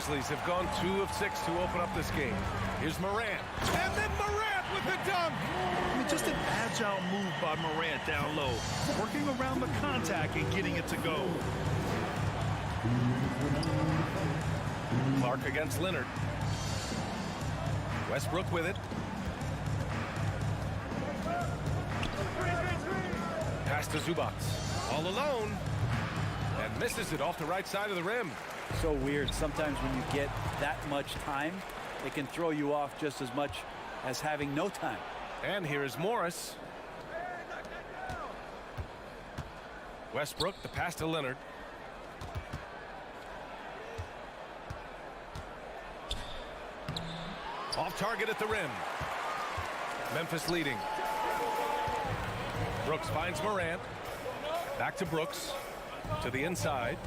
Grizzlies have gone 2 of 6 to open up this game. Here's Morant. And then Morant with the dunk. I mean, just an agile move by Morant down low. Working around the contact and getting it to go. Clark against Leonard. Westbrook with it. Pass to Zubac. All alone. And misses it off the right side of the rim. So weird. Sometimes when you get that much time, it can throw you off just as much as having no time. And here is Morris. Westbrook, the pass to Leonard. Off target at the rim. Memphis leading. Brooks finds Morant. Back to Brooks. To the inside.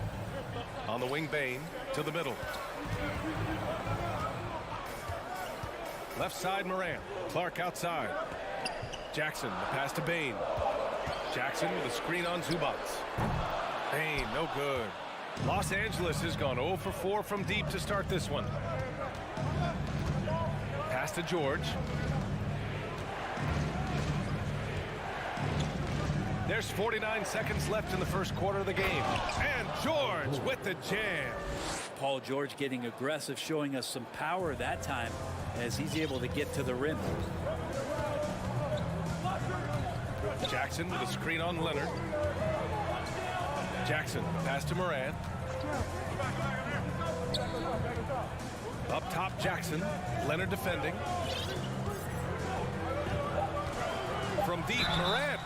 On the wing, Bain. To the middle. Left side, Morant. Clark outside. Jackson, the pass to Bain. Jackson with a screen on Zubac. Bain, no good. Los Angeles has gone 0 for 4 from deep to start this one. Pass to George. There's 49 seconds left in the first quarter of the game. And George with the jam. Paul George getting aggressive, showing us some power that time as he's able to get to the rim. Jackson with a screen on Leonard. Jackson, pass to Morant. Up top, Jackson. Leonard defending. From deep, Morant.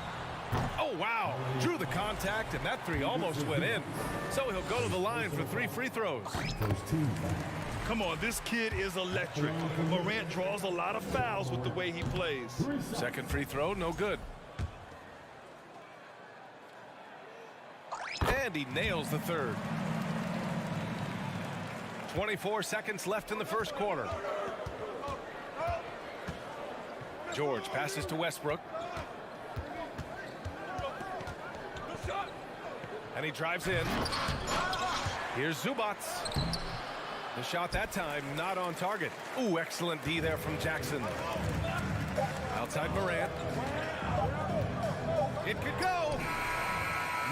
Oh, wow. Drew the contact, and that three almost went in. So he'll go to the line for 3 free throws. Come on, this kid is electric. Morant draws a lot of fouls with the way he plays. Second free throw, no good. And he nails the third. 24 seconds left in the first quarter. George passes to Westbrook. And he drives in. Here's Zubac. The shot that time not on target. Ooh, excellent D there from Jackson. Outside Morant. It could go.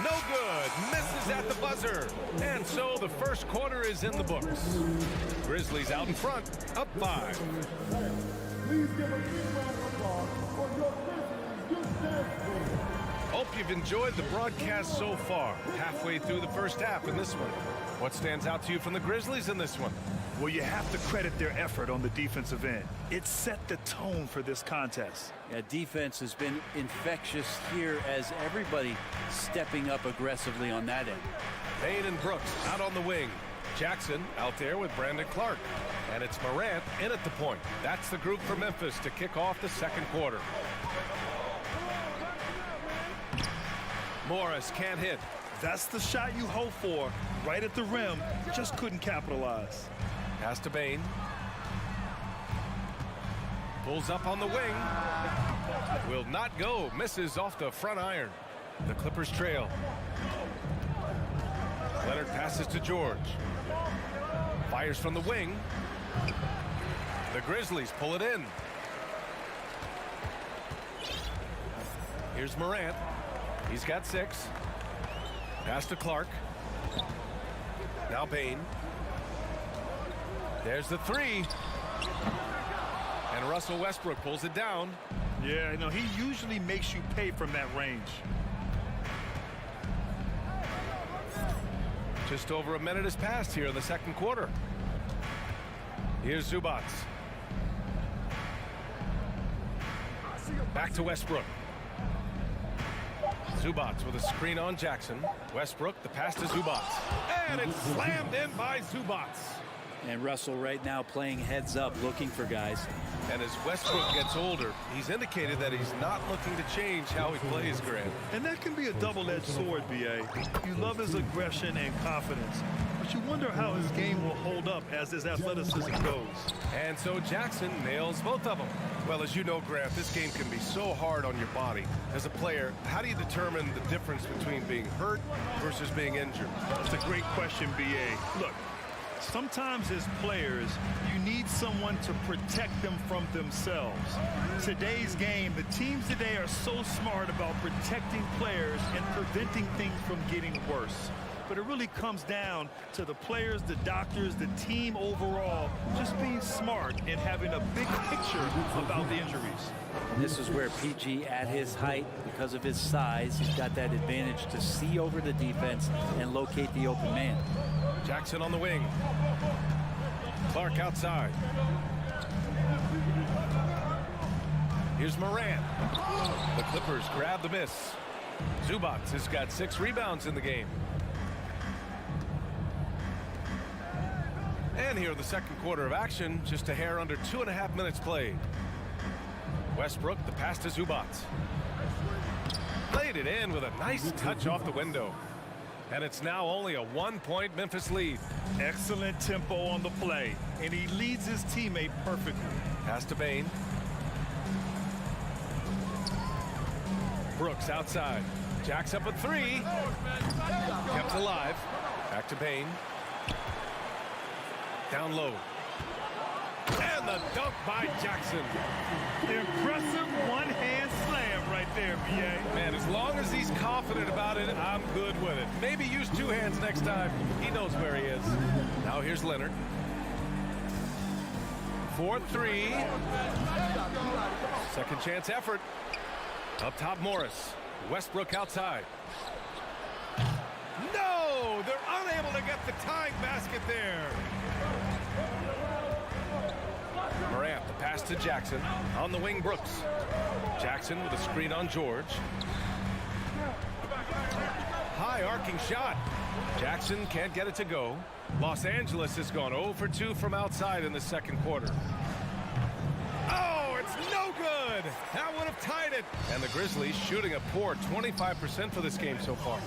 No good. Misses at the buzzer. And so the first quarter is in the books. Grizzlies out in front, up 5. Please give a big round of applause for your Grizzlies. Hope you've enjoyed the broadcast so far. Halfway through the first half in this one. What stands out to you from the Grizzlies in this one? Well, you have to credit their effort on the defensive end. It set the tone for this contest. Yeah, defense has been infectious here as everybody stepping up aggressively on that end. Bain and Brooks out on the wing. Jackson out there with Brandon Clark. And it's Morant in at the point. That's the group for Memphis to kick off the second quarter. Morris can't hit. That's the shot you hope for. Right at the rim, just couldn't capitalize. Pass to Bain. Pulls up on the wing. Will not go. Misses off the front iron. The Clippers trail. Leonard passes to George. Fires from the wing. The Grizzlies pull it in. Here's Morant. He's got 6. Pass to Clark. Now Bain. There's the 3. And Russell Westbrook pulls it down. Yeah, you know, he usually makes you pay from that range. Just over a minute has passed here in the second quarter. Here's Zubac. Back to Westbrook. Zubac with a screen on Jackson. Westbrook, the pass to Zubac. And it's slammed in by Zubac. And Russell right now playing heads up, looking for guys. And as Westbrook gets older, he's indicated that he's not looking to change how he plays, Grant. And that can be a double-edged sword, B.A. You love his aggression and confidence, but you wonder how his game will hold up as his athleticism goes. And so Jackson nails both of them. Well, as you know, Grant, this game can be so hard on your body. As a player, how do you determine the difference between being hurt versus being injured? That's a great question, B.A. Look, Sometimes as players, you need someone to protect them from themselves. Today's game, the teams today are so smart about protecting players and preventing things from getting worse. But it really comes down to the players, the doctors, the team overall, just being smart and having a big picture about the injuries. This is where PG, at his height, because of his size, he's got that advantage to see over the defense and locate the open man. Jackson on the wing. Clark outside. Here's Morant. The Clippers grab the miss. Zubac has got 6 rebounds in the game. And here in the second quarter of action, just a hair under 2.5 minutes played. Westbrook, the pass to Zubac. Played it in with a nice touch off the window. And it's now only a 1-point Memphis lead. Excellent tempo on the play, and he leads his teammate perfectly. Pass to Bane. Brooks outside. Jacks up at 3. Kept alive. Back to Bane. Down low. And the dunk by Jackson. Impressive one-hand slam right there, B.A. Man, as long as he's confident about it, I'm good with it. Maybe use 2 hands next time. He knows where he is. Now here's Leonard. 4-3. Second chance effort. Up top, Morris. Westbrook outside. No! They're unable to get the tying basket there. Morant, the pass to Jackson. On the wing, Brooks. Jackson with a screen on George. High arcing shot. Jackson can't get it to go. Los Angeles has gone 0 for 2 from outside in the second quarter. Oh, it's no good. That would have tied it. And the Grizzlies shooting a poor 25% for this game so far.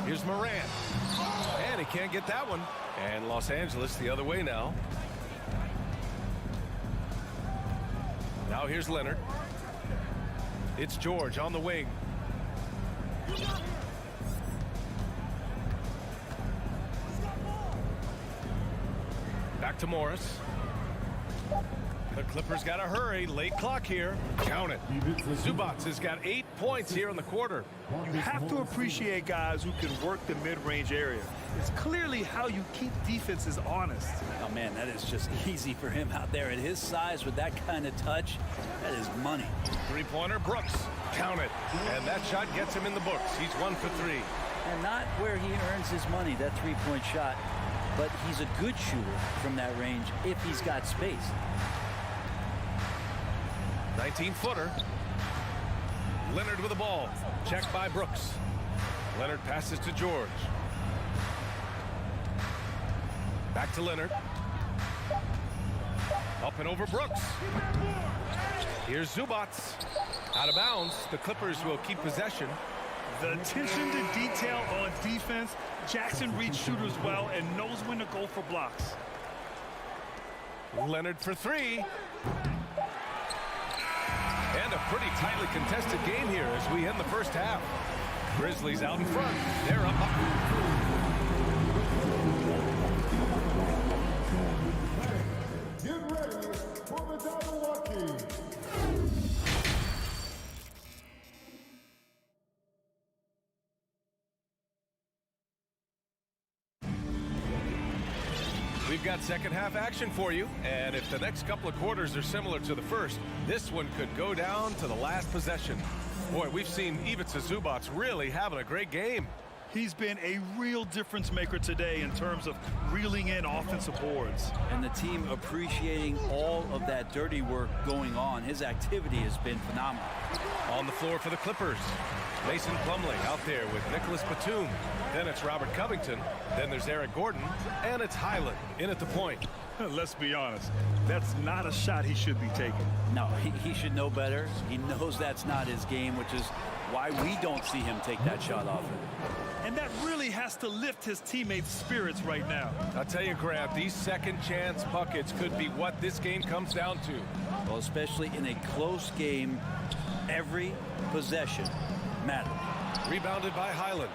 Here's Morant. And he can't get that one. And Los Angeles the other way now. Now here's Leonard. It's George on the wing. Back to Morris. The Clippers got to hurry. Late clock here. Count it. Zubac has got 8 points here in the quarter. You have to appreciate guys who can work the mid-range area. It's clearly how you keep defenses honest. Oh, man, that is just easy for him out there. At his size, with that kind of touch, that is money. Three-pointer, Brooks. Count it. And that shot gets him in the books. He's 1 for 3. And not where he earns his money, that three-point shot. But he's a good shooter from that range if he's got space. 19-footer. Leonard with the ball. Checked by Brooks. Leonard passes to George. Back to Leonard. Up and over Brooks. Here's Zubac. Out of bounds. The Clippers will keep possession. The attention to detail on defense. Jackson reads shooters well and knows when to go for blocks. Leonard for 3. And a pretty tightly contested game here as we end the first half. Grizzlies out in front. They're up. Get ready for the double lucky. We've got second half action for you, and if the next couple of quarters are similar to the first, this one could go down to the last possession. Boy, we've seen Ivica Zubac really having a great game. He's been a real difference maker today in terms of reeling in offensive boards. And the team appreciating all of that dirty work going on. His activity has been phenomenal. On the floor for the Clippers, Mason Plumlee out there with Nicholas Batum. Then it's Robert Covington. Then there's Eric Gordon. And it's Highland in at the point. Let's be honest, that's not a shot he should be taking. No, he should know better. He knows that's not his game, which is why we don't see him take that shot often. And that really has to lift his teammates' spirits right now. I'll tell you, Grant, these second chance buckets could be what this game comes down to. Well, especially in a close game, every possession matters. Rebounded by Highland.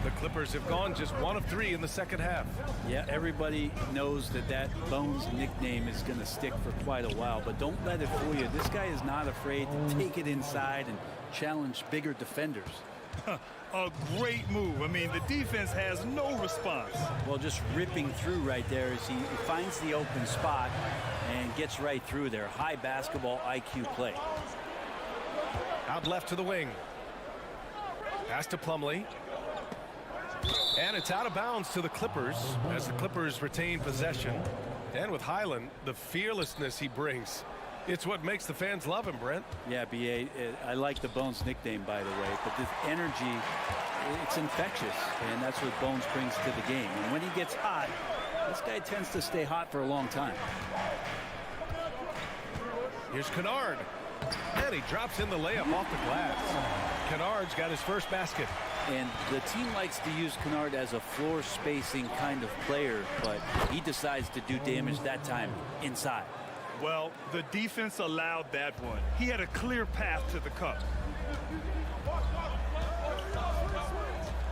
The Clippers have gone just 1 of 3 in the second half. Yeah, everybody knows that Bones nickname is going to stick for quite a while, but don't let it fool you. This guy is not afraid to take it inside and challenge bigger defenders. A great move. I mean, the defense has no response. Well, just ripping through right there as he finds the open spot and gets right through there. High basketball IQ play. Out left to the wing. Pass to Plumlee. And it's out of bounds to the Clippers as the Clippers retain possession. And with Highland, the fearlessness he brings, it's what makes the fans love him, Brent. Yeah, B.A., I like the Bones nickname, by the way, but this energy, it's infectious, and that's what Bones brings to the game. And when he gets hot, this guy tends to stay hot for a long time. Here's Kennard. And he drops in the layup off the glass. Kennard's got his first basket. And the team likes to use Kennard as a floor spacing kind of player, but he decides to do damage that time inside. Well, the defense allowed that one. He had a clear path to the cup.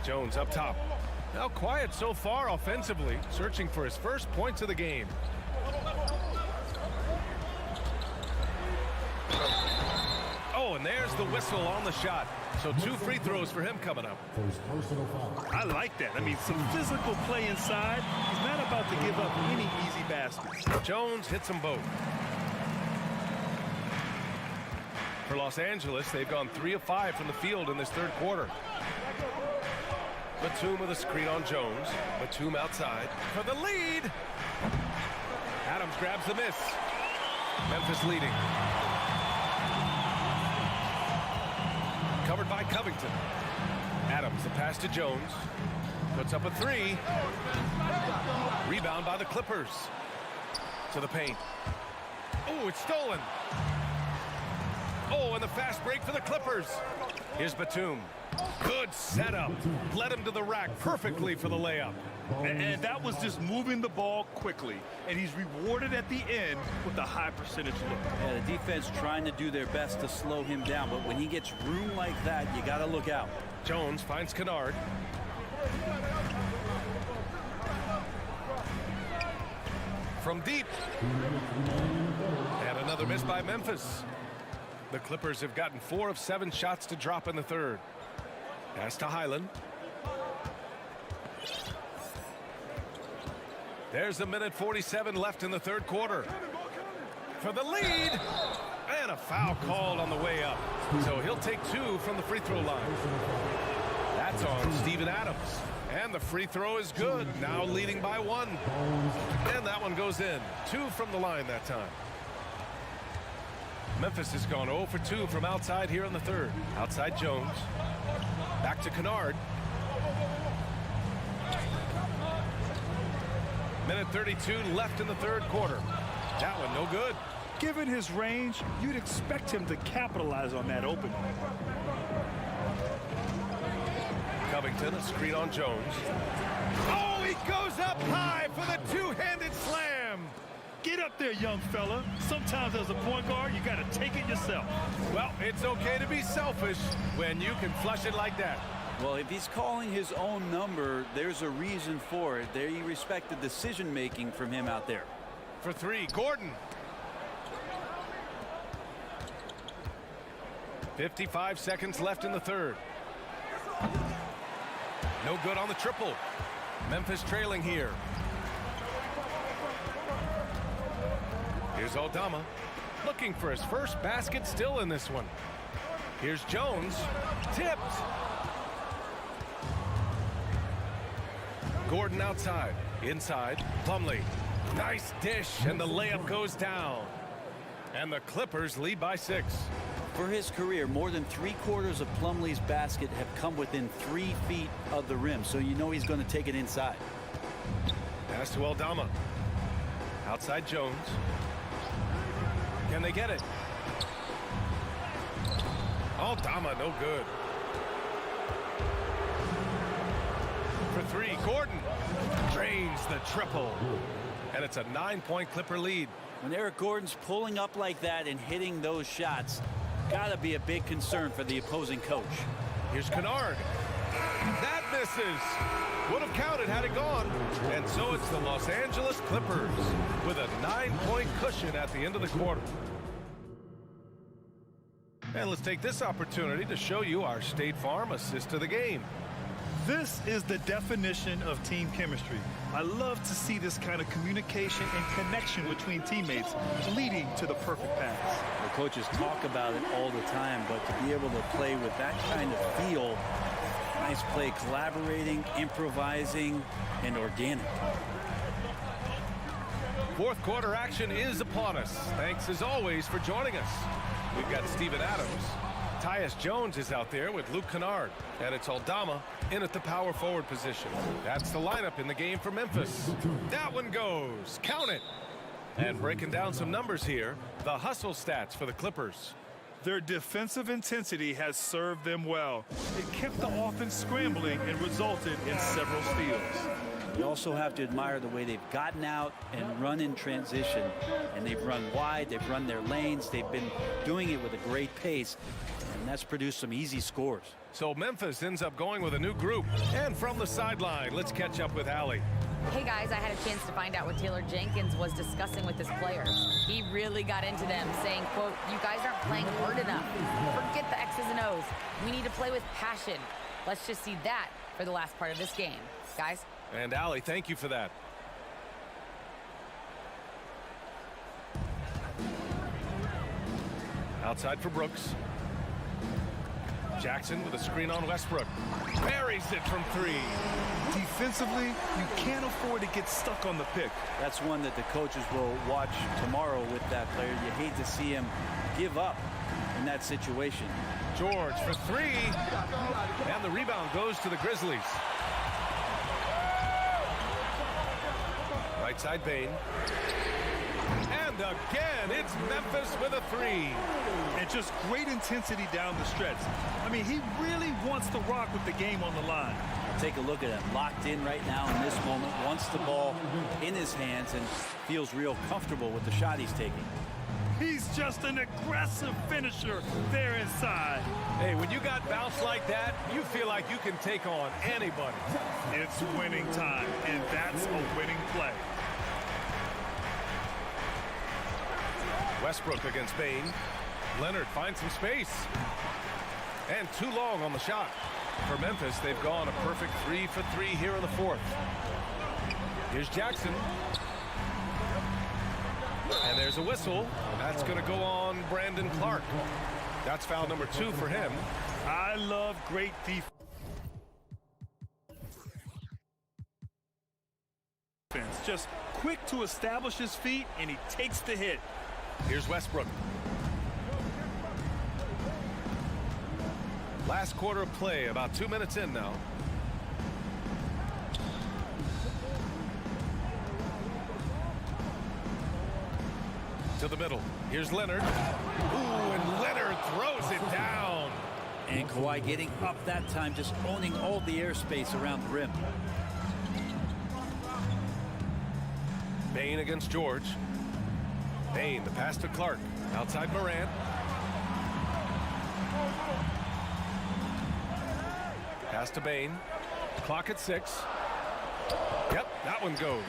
Jones up top. Now quiet so far offensively, searching for his first points of the game. Oh, and there's the whistle on the shot. So 2 free throws for him coming up. I like that. I mean, some physical play inside. He's not about to give up any easy baskets. Jones hits them both. For Los Angeles, they've gone 3 of 5 from the field in this third quarter. Batum with a screen on Jones. Batum outside for the lead. Adams grabs the miss. Memphis leading. Covered by Covington. Adams, the pass to Jones. Puts up a 3. Rebound by the Clippers. To the paint. Oh, it's stolen. Oh, and the fast break for the Clippers. Here's Batum. Good setup. Led him to the rack perfectly for the layup. And that was just moving the ball quickly. And he's rewarded at the end with a high percentage look. Yeah, the defense trying to do their best to slow him down, but when he gets room like that, you got to look out. Jones finds Kennard. From deep. And another miss by Memphis. The Clippers have gotten 4 of 7 shots to drop in the third. Pass to Highland. There's a minute 47 left in the third quarter. For the lead. And a foul called on the way up. So he'll take 2 from the free throw line. That's on Steven Adams. And the free throw is good. Now leading by 1. And that one goes in. 2 from the line that time. Memphis has gone 0 for 2 from outside here in the third. Outside Jones. Back to Kennard. Minute 32 left in the third quarter. That one no good. Given his range, you'd expect him to capitalize on that opening. Covington, a screen on Jones. Oh, he goes up high for the two-handed slam. Get up there, young fella. Sometimes as a point guard, you got to take it yourself. Well, it's okay to be selfish when you can flush it like that. Well, if he's calling his own number, there's a reason for it. There you respect the decision-making from him out there. For 3, Gordon. 55 seconds left in the third. No good on the triple. Memphis trailing here. Here's Aldama, looking for his first basket still in this one. Here's Jones, tipped. Gordon outside, inside, Plumlee. Nice dish, and the layup goes down. And the Clippers lead by 6. For his career, more than 3/4 of Plumlee's basket have come within 3 feet of the rim, so you know he's going to take it inside. Pass to Aldama. Outside Jones. Can they get it? Aldama, no good. For 3, Gordon drains the triple. And it's a 9-point Clipper lead. When Eric Gordon's pulling up like that and hitting those shots, got to be a big concern for the opposing coach. Here's Kennard. That misses. Would have counted had it gone. And so it's the Los Angeles Clippers with a 9-point cushion at the end of the quarter. And let's take this opportunity to show you our State Farm assist of the game. This is the definition of team chemistry. I love to see this kind of communication and connection between teammates leading to the perfect pass. The coaches talk about it all the time, but to be able to play with that kind of feel, nice play, collaborating, improvising, and organic. Fourth quarter action is upon us. Thanks as always for joining us. We've got Steven Adams. Tyus Jones is out there with Luke Kennard. And it's Aldama in at the power forward position. That's the lineup in the game for Memphis. That one goes. Count it. And breaking down some numbers here, the hustle stats for the Clippers. Their defensive intensity has served them well. It kept the offense scrambling and resulted in several steals. You also have to admire the way they've gotten out and run in transition. And they've run wide, they've run their lanes, they've been doing it with a great pace. And that's produced some easy scores. So Memphis ends up going with a new group. And from the sideline, let's catch up with Allie. Hey guys, I had a chance to find out what Taylor Jenkins was discussing with his players. He really got into them, saying, quote, "You guys aren't playing hard enough. Forget the X's and O's. We need to play with passion. Let's just see that for the last part of this game. Guys." And Allie, thank you for that. Outside for Brooks. Jackson with a screen on Westbrook. Buries it from three. Defensively, you can't afford to get stuck on the pick. That's one that the coaches will watch tomorrow with that player. You hate to see him give up in that situation. George for three. And the rebound goes to the Grizzlies. Right side Bane. And again, it's Memphis with a three. And just great intensity down the stretch. I mean, he really wants to rock with the game on the line. Take a look at him, locked in right now in this moment, wants the ball in his hands and feels real comfortable with the shot he's taking. He's just an aggressive finisher there inside. Hey, when you got bounce like that, you feel like you can take on anybody. It's winning time, and that's a winning play. Westbrook against Bane. Leonard finds some space. And too long on the shot. For Memphis, they've gone a perfect 3 for 3 here in the fourth. Here's Jackson. And there's a whistle. That's going to go on Brandon Clark. That's foul number 2 for him. I love great defense. Just quick to establish his feet, and he takes the hit. Here's Westbrook. Last quarter of play, about 2 minutes in now. To the middle. Here's Leonard. Ooh, and Leonard throws it down. And Kawhi getting up that time, just owning all the airspace around the rim. Bane against George. Bane, the pass to Clark. Outside Morant. Pass to Bane. Clock at 6. Yep, that one goes.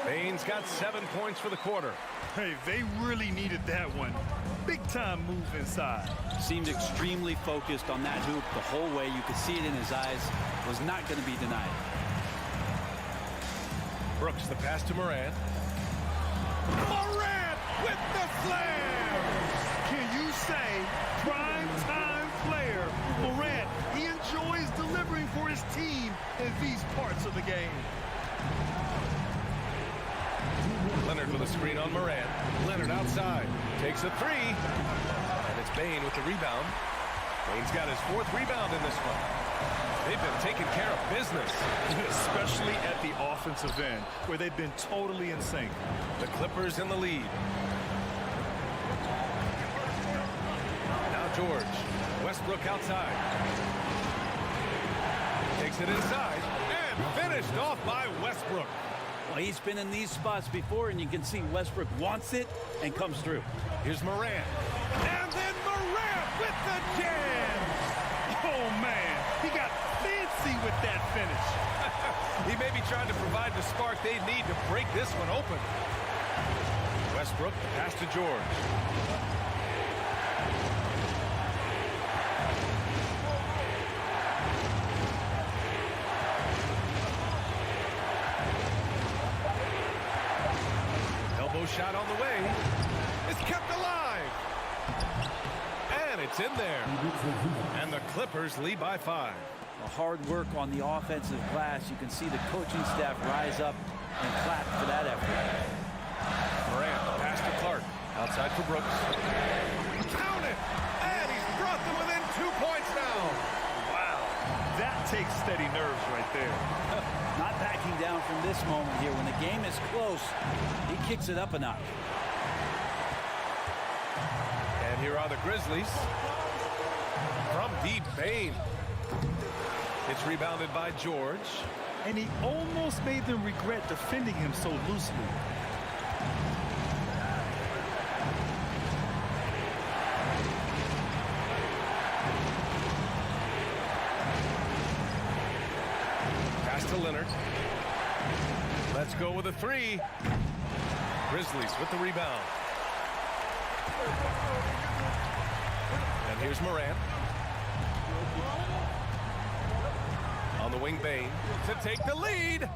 Bane's got 7 points for the quarter. Hey, they really needed that one. Big time move inside. Seemed extremely focused on that hoop the whole way. You could see it in his eyes. Was not going to be denied. Brooks, the pass to Morant. Morant with the slam! Can you say prime time player Morant? He enjoys delivering for his team in these parts of the game. Leonard with a screen on Morant. Leonard outside. Takes a three. And it's Bane with the rebound. Bane's got his 4th rebound in this one. They've been taking care of business. Especially at the offensive end, where they've been totally in sync. The Clippers in the lead. Now George. Westbrook outside. Takes it inside. And finished off by Westbrook. Well, he's been in these spots before, and you can see Westbrook wants it and comes through. Here's Morant. And then Morant with the jam. Oh, man. He got thin see with that finish. He may be trying to provide the spark they need to break this one open. Westbrook, the pass to George. Elbow shot on the way. It's kept alive. And it's in there. And the Clippers lead by 5. Hard work on the offensive glass. You can see the coaching staff rise up and clap for that effort. Morant, pass to Clark. Outside for Brooks. Count it! And he's brought them within 2 points now. Wow. That takes steady nerves right there. Not backing down from this moment here. When the game is close, he kicks it up a notch. And here are the Grizzlies. From deep, Bane. It's rebounded by George. And he almost made them regret defending him so loosely. Pass to Leonard. Let's go with a 3. Grizzlies with the rebound. And here's Morant. On the wing, Bane to take the lead.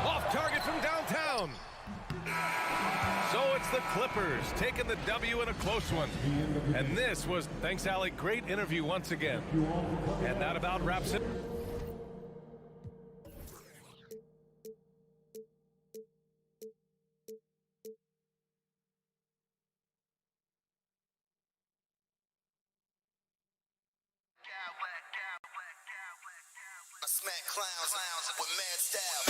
Off target from downtown. So it's the Clippers taking the W in a close one. And this was, thanks, Alec, great interview once again. And that about wraps it. I smack clowns with mad style.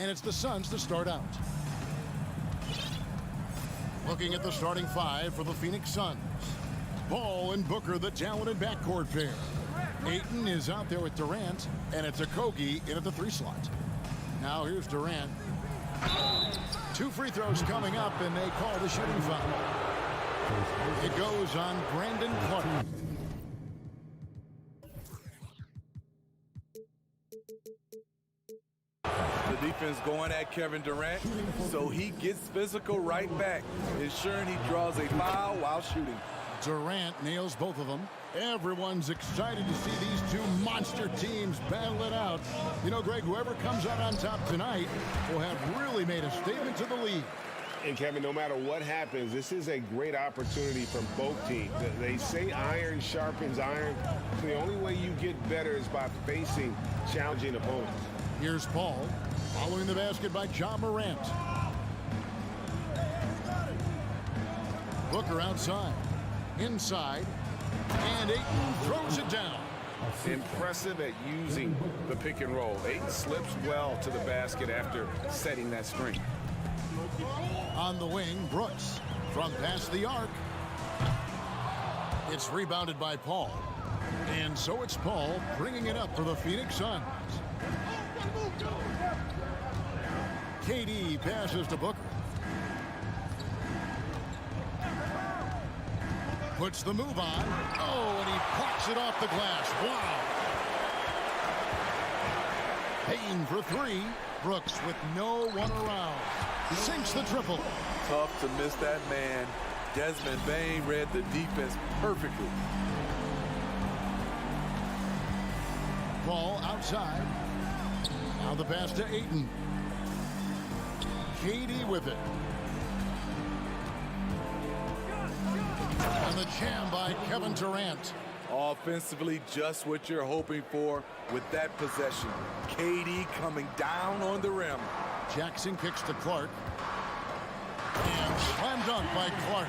And it's the Suns to start out. Looking at the starting five for the Phoenix Suns. Ball and Booker, the talented backcourt pair. Ayton is out there with Durant, and it's Okogie in at the 3 slot. Now here's Durant. 2 free throws coming up, and they call the shooting foul. It goes on Brandon Clark. The defense going at Kevin Durant, so he gets physical right back, ensuring he draws a foul while shooting. Durant nails both of them. Everyone's excited to see these two monster teams battle it out. You know, Greg, whoever comes out on top tonight will have really made a statement to the league. And, Kevin, no matter what happens, this is a great opportunity for both teams. They say iron sharpens iron. The only way you get better is by facing challenging opponents. Here's Paul, following the basket by John Morant. Booker outside. Inside. And Ayton throws it down. Impressive at using the pick and roll. Ayton slips well to the basket after setting that screen. On the wing, Brooks from past the arc. It's rebounded by Paul. And so it's Paul bringing it up for the Phoenix Suns. KD passes to Booker. Puts the move on. Oh, and he plucks it off the glass. Wow. Payne for 3. Brooks with no one around. Sinks the triple. Tough to miss that man. Desmond Bane read the defense perfectly. Ball outside. Now the pass to Ayton. KD with it. And the jam by Kevin Durant. Offensively, just what you're hoping for with that possession. KD coming down on the rim. Jackson kicks to Clark. And slam dunk by Clark.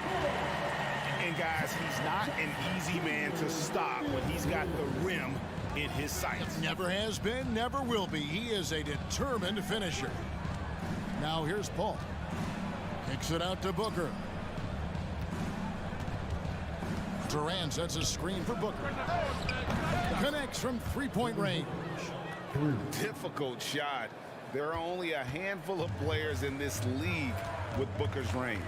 And, guys, he's not an easy man to stop when he's got the rim in his sights. Never has been, never will be. He is a determined finisher. Now here's Paul. Kicks it out to Booker. Durant sets a screen for Booker. Connects from 3-point range. Difficult shot. There are only a handful of players in this league with Booker's range.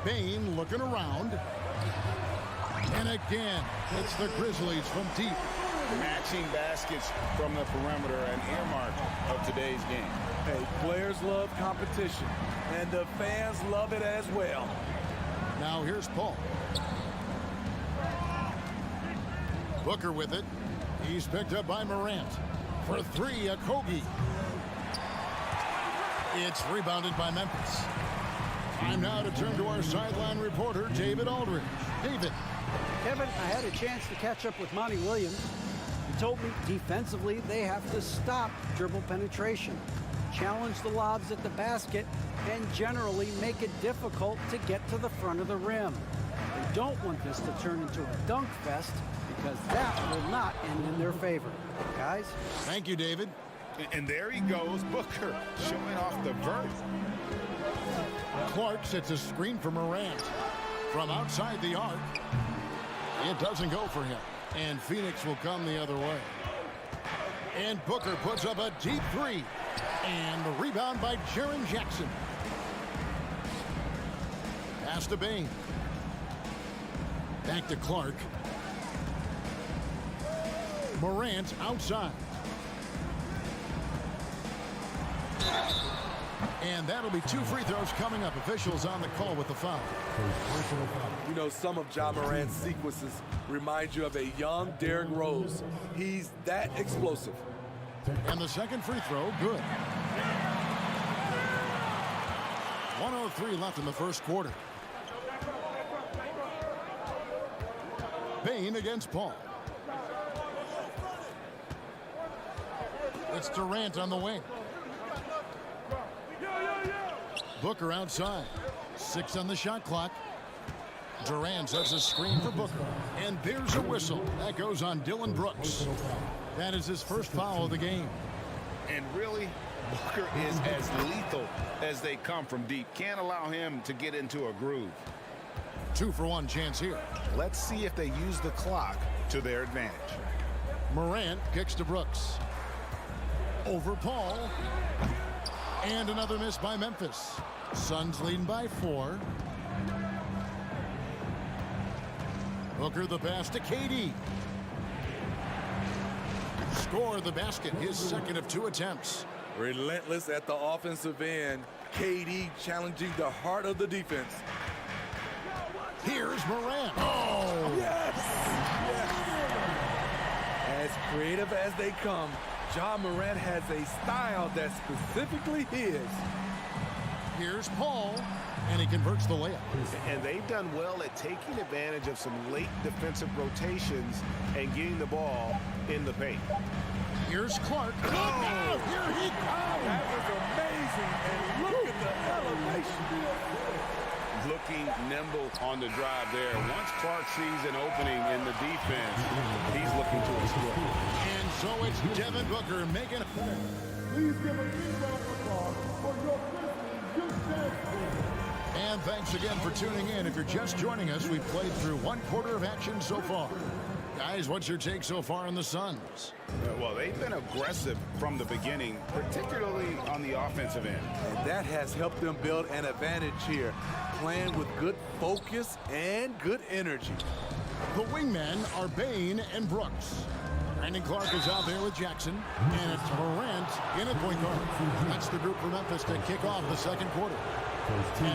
Bane looking around. And again, it's the Grizzlies from deep. Matching baskets from the perimeter, an earmark of today's game. Hey, players love competition, and the fans love it as well. Now here's Paul. Booker with it. He's picked up by Morant. For 3, Okogie. It's rebounded by Memphis. Time now to turn to our sideline reporter, David Aldridge. David. Kevin, I had a chance to catch up with Monty Williams. He told me defensively they have to stop dribble penetration, challenge the lobs at the basket, and generally make it difficult to get to the front of the rim. They don't want this to turn into a dunk fest because that will not end in their favor. Guys? Thank you, David. And there he goes, Booker, showing off the vert. Clark sets a screen for Morant. From outside the arc, it doesn't go for him. And Phoenix will come the other way. And Booker puts up a deep 3. And the rebound by Jaren Jackson. Pass to Bane. Back to Clark. Morant outside. And that'll be 2 free throws coming up. Officials on the call with the foul. You know, some of Ja Morant's sequences remind you of a young Derrick Rose. He's that explosive. And the second free throw, good. 1:03 left in the first quarter. Bane against Paul. It's Durant on the wing. Booker outside. 6 on the shot clock. Durant sets a screen for Booker. And there's a whistle. That goes on Dylan Brooks. That is his first foul of the game. And really, Booker is as lethal as they come from deep. Can't allow him to get into a groove. 2-for-1 chance here. Let's see if they use the clock to their advantage. Morant kicks to Brooks. Over Paul. And another miss by Memphis. Suns leading by 4. Booker the pass to KD. Score the basket, his second of 2 attempts. Relentless at the offensive end. KD challenging the heart of the defense. Here's Morant. Oh! Yes! Yes! As creative as they come, Ja Morant has a style that's specifically his. Here's Paul, and he converts the layup. And they've done well at taking advantage of some late defensive rotations and getting the ball in the paint. Here's Clark. Look out! Here he comes! That was amazing, and look at the elevation. Looking nimble on the drive there. Once Clark sees an opening in the defense, he's looking to explode. And so it's Devin Booker making. Please give a big round of applause for your Grizzlies youth dance team. And thanks again for tuning in. If you're just joining us, we've played through 1/4 of action so far. Guys, what's your take so far on the Suns? Well, they've been aggressive from the beginning, particularly on the offensive end. And that has helped them build an advantage here, playing with good focus and good energy. The wingmen are Bain and Brooks. Brandon Clark is out there with Jackson, and it's Morant in at point guard. That's the group for Memphis to kick off the second quarter.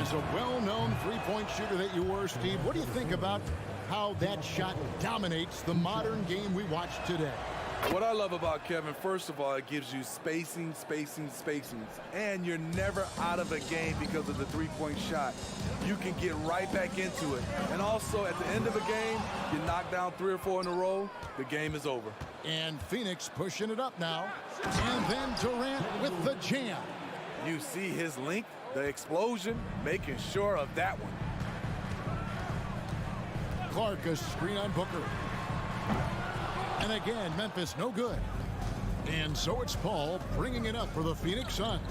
As a well-known three-point shooter that you were, Steve, what do you think about how that shot dominates the modern game we watch today? What I love about Kevin, first of all, it gives you spacings. And you're never out of a game because of the three-point shot. You can get right back into it. And also, at the end of a game, you knock down 3 or 4 in a row, the game is over. And Phoenix pushing it up now. And then Durant with the jam. You see his length, the explosion, making sure of that one. Clark, a screen on Booker. And again, Memphis no good. And so it's Paul bringing it up for the Phoenix Suns.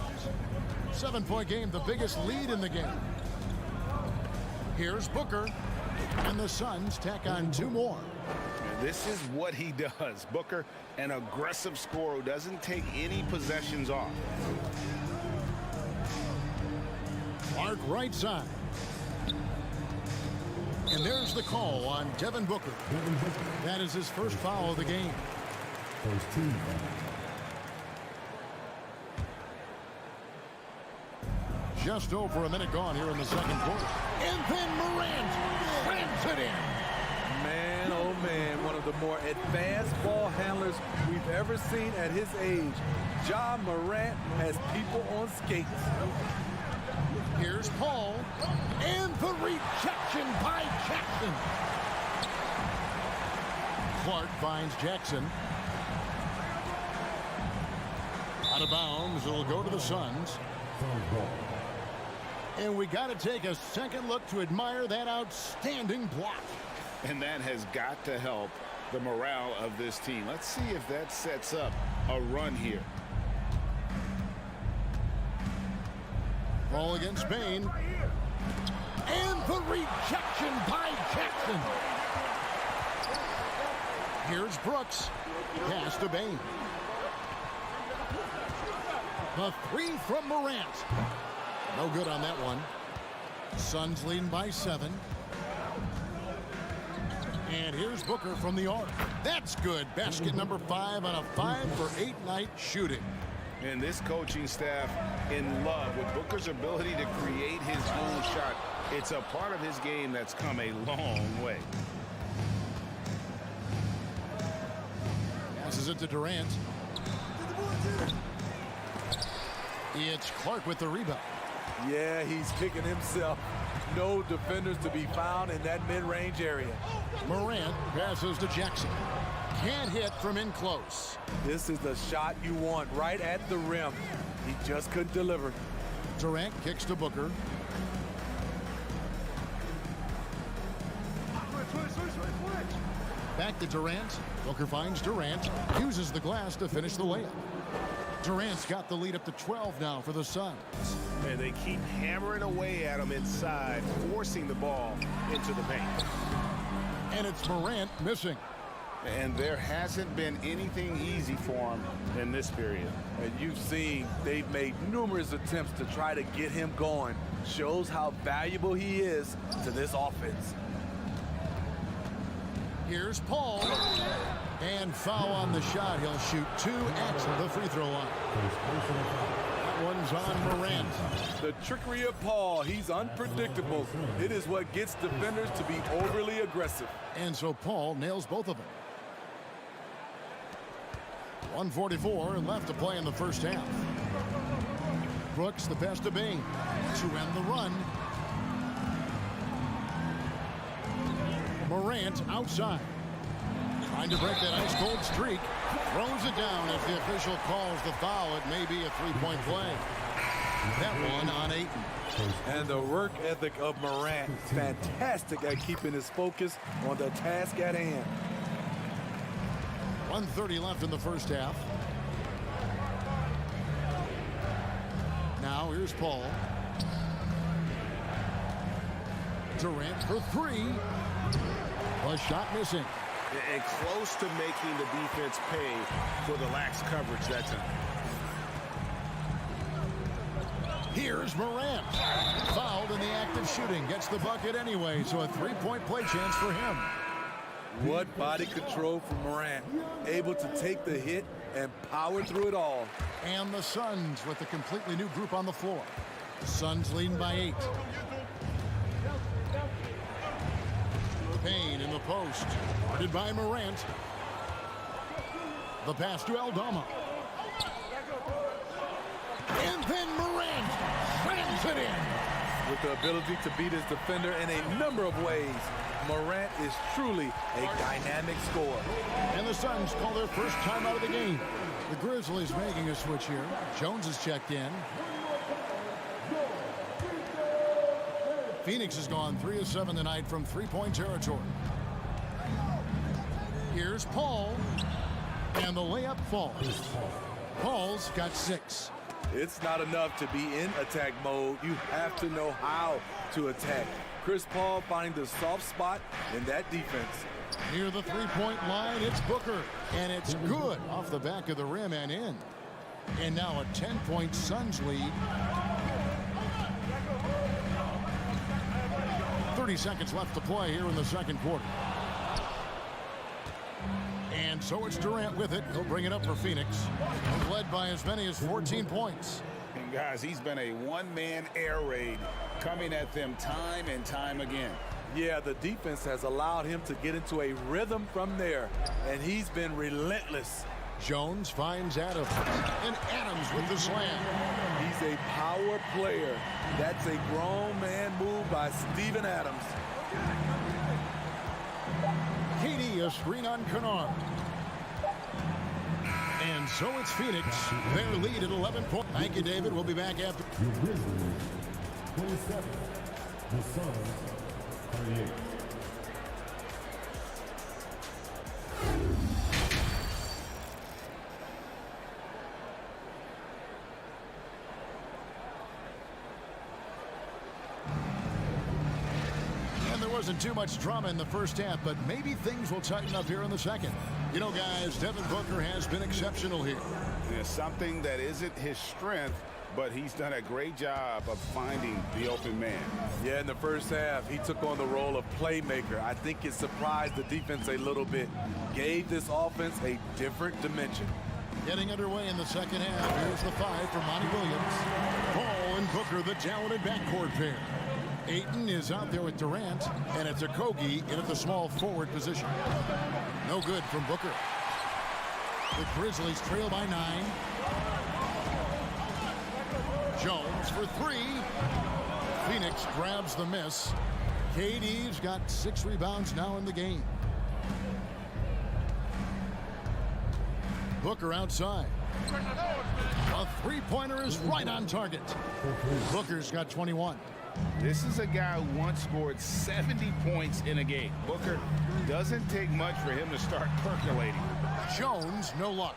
7-point game, the biggest lead in the game. Here's Booker. And the Suns tack on 2 more. This is what he does. Booker, an aggressive scorer who doesn't take any possessions off. Clark right side. And there's the call on Devin Booker. That is his first foul of the game. Just over a minute gone here in the second quarter. And then Morant slams it in. Man, oh man, one of the more advanced ball handlers we've ever seen at his age. Ja Morant has people on skates. Here's Paul. And the rejection by Jackson. Clark finds Jackson. Out of bounds. It'll go to the Suns. And we got to take a second look to admire that outstanding block. And that has got to help the morale of this team. Let's see if that sets up a run here. Ball against Bain. And the rejection by Jackson. Here's Brooks. Pass to Bain. The 3 from Morant. No good on that one. Suns leading by 7. And here's Booker from the arc. That's good. Basket number 5 on a 5-for-8 night shooting. And this coaching staff in love with Booker's ability to create his own shot. It's a part of his game that's come a long way. Passes it to Durant. It's Clark with the rebound. Yeah, he's kicking himself. No defenders to be found in that mid-range area. Morant passes to Jackson. Can't hit from in close. This is the shot you want right at the rim. He just couldn't deliver. Durant kicks to Booker. Back to Durant. Booker finds Durant. Uses the glass to finish the layup. Durant's got the lead up to 12 now for the Suns. And they keep hammering away at him inside, forcing the ball into the paint. And it's Morant missing. And there hasn't been anything easy for him in this period. And you've seen they've made numerous attempts to try to get him going. Shows how valuable he is to this offense. Here's Paul. And foul on the shot. He'll shoot 2 at the free throw line. That one's on Morant. The trickery of Paul, he's unpredictable. It is what gets defenders to be overly aggressive. And so Paul nails both of them. 1:44 left to play in the first half. Brooks the pass to Bain to end the run. Morant outside. Trying to break that ice-cold streak. Throws it down as the official calls the foul. It may be a three-point play. That one on Ayton. And the work ethic of Morant, fantastic at keeping his focus on the task at hand. 1:30 left in the first half. Now here's Paul. Durant for 3. A shot missing. And close to making the defense pay for the lax coverage that time. Here's Morant. Fouled in the act of shooting. Gets the bucket anyway, so a three-point play chance for him. What body control from Morant. Able to take the hit and power through it all. And the Suns with a completely new group on the floor. The Suns leading by 8. Payne in the post. Guarded by Morant. The pass to Aldama. And then Morant slams it in. With the ability to beat his defender in a number of ways, Morant is truly a dynamic scorer. And the Suns call their first time out of the game. The Grizzlies making a switch here. Jones is checked in. Phoenix has gone 3 of 7 tonight from three-point territory. Here's Paul. And the layup falls. Paul's got 6. It's not enough to be in attack mode. You have to know how to attack. Chris Paul finding the soft spot in that defense. Near the three-point line, it's Booker. And it's good off the back of the rim and in. And now a 10-point Suns lead. 30 seconds left to play here in the second quarter. And so it's Durant with it. He'll bring it up for Phoenix. Led by as many as 14 points. And guys, he's been a one-man air raid coming at them time and time again. Yeah, the defense has allowed him to get into a rhythm from there, and he's been relentless. Jones finds Adams. And Adams with the slam. He's a power player. That's a grown man move by Steven Adams. KD a screen on Kennard. And so it's Phoenix. Their lead at 11 points. Thank you, David. We'll be back after. The Grizzlies, 27. The Suns, 38. Wasn't too much drama in the first half, but maybe things will tighten up here in the second. You know, guys, Devin Booker has been exceptional here. There's something that isn't his strength, but he's done a great job of finding the open man. Yeah, in the first half, he took on the role of playmaker. I think it surprised the defense a little bit. Gave this offense a different dimension. Getting underway in the second half. Here's the 5 for Monty Williams. Paul and Booker, the talented backcourt pair. Ayton is out there with Durant, and it's Okogie in at the small forward position. No good from Booker. The Grizzlies trail by 9. Jones for 3. Phoenix grabs the miss. KD's got 6 rebounds now in the game. Booker outside. A three-pointer is right on target. Booker's got 21. This is a guy who once scored 70 points in a game. Booker, doesn't take much for him to start percolating. Jones, no luck.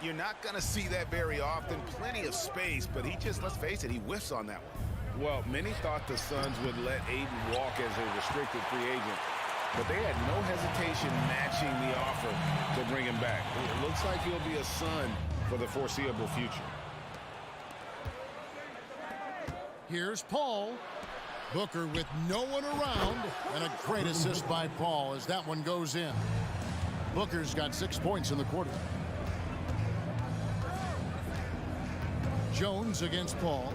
You're not going to see that very often. Plenty of space, but he just, let's face it, he whiffs on that one. Well, many thought the Suns would let Aiden walk as a restricted free agent, but they had no hesitation matching the offer to bring him back. It looks like he'll be a Sun for the foreseeable future. Here's Paul. Booker with no one around, and a great assist by Paul as that one goes in. Booker's got 6 points in the quarter. Jones against Paul.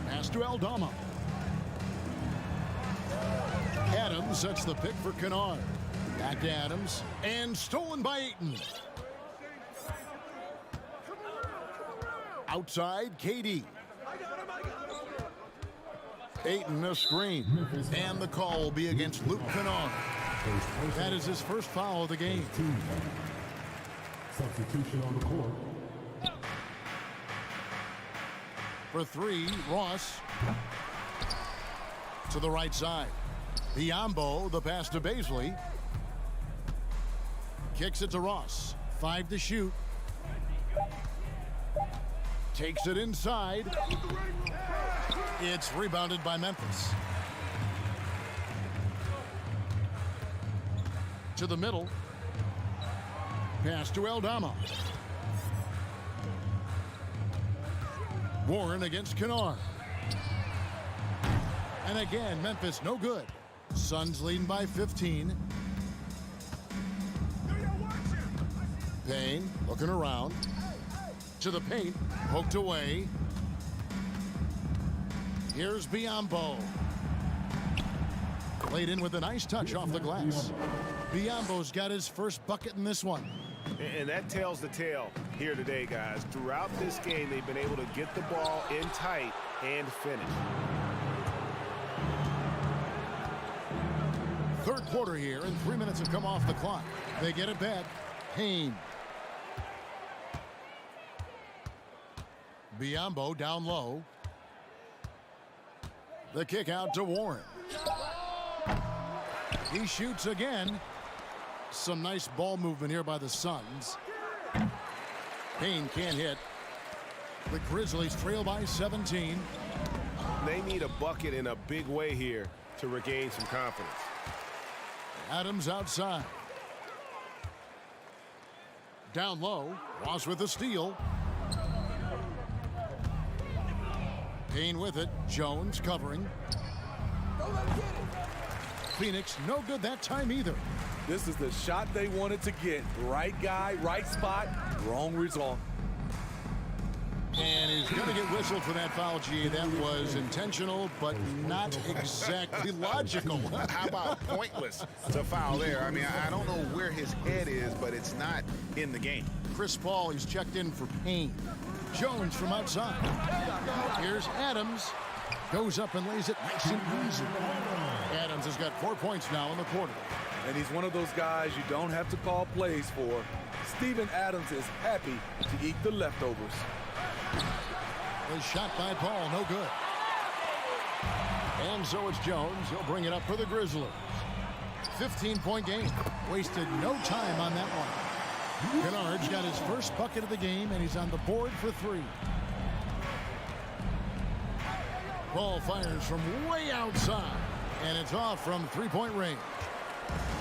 Pass to Aldama. Adams sets the pick for Kennard. Back to Adams, and stolen by Ayton. Outside, KD. Ayton a screen. And the call will be against Luke Kennard. That is his first foul of the game. Substitution on the court. For three, Ross. To the right side. Biombo, the pass to Baisley. Kicks it to Ross. 5 to shoot. Takes it inside. It's rebounded by Memphis. To the middle. Pass to Aldama. Warren against Kennard. And again, Memphis no good. Suns leading by 15. Payne looking around. To the paint. Poked away. Here's Biombo. Played in with a nice touch off the glass. Biombo's got his first bucket in this one. And that tells the tale here today, guys. Throughout this game, they've been able to get the ball in tight and finish. Third quarter here, and 3 minutes have come off the clock. They get it back. Payne. Biombo down low. The kick out to Warren. He shoots again. Some nice ball movement here by the Suns. Payne can't hit. The Grizzlies trail by 17. They need a bucket in a big way here to regain some confidence. Adams outside. Down low. Ross with the steal. Payne with it. Jones covering. Phoenix no good that time either. This is the shot they wanted to get. Right guy, right spot, wrong result. And he's going to get whistled for that foul, G. That was intentional, but not exactly logical. How about pointless to foul there? I mean, I don't know where his head is, but it's not in the game. Chris Paul, he's checked in for Payne. Jones from outside. Here's Adams. Goes up and lays it nice and easy. Adams has got 4 points now in the quarter. And he's one of those guys you don't have to call plays for. Steven Adams is happy to eat the leftovers. The shot by Paul, no good. And so it's Jones. He'll bring it up for the Grizzlies. 15-point game. Wasted no time on that one. Kennard's got his first bucket of the game, and he's on the board for 3. Paul fires from way outside, and it's off from 3-point range.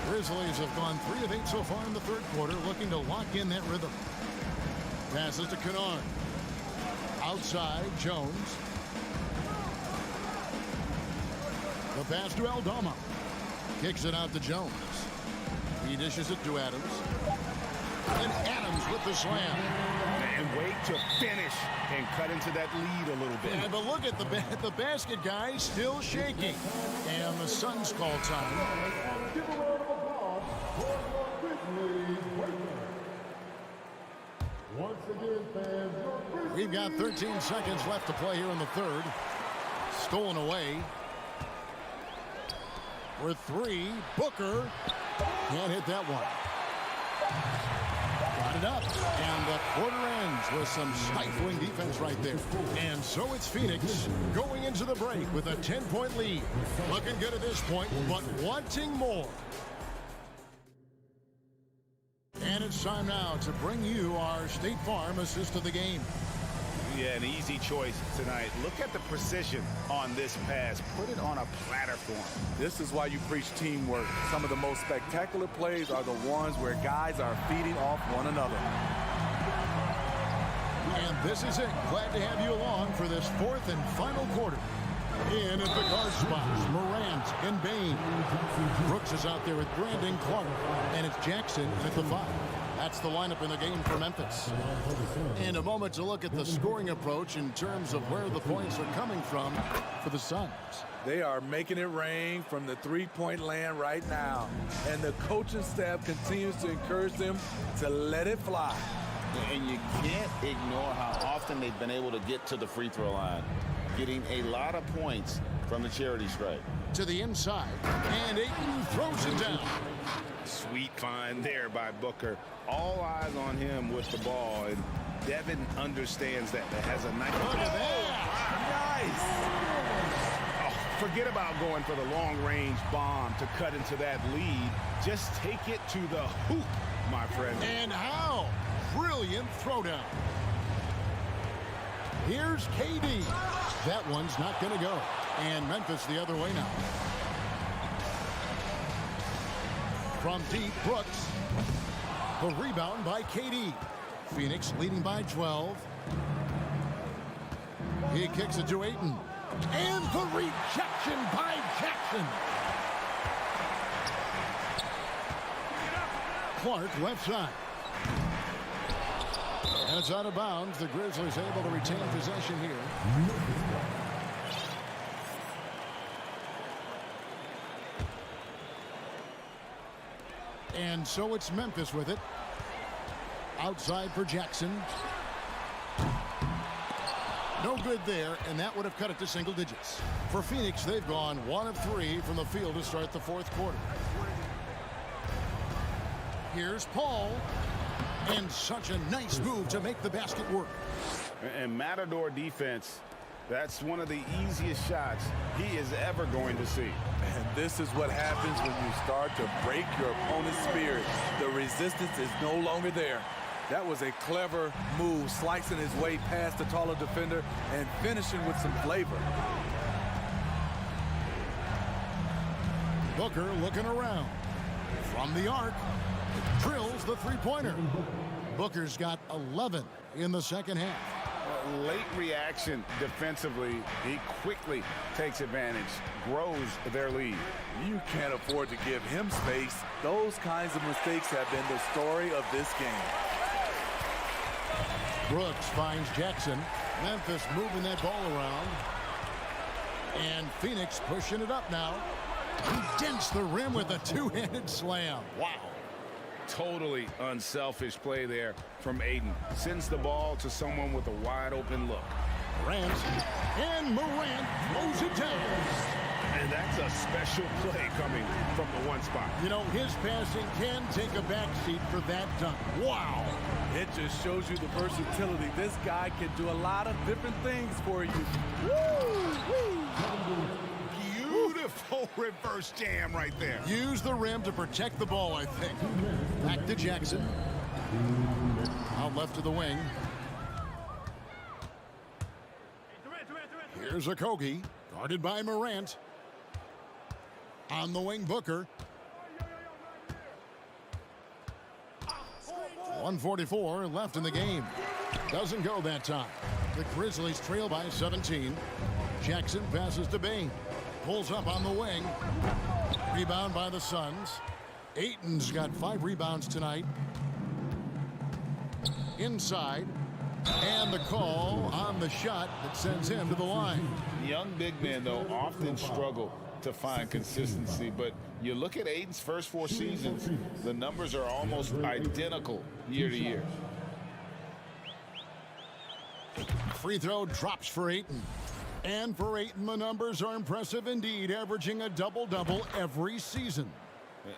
Grizzlies have gone 3 of 8 so far in the third quarter, looking to lock in that rhythm. Passes to Kennard. Outside, Jones. The pass to Aldama. Kicks it out to Jones. He dishes it to Adams. And Adams with the slam. And wait to finish and cut into that lead a little bit. Yeah, but look at the basket guy still shaking. And the Suns call time. Give a round of applause for your Grizzlies. Once again, fans, your Grizzlies. We've got 13 seconds left to play here in the third. Stolen away. For 3, Booker can't hit that one. Got it it up. And the quarter ends with some stifling defense right there. And so it's Phoenix going into the break with a 10-point lead. Looking good at this point, but wanting more. And it's time now to bring you our State Farm assist of the game. Yeah, an easy choice tonight. Look at the precision on this pass. Put it on a platter for him. This is why you preach teamwork. Some of the most spectacular plays are the ones where guys are feeding off one another. And this is it. Glad to have you along for this fourth and final quarter. In at the guard spots, Morant and Bain. Brooks is out there with Brandon Clark. And it's Jackson at the 5. That's the lineup in the game for Memphis. In a moment to look at the scoring approach in terms of where the points are coming from for the Suns. They are making it rain from the three-point land right now. And the coaching staff continues to encourage them to let it fly. And you can't ignore how often they've been able to get to the free throw line, getting a lot of points from the charity stripe. To the inside, and Ayton throws it down. Sweet find there by Booker. All eyes on him with the ball, and Devin understands that. That has a nice... Look at that! Nice! Oh, forget about going for the long-range bomb to cut into that lead. Just take it to the hoop, my friend. And how? Brilliant throwdown. Here's KD. That one's not going to go. And Memphis the other way now. From deep, Brooks. The rebound by KD. Phoenix leading by 12. He kicks it to Ayton. And the rejection by Jackson. Clark left side. And it's out of bounds. The Grizzlies able to retain possession here. And so it's Memphis with it. Outside for Jackson. No good there, and that would have cut it to single digits. For Phoenix, they've gone 1 of 3 from the field to start the fourth quarter. Here's Paul. And such a nice move to make the basket work. And Matador defense, that's one of the easiest shots he is ever going to see. And this is what happens when you start to break your opponent's spirit. The resistance is no longer there. That was a clever move, slicing his way past the taller defender and finishing with some flavor. Booker looking around. From the arc, drills the three-pointer. Booker's got 11 in the second half. Late reaction defensively. He quickly takes advantage, grows their lead. You can't afford to give him space. Those kinds of mistakes have been the story of this game. Brooks finds Jackson. Memphis moving that ball around. And Phoenix pushing it up now. He dents the rim with a two-handed slam. Wow. Totally unselfish play there from Ayton. Sends the ball to someone with a wide open look. Morant. And Morant throws it down. And that's a special play coming from the one spot. You know, his passing can take a backseat for that dunk. Wow. It just shows you the versatility. This guy can do a lot of different things for you. Beautiful reverse jam right there. Use the rim to protect the ball, I think. Back to Jackson. Out left to the wing. Here's Okogie, guarded by Morant. On the wing, Booker. 1:44 left in the game. Doesn't go that time. The Grizzlies trail by 17. Jackson passes to Bain. Pulls up on the wing. Rebound by the Suns. Ayton's got 5 rebounds tonight. Inside. And the call on the shot that sends him to the line. Young big men, though, often struggle to find consistency, but you look at Ayton's first 4 seasons, the numbers are almost identical year to year. Free throw drops for Ayton. And for Ayton, the numbers are impressive indeed, averaging a double-double every season.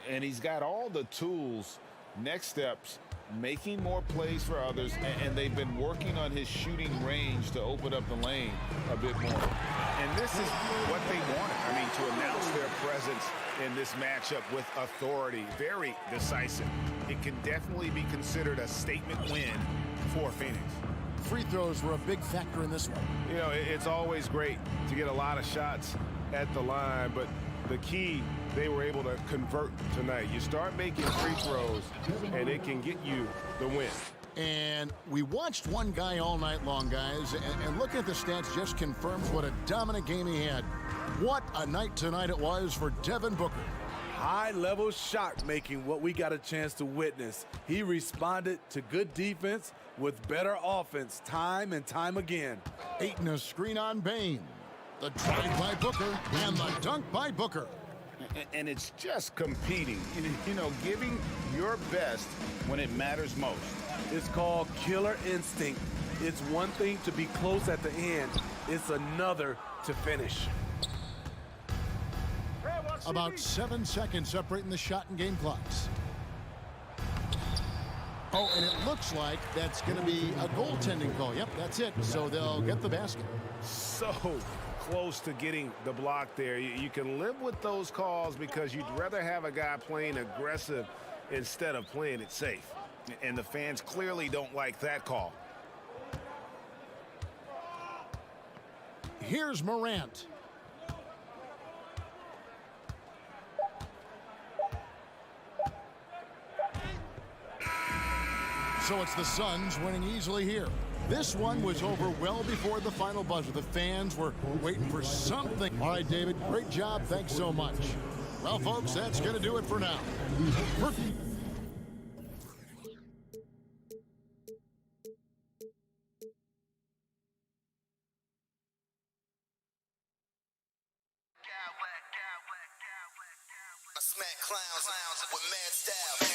And he's got all the tools, next steps, making more plays for others, and they've been working on his shooting range to open up the lane a bit more. And this is what they wanted. I mean, to announce their presence in this matchup with authority, very decisive. It can definitely be considered a statement win for Phoenix. Free throws were a big factor in this one. You know, it's always great to get a lot of shots at the line, but the key, they were able to convert tonight. You start making free throws, and it can get you the win. And we watched one guy all night long, guys, and looking at the stats just confirms what a dominant game he had. What a night tonight it was for Devin Booker. High-level shot making, what we got a chance to witness. He responded to good defense with better offense time and time again. Ayton a screen on Bane. The drive by Booker and the dunk by Booker. And it's just competing, you know, giving your best when it matters most. It's called killer instinct. It's one thing to be close at the end. It's another to finish. About 7 seconds separating the shot and game clocks. Oh, and it looks like that's going to be a goaltending call. Yep, that's it. So they'll get the basket. So close to getting the block there. You can live with those calls because you'd rather have a guy playing aggressive instead of playing it safe. And the fans clearly don't like that call. Here's Morant. So it's the Suns winning easily here. This one was over well before the final buzzer. The fans were waiting for something. All right, David, great job. Thanks so much. Well, folks, that's going to do it for now. I smack clowns with mad style.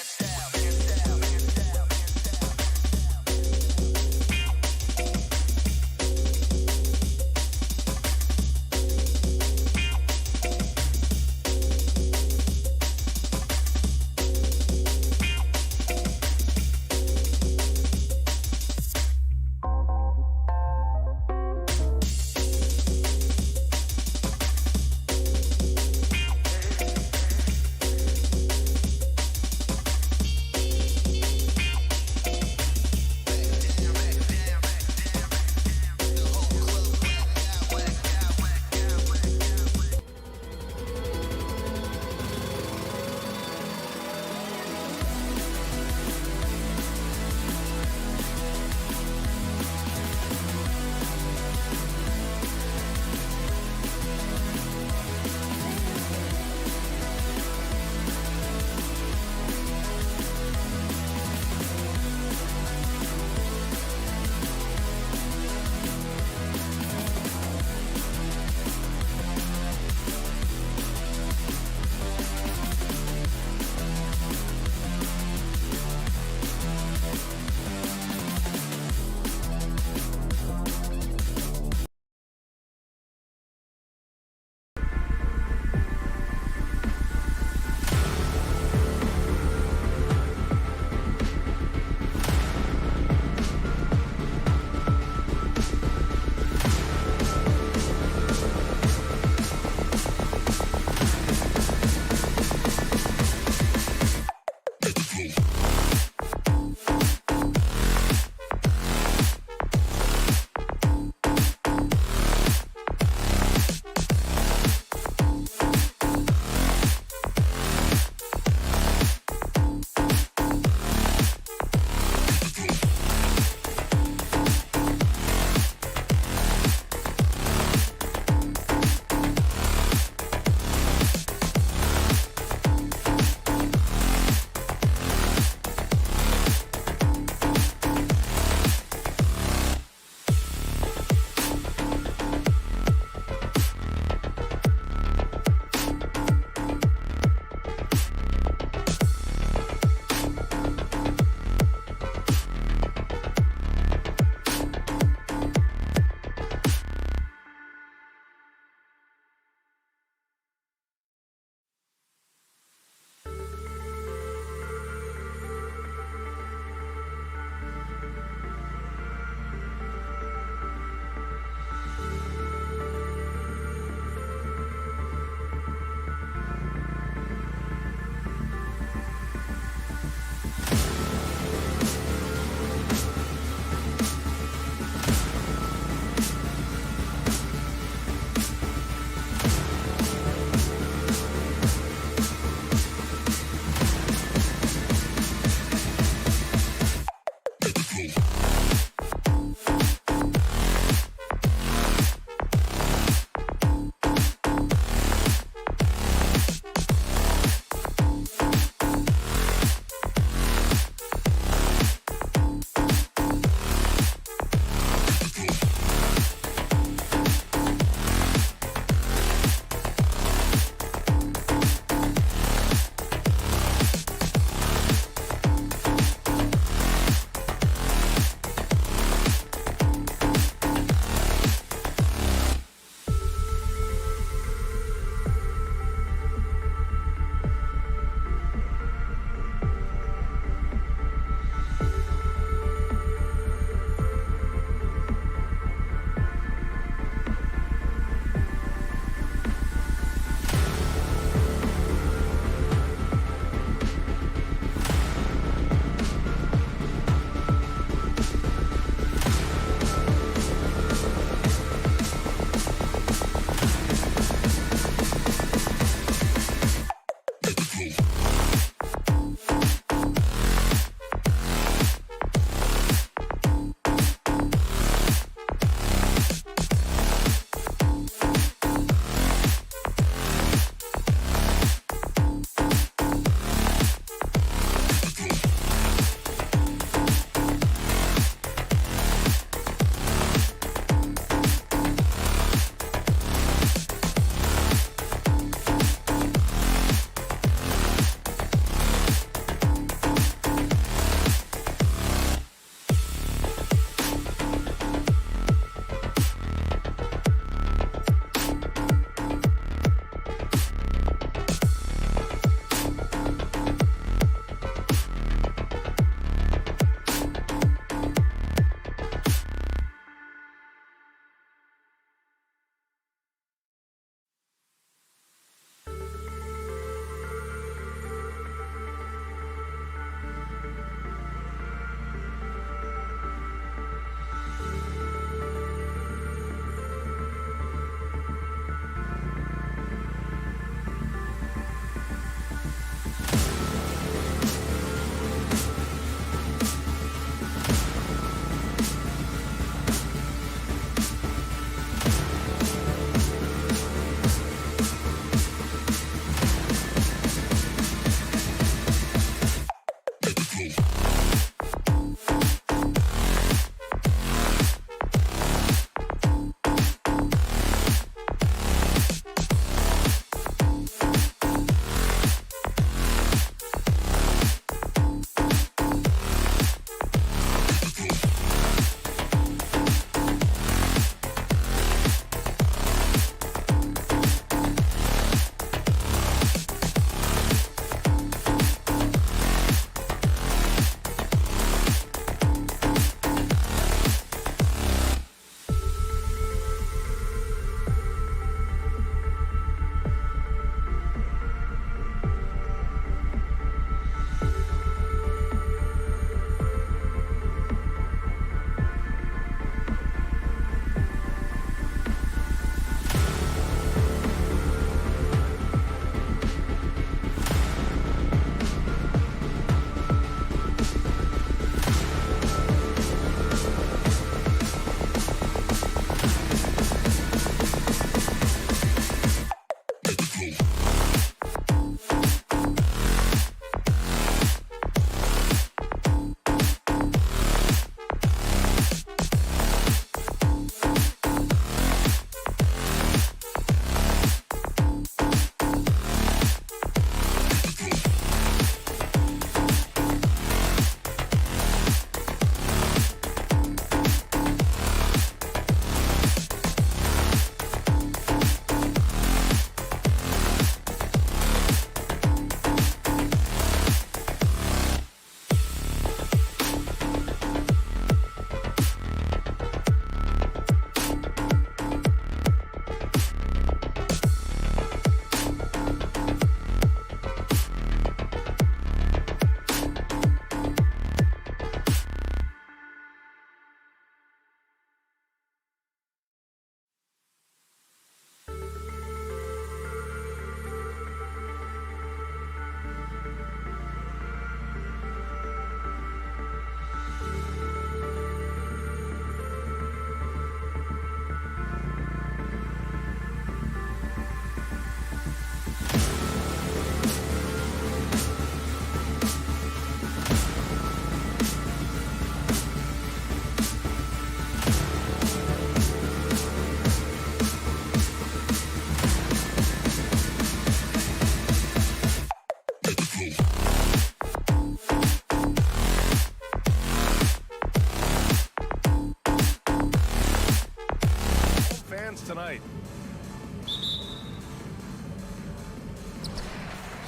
chance tonight.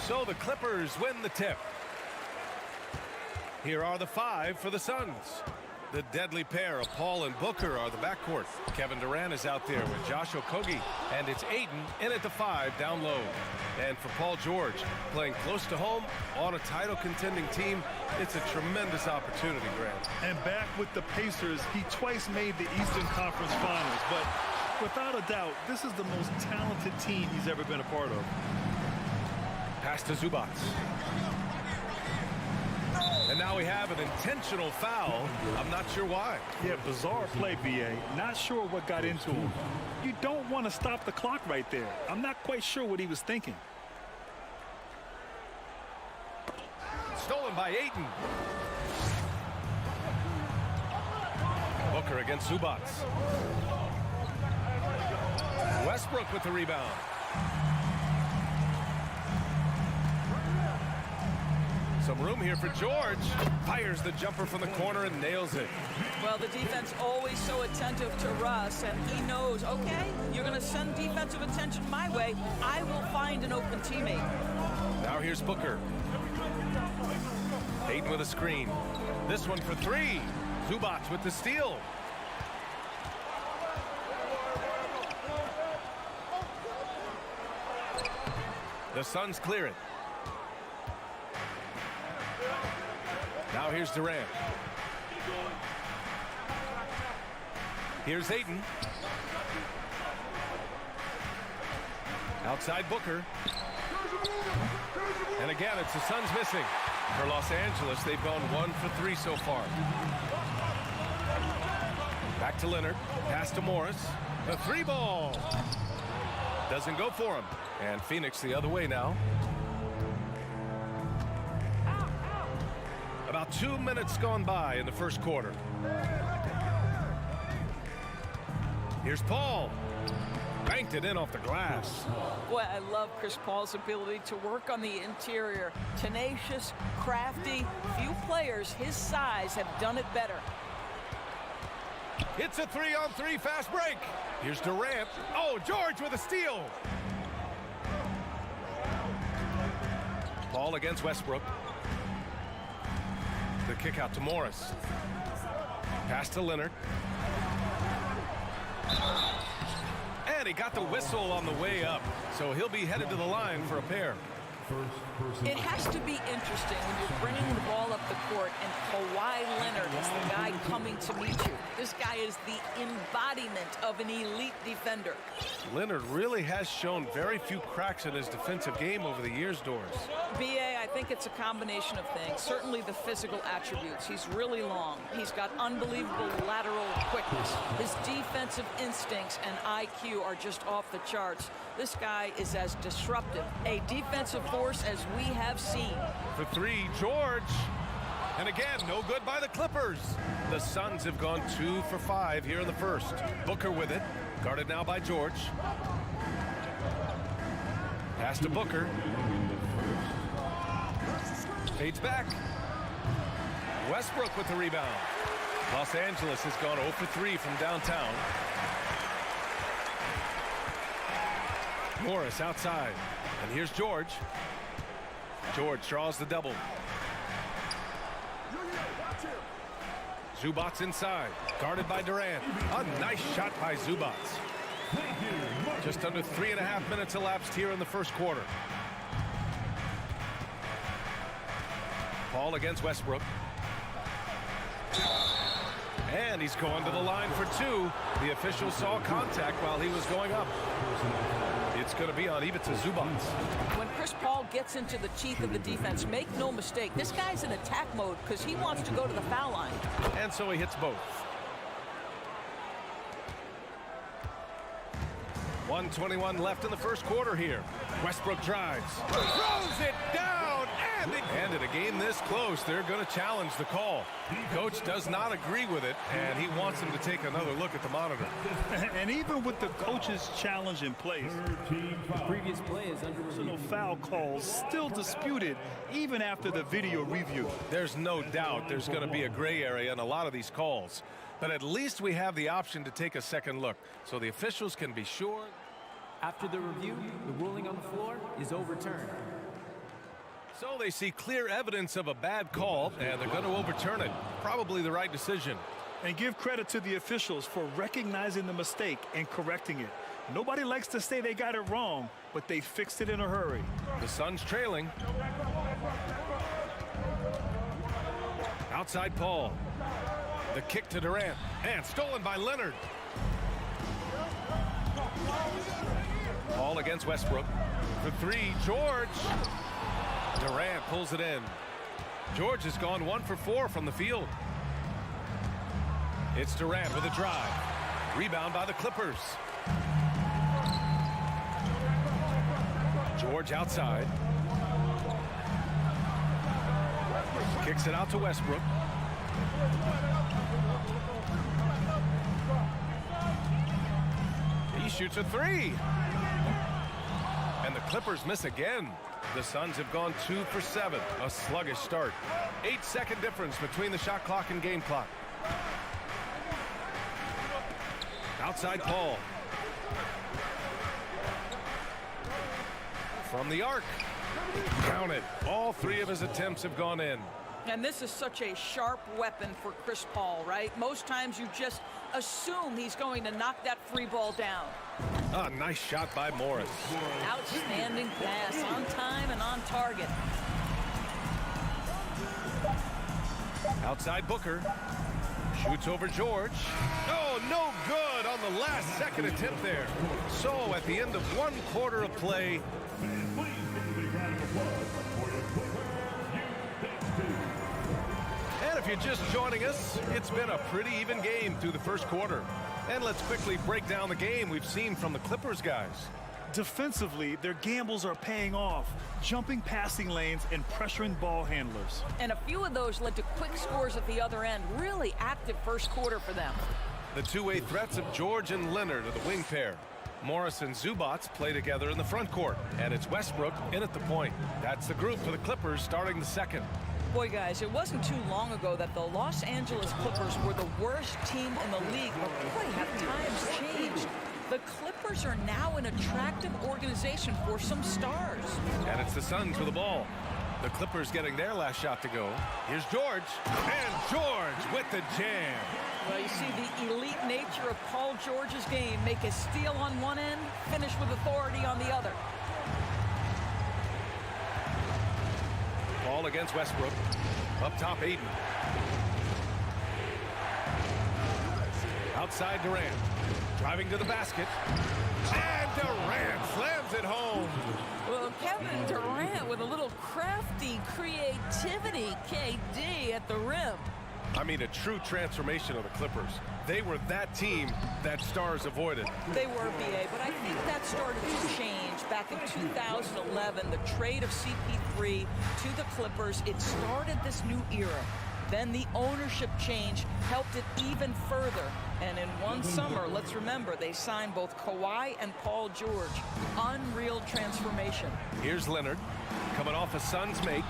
So the Clippers win the tip. Here are the 5 for the Suns. The deadly pair of Paul and Booker are the backcourt. Kevin Durant is out there with Josh Okogie, and it's Ayton in at the 5 down low. And for Paul George, playing close to home on a title contending team, it's a tremendous opportunity, Grant. And back with the Pacers, he twice made the Eastern Conference Finals, but without a doubt, this is the most talented team he's ever been a part of. Pass to Zubac. And now we have an intentional foul. I'm not sure why. Yeah, bizarre play, B.A. Not sure what got into him. You don't want to stop the clock right there. I'm not quite sure what he was thinking. Stolen by Ayton. Booker against Zubac. Westbrook with the rebound. Some room here for George. Fires the jumper from the corner and nails it. Well, the defense always so attentive to Russ, and he knows, okay, you're going to send defensive attention my way. I will find an open teammate. Now here's Booker. Ayton with a screen. This one for 3. Zubac with the steal. The Suns clear it. Now here's Durant. Here's Ayton. Outside Booker. And again, it's the Suns missing. For Los Angeles, they've gone 1 for 3 so far. Back to Leonard. Pass to Morris. The 3-ball. Doesn't go for him. And Phoenix the other way now. About 2 minutes gone by in the first quarter. Here's Paul. Banked it in off the glass. Boy, I love Chris Paul's ability to work on the interior. Tenacious, crafty. Few players his size have done it better. It's a 3-on-3 fast break. Here's Durant. Oh, George with a steal. Paul against Westbrook. The kick out to Morris. Pass to Leonard. And he got the whistle on the way up, so he'll be headed to the line for a pair. It has to be interesting when you're bringing the ball up the court and Kawhi Leonard is the guy coming to meet you. This guy is the embodiment of an elite defender. Leonard really has shown very few cracks in his defensive game over the years, Doris. B.A., I think it's a combination of things. Certainly the physical attributes. He's really long. He's got unbelievable lateral quickness. His defensive instincts and IQ are just off the charts. This guy is as disruptive, a defensive force as we have seen. For 3, George. And again, no good by the Clippers. The Suns have gone 2 for 5 here in the first. Booker with it. Guarded now by George. Pass to Booker. Fades back. Westbrook with the rebound. Los Angeles has gone 0 for 3 from downtown. Morris outside. And here's George. George draws the double. Zubac inside. Guarded by Durant. A nice shot by Zubac. Just under 3.5 minutes elapsed here in the first quarter. Paul against Westbrook. And he's going to the line for 2. The official saw contact while he was going up. It's going to be on Ivica Zubac. When Chris Paul gets into the teeth of the defense, make no mistake, this guy's in attack mode because he wants to go to the foul line. And so he hits both. 1:21 left in the first quarter here. Westbrook drives. Throws it down. And in a game this close, they're going to challenge the call. Coach does not agree with it, and he wants him to take another look at the monitor. And even with the coach's challenge in place, the previous play is under personal foul calls still disputed even after the video review. There's no doubt there's going to be a gray area in a lot of these calls. But at least we have the option to take a second look, so the officials can be sure. After the review, the ruling on the floor is overturned. So they see clear evidence of a bad call, and they're going to overturn it. Probably the right decision. And give credit to the officials for recognizing the mistake and correcting it. Nobody likes to say they got it wrong, but they fixed it in a hurry. The Suns trailing. Outside Paul. The kick to Durant. And stolen by Leonard. Paul against Westbrook. For three, George. Durant pulls it in. George has gone 1 for 4 from the field. It's Durant with a drive. Rebound by the Clippers. George outside. Kicks it out to Westbrook. He shoots a three. And the Clippers miss again. The Suns have gone 2 for 7. A sluggish start. 8-second difference between the shot clock and game clock. Outside Paul. From the arc. Count it. All 3 of his attempts have gone in. And this is such a sharp weapon for Chris Paul, right? Most times you just assume he's going to knock that free ball down. A nice shot by Morris. Outstanding pass, on time and on target. Outside Booker. Shoots over George. Oh, no good on the last second attempt there. So at the end of 1 quarter of play. And if you're just joining us, it's been a pretty even game through the first quarter. And let's quickly break down the game we've seen from the Clippers guys. Defensively, their gambles are paying off, jumping passing lanes and pressuring ball handlers. And a few of those led to quick scores at the other end. Really active first quarter for them. The two-way threats of George and Leonard are the wing pair. Morris and Zubats play together in the front court. And it's Westbrook in at the point. That's the group for the Clippers starting the second. Boy, guys, it wasn't too long ago that the Los Angeles Clippers were the worst team in the league. But boy, have times changed. The Clippers are now an attractive organization for some stars. And it's the Suns with the ball. The Clippers getting their last shot to go. Here's George. And George with the jam. Well, you see the elite nature of Paul George's game. Make a steal on one end, finish with authority on the other. Ball against Westbrook. Up top, Aiden. Outside Durant. Driving to the basket. And Durant slams it home. Well, Kevin Durant with a little crafty creativity, KD at the rim. I mean, a true transformation of the Clippers. They were that team that stars avoided. They were, BA, but I think that started to change back in 2011. The trade of CP3 to the Clippers, it started this new era. Then the ownership change helped it even further. And in one summer, let's remember, they signed both Kawhi and Paul George. Unreal transformation. Here's Leonard, coming off a Suns make.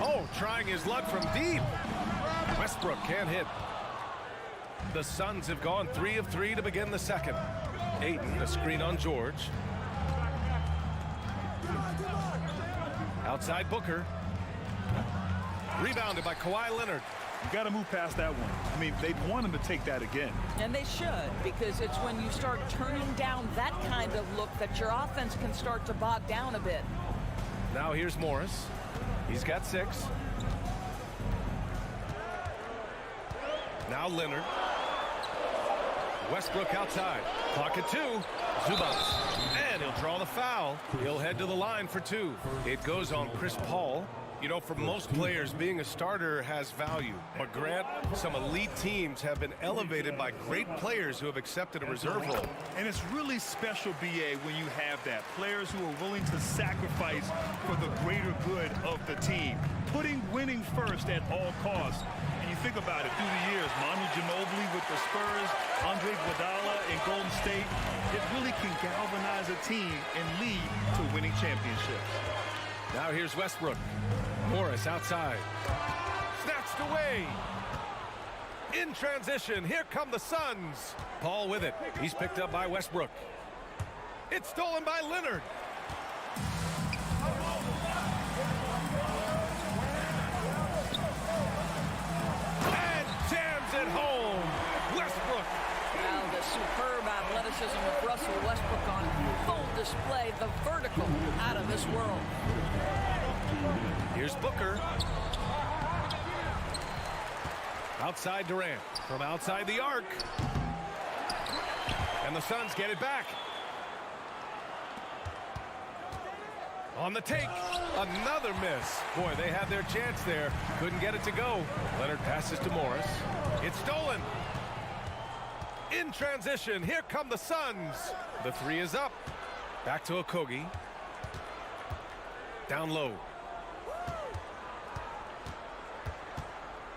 Oh, trying his luck from deep. Westbrook can't hit. The Suns have gone 3 of 3 to begin the second. Ayton, a screen on George. Outside Booker. Rebounded by Kawhi Leonard. You got to move past that one. I mean, they want him to take that again. And they should, because it's when you start turning down that kind of look that your offense can start to bog down a bit. Now here's Morris. He's got 6. Now Leonard. Westbrook outside. Clock at 2. Zubats. And he'll draw the foul. He'll head to the line for 2. It goes on Chris Paul. You know, for most players, being a starter has value. But Grant, some elite teams have been elevated by great players who have accepted a reserve role. And it's really special, BA, when you have that. Players who are willing to sacrifice for the greater good of the team. Putting winning first at all costs. And you think about it, through the years, Manu Ginobili with the Spurs, Andre Iguodala in Golden State, it really can galvanize a team and lead to winning championships. Now here's Westbrook. Morris outside. Snaps passed away. In transition, here come the Suns. Paul with it. He's picked up by Westbrook. It's stolen by Leonard. And jams it home. Westbrook. Now the superb athleticism of Russell Westbrook on full display. The vertical out of this world. Here's Booker. Outside Durant. From outside the arc. And the Suns get it back. On the take. Another miss. Boy, they had their chance there. Couldn't get it to go. Leonard passes to Morris. It's stolen. In transition, here come the Suns. The three is up. Back to Okogie. Down low.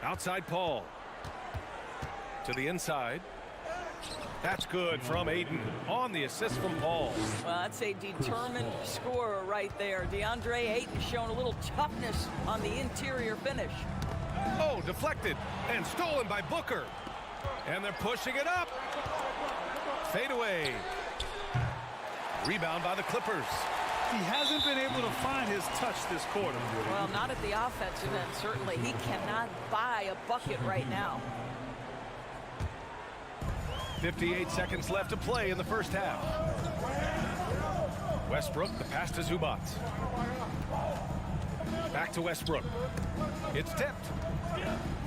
Outside Paul. To the inside. That's good from Aiden on the assist from Paul. Well, that's a determined scorer right there. DeAndre Ayton showing a little toughness on the interior finish. Oh, deflected and stolen by Booker. And they're pushing it up. Fade away. Rebound by the Clippers. He hasn't been able to find his touch this quarter. Well, not at the offensive end, certainly. He cannot buy a bucket right now. 58 seconds left to play in the first half. Westbrook, the pass to Zubac. Back to Westbrook. It's tipped.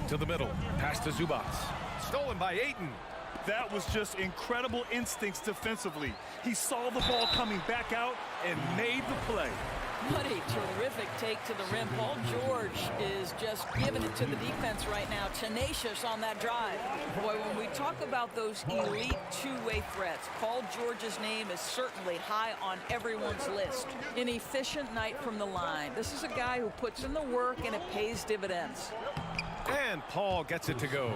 To the middle. Pass to Zubac. Stolen by Ayton. That was just incredible instincts defensively. He saw the ball coming back out and made the play. What a terrific take to the rim. Paul George is just giving it to the defense right now. Tenacious on that drive. Boy, when we talk about those elite two-way threats, Paul George's name is certainly high on everyone's list. An efficient night from the line. This is a guy who puts in the work and it pays dividends. And Paul gets it to go.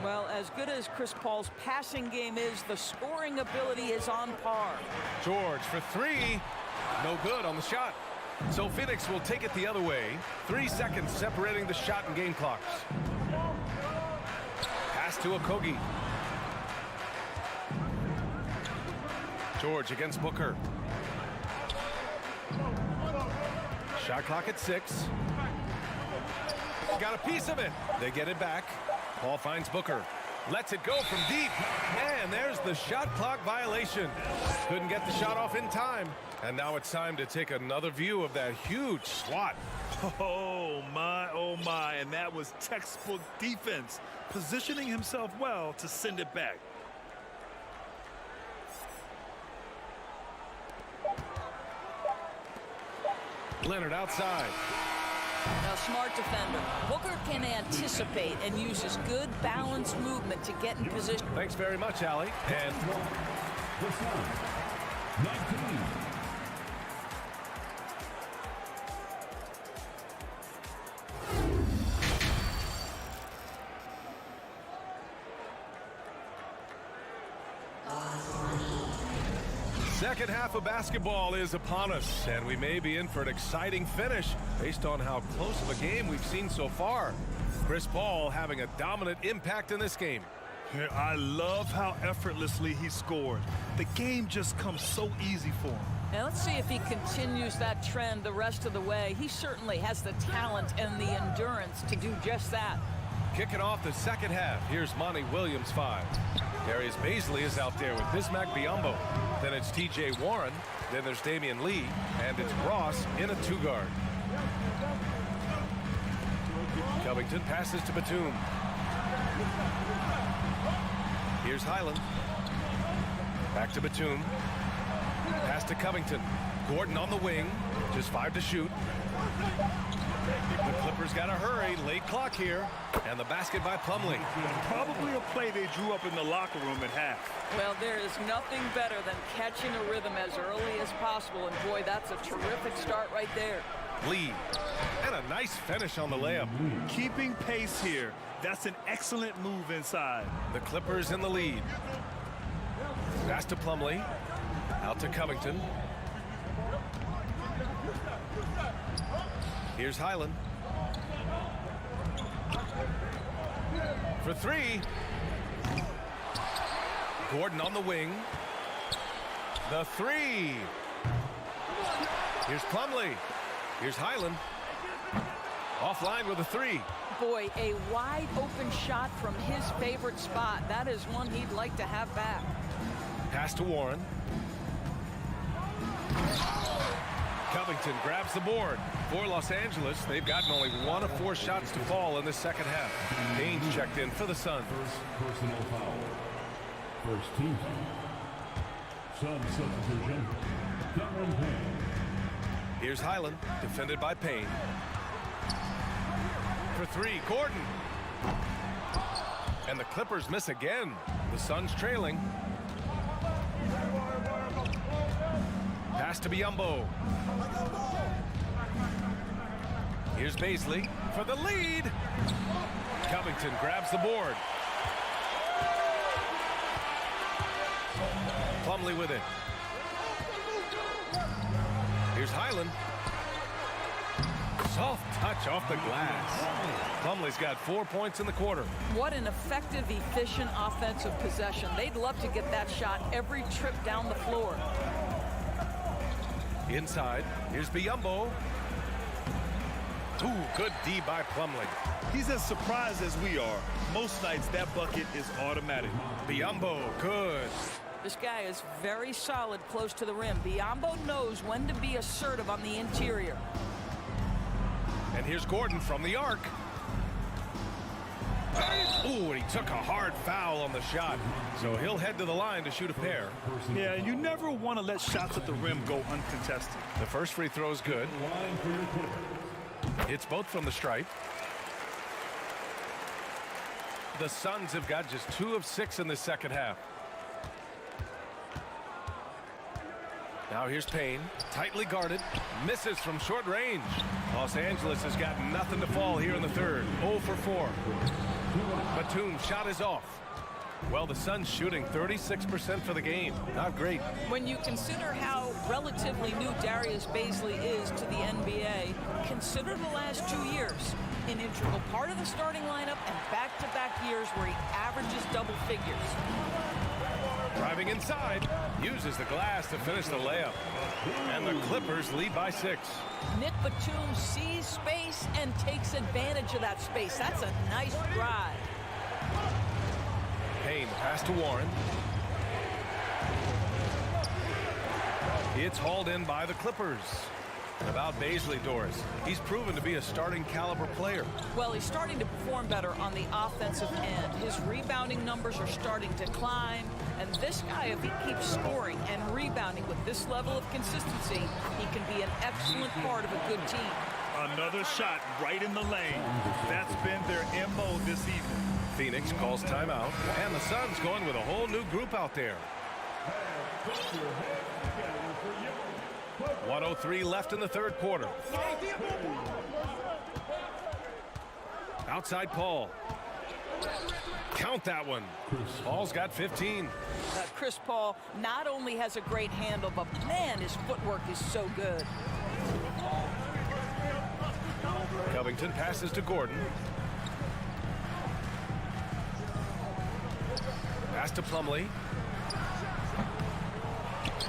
Well, as good as Chris Paul's passing game is, the scoring ability is on par. George for three. No good on the shot. So Phoenix will take it the other way. 3 seconds separating the shot and game clocks. Pass to Okogie. George against Booker. Shot clock at 6. Got a piece of it. They get it back. Paul finds Booker. Lets it go from deep. And there's the shot clock violation. Couldn't get the shot off in time. And now it's time to take another view of that huge swat. Oh my, and that was textbook defense, positioning himself well to send it back. Leonard outside. Now, smart defender. Booker can anticipate and uses good balanced movement to get in position. Thanks very much, Allie. And second half of basketball is upon us, and we may be in for an exciting finish based on how close of a game we've seen so far. Chris Paul having a dominant impact in this game. I love how effortlessly he scored. The game just comes so easy for him. Now let's see if he continues that trend the rest of the way. He certainly has the talent and the endurance to do just that. Kicking off the second half, here's Monty Williams 5. Darius Baisley is out there with Bismack Biyombo. Then it's TJ Warren. Then there's Damian Lee. And it's Ross in a 2-guard. Covington passes to Batum. Here's Highland. Back to Batum. Pass to Covington. Gordon on the wing. Just 5 to shoot. The Clippers got to hurry. Late clock here. And the basket by Plumlee. Probably a play they drew up in the locker room at half. Well, there is nothing better than catching a rhythm as early as possible. And boy, that's a terrific start right there. Lee. And a nice finish on the layup. Keeping pace here. That's an excellent move inside. The Clippers in the lead. Pass to Plumlee. Out to Covington. Here's Highland. For three. Gordon on the wing. The three. Here's Plumlee. Here's Highland. Offline with a three. Boy, a wide open shot from his favorite spot. That is one he'd like to have back. Pass to Warren. Covington grabs the board. For Los Angeles, they've gotten only 1 of 4 shots to fall in the second half. Payne's checked in for the Suns. Personal foul. First team. Suns substitution. Cameron Payne. Here's Highland, defended by Payne. For three, Gordon. And the Clippers miss again. The Suns trailing. Pass to Biyombo. Here's Baisley for the lead. Covington grabs the board. Plumlee with it. Here's Highland. Soft touch off the glass. Plumlee's got 4 points in the quarter. What an effective, efficient offensive possession. They'd love to get that shot every trip down the floor. Inside, here's Biyombo. Ooh, good D by Plumlee. He's as surprised as we are. Most nights, that bucket is automatic. Biyombo, good. This guy is very solid close to the rim. Biyombo knows when to be assertive on the interior. And here's Gordon from the arc. Ooh, and he took a hard foul on the shot. So he'll head to the line to shoot a pair. Yeah, you never want to let shots at the rim go uncontested. The first free throw is good. It's both from the stripe. The Suns have got just 2 of 6 in the second half. Now here's Payne, tightly guarded, misses from short range. Los Angeles has got nothing to fall here in the third. 0 for 4. Batum's shot is off. Well, the Suns shooting 36% for the game. Not great. When you consider how relatively new Darius Baisley is to the NBA, consider the last 2 years. An integral part of the starting lineup and back-to-back years where he averages double figures. Driving inside, uses the glass to finish the layup. And the Clippers lead by 6. Nick Batum sees space and takes advantage of that space. That's a nice drive. Payne pass to Warren. It's hauled in by the Clippers. About Baisley, Doris. He's proven to be a starting caliber player. Well, he's starting to perform better on the offensive end. His rebounding numbers are starting to climb. And this guy, if he keeps scoring and rebounding with this level of consistency, he can be an excellent part of a good team. Another shot right in the lane. That's been their MO this evening. Phoenix calls timeout, and the Suns going with a whole new group out there. 1:03 left in the third quarter. Outside Paul. Count that one. Paul's got 15. Chris Paul not only has a great handle, but man, his footwork is so good. Covington passes to Gordon. Pass to Plumlee.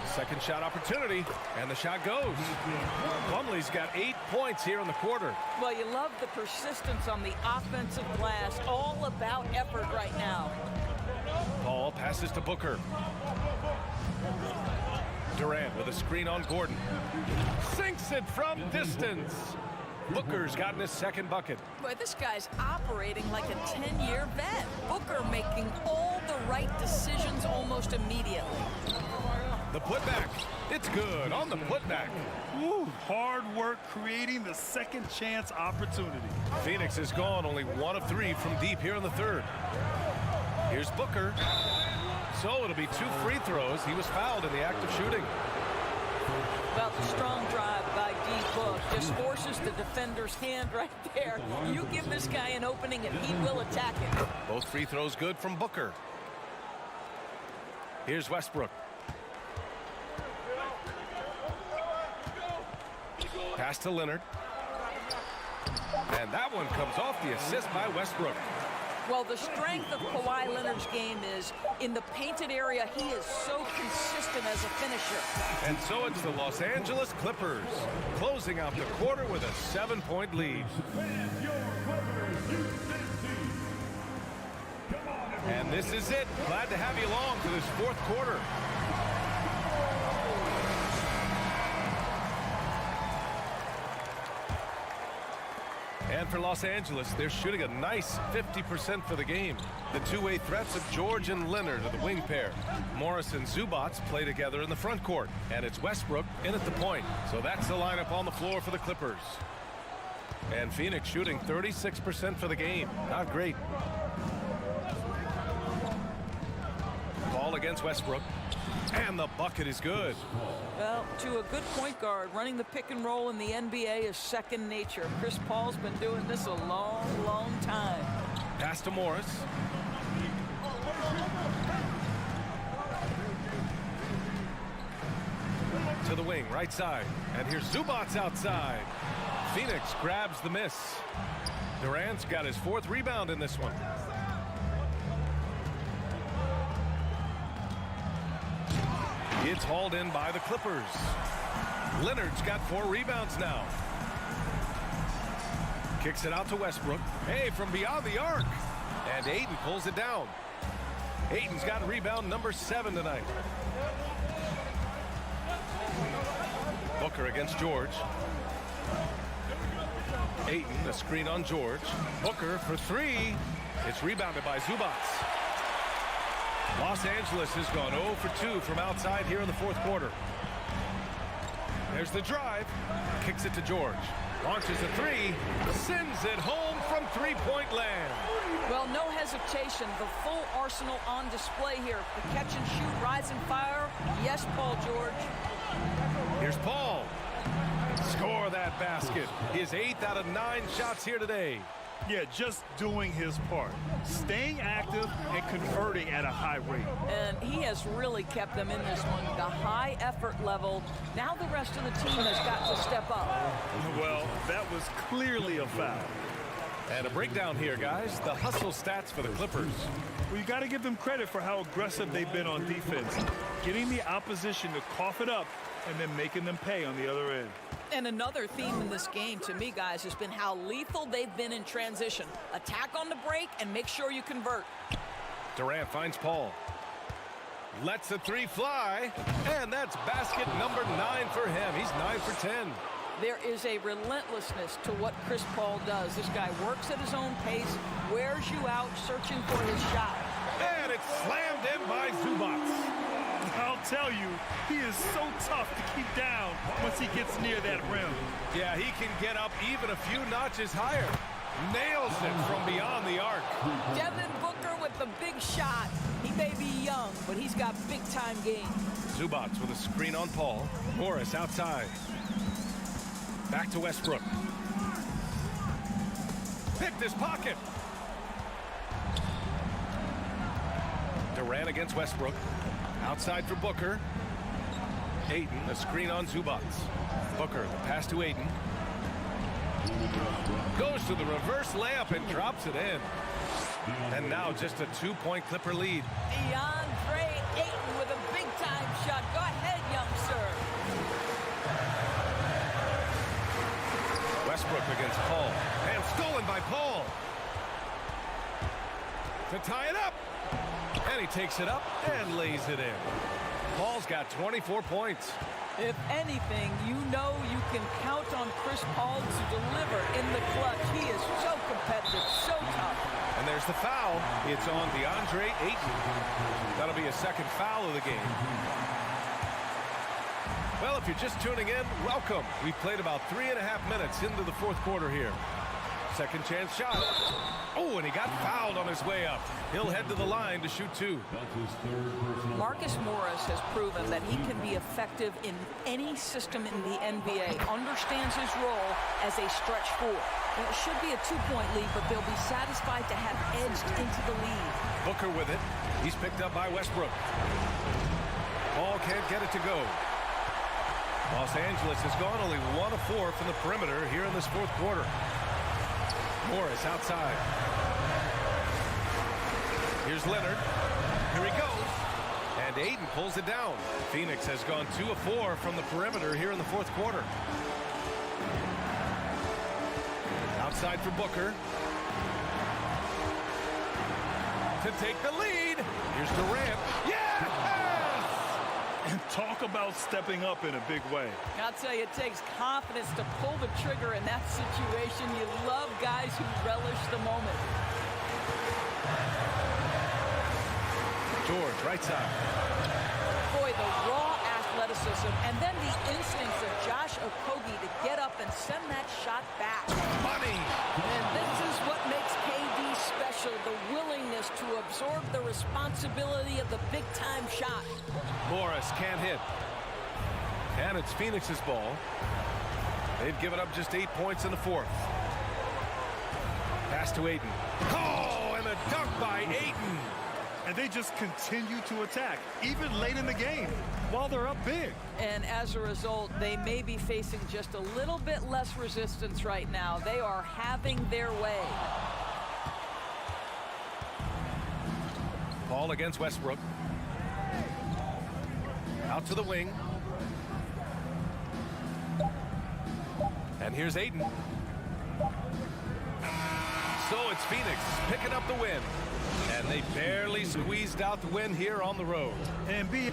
Second shot opportunity, and the shot goes. Plumlee's got 8 points here in the quarter. Well, you love the persistence on the offensive glass. All about effort right now. Paul passes to Booker. Durant with a screen on Gordon. Sinks it from distance. Booker's gotten his second bucket. Boy, this guy's operating like a 10-year vet. Booker making all the right decisions almost immediately. The putback. It's good on the putback. Woo, hard work creating the second chance opportunity. Phoenix has gone only 1 of 3 from deep here in the third. Here's Booker. So it'll be 2 free throws. He was fouled in the act of shooting. Well, the strong drive by D-Book just forces the defender's hand right there. You give this guy an opening and he will attack it. Both free throws good from Booker. Here's Westbrook. Pass to Leonard. And that one comes off the assist by Westbrook. Well, the strength of Kawhi Leonard's game is in the painted area. He is so consistent as a finisher. And so it's the Los Angeles Clippers closing out the quarter with a 7-point lead. And this is it. Glad to have you along for this fourth quarter. And for Los Angeles, they're shooting a nice 50% for the game. The two-way threats of George and Leonard are the wing pair. Morris and Zubats play together in the front court. And it's Westbrook in at the point. So that's the lineup on the floor for the Clippers. And Phoenix shooting 36% for the game. Not great. Ball against Westbrook. And the bucket is good. Well, to a good point guard, running the pick and roll in the NBA is second nature. Chris Paul's been doing this a long, long time. Pass to Morris. To the wing, right side. And here's Zubats outside. Phoenix grabs the miss. Durant's got his fourth rebound in this one. It's hauled in by the Clippers. Leonard's got 4 rebounds now. Kicks it out to Westbrook. Hey, from beyond the arc. And Ayton pulls it down. Ayton's got rebound number 7 tonight. Booker against George. Ayton, a screen on George. Booker for 3. It's rebounded by Zubats. Los Angeles has gone 0 for 2 from outside here in the fourth quarter. There's the drive. Kicks it to George. Launches a 3. Sends it home from three-point land. Well, no hesitation. The full arsenal on display here. The catch and shoot, rise and fire. Yes, Paul George. Here's Paul. Score that basket. His 8th out of 9 shots here today. Yeah, just doing his part. Staying active and converting at a high rate. And he has really kept them in this one. The high effort level. Now the rest of the team has got to step up. Well, that was clearly a foul. And a breakdown here, guys. The hustle stats for the Clippers. Well, you got to give them credit for how aggressive they've been on defense. Getting the opposition to cough it up and then making them pay on the other end. And another theme in this game, to me, guys, has been how lethal they've been in transition. Attack on the break and make sure you convert. Durant finds Paul. Lets a 3 fly. And that's basket number 9 for him. He's 9 for 10. There is a relentlessness to what Chris Paul does. This guy works at his own pace, wears you out, searching for his shot. And it's slammed in by Zubats. I'll tell you, he is so tough to keep down once he gets near that rim. Yeah, he can get up even a few notches higher. Nails it from beyond the arc. Devin Booker with the big shot. He may be young, but he's got big-time game. Zubats with a screen on Paul. Morris outside. Back to Westbrook. Picked his pocket. Durant against Westbrook. Outside for Booker. Ayton, a screen on Zubats. Booker, the pass to Ayton. Goes to the reverse layup and drops it in. And now just a 2-point Clipper lead. DeAndre Ayton with a big-time shot. Go ahead, youngster. Westbrook against Paul. And stolen by Paul. To tie it up. And he takes it up and lays it in. Paul's got 24 points. If anything, you know you can count on Chris Paul to deliver in the clutch. He is so competitive, so tough. And there's the foul. It's on DeAndre Ayton. That'll be a second foul of the game. Well, if you're just tuning in, welcome. We've played about 3.5 minutes into the fourth quarter here. Second chance shot. Oh, and he got fouled on his way up. He'll head to the line to shoot 2. Marcus Morris has proven that he can be effective in any system in the NBA. Understands his role as a stretch 4. Now, it should be a 2-point lead, but they'll be satisfied to have edged into the lead. Booker with it. He's picked up by Westbrook. Ball can't get it to go. Los Angeles has gone only 1 of 4 from the perimeter here in this fourth quarter. Morris outside. Here's Leonard. Here he goes. And Ayton pulls it down. Phoenix has gone 2 of 4 from the perimeter here in the fourth quarter. Outside for Booker. To take the lead. Here's Durant. Yes! And talk about stepping up in a big way. I'll tell you, it takes confidence to pull the trigger in that situation. You love guys who relish the moment. George, right side. Boy, the raw athleticism and then the instincts of Josh Okogie to get up and send that shot back. Money! And this is what makes KD special, the willingness to absorb the responsibility of the big-time shot. Morris can't hit. And it's Phoenix's ball. They've given up just 8 points in the fourth. Pass to Ayton. Oh, and a dunk by Ayton. And they just continue to attack, even late in the game, while they're up big. And as a result, they may be facing just a little bit less resistance right now. They are having their way. Ball against Westbrook. Out to the wing. And here's Ayton. So it's Phoenix picking up the win. And they barely squeezed out the win here on the road. And B.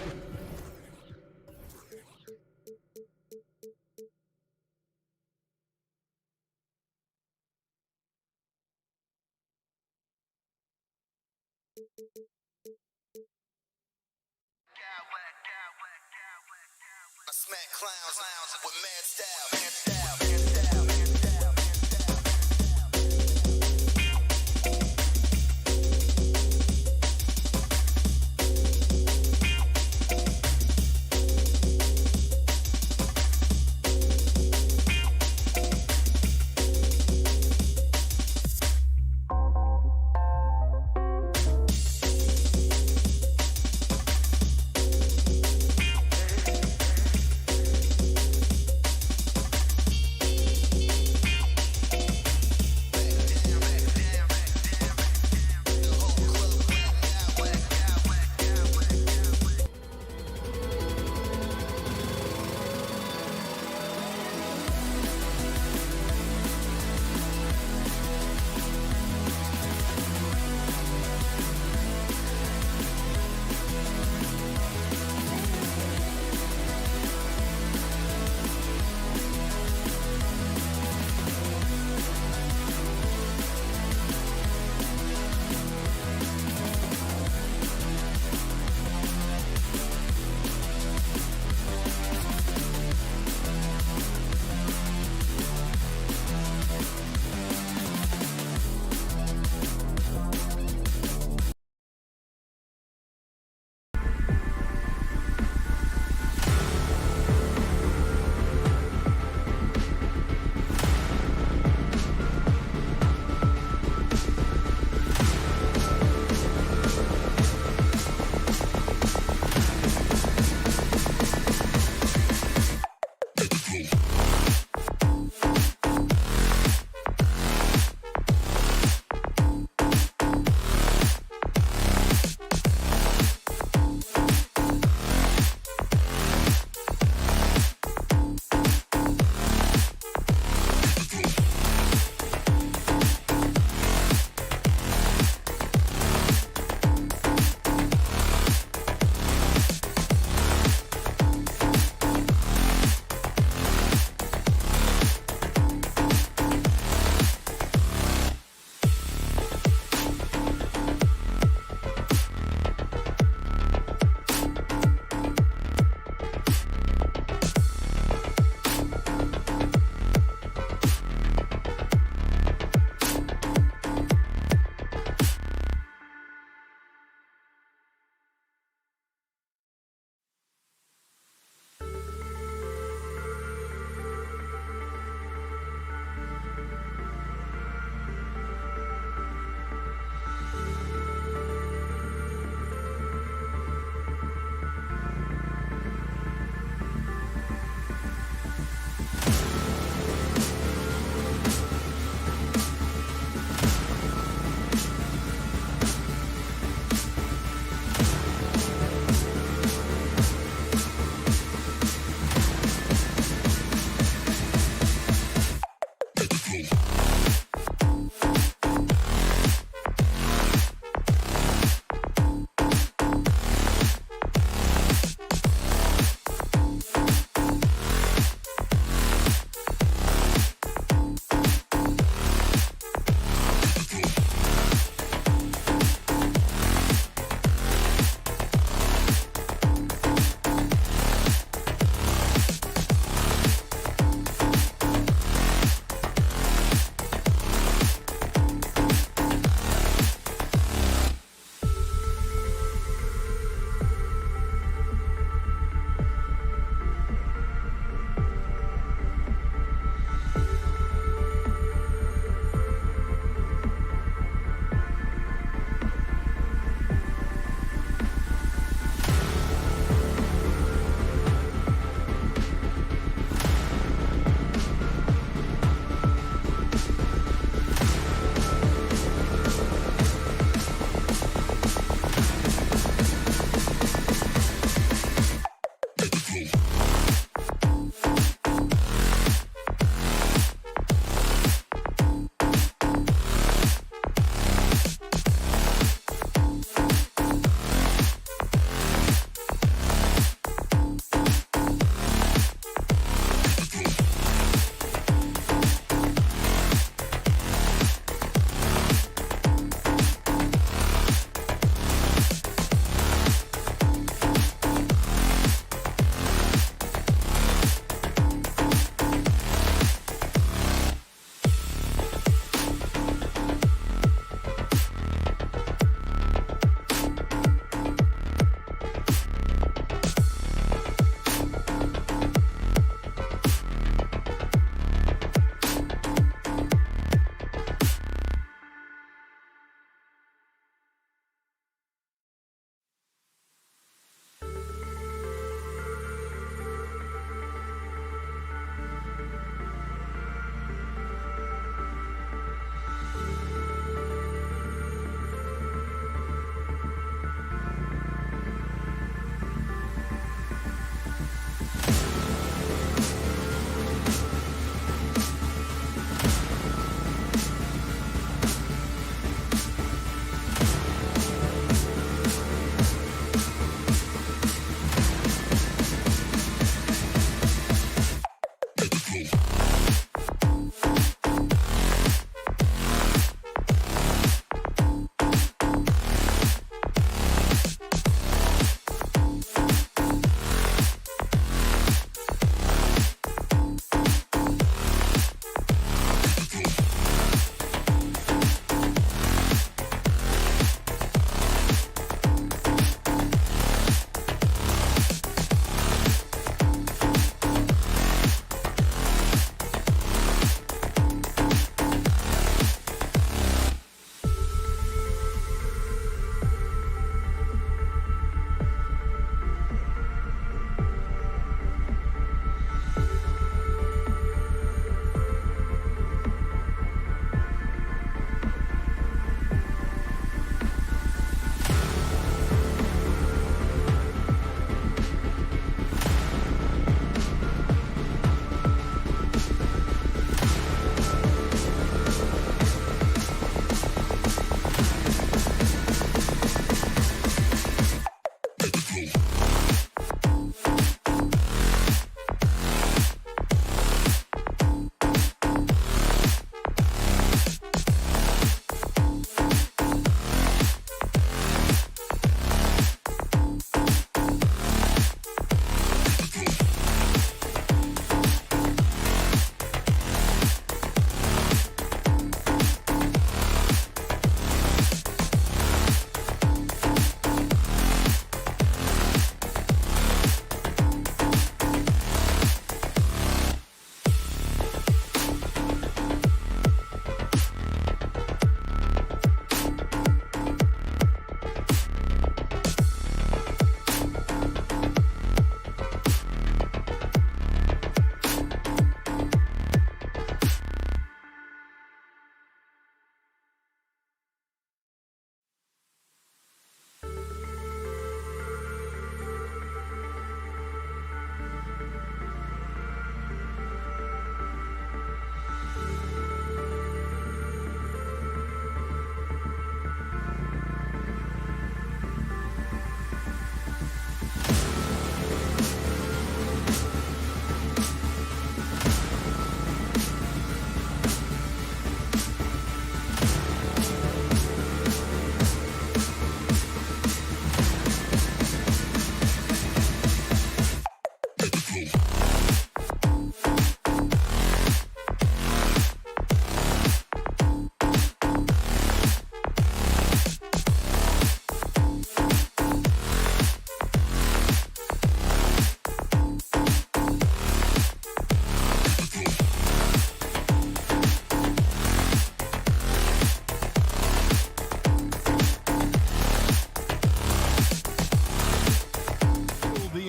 I smack clowns with mad style.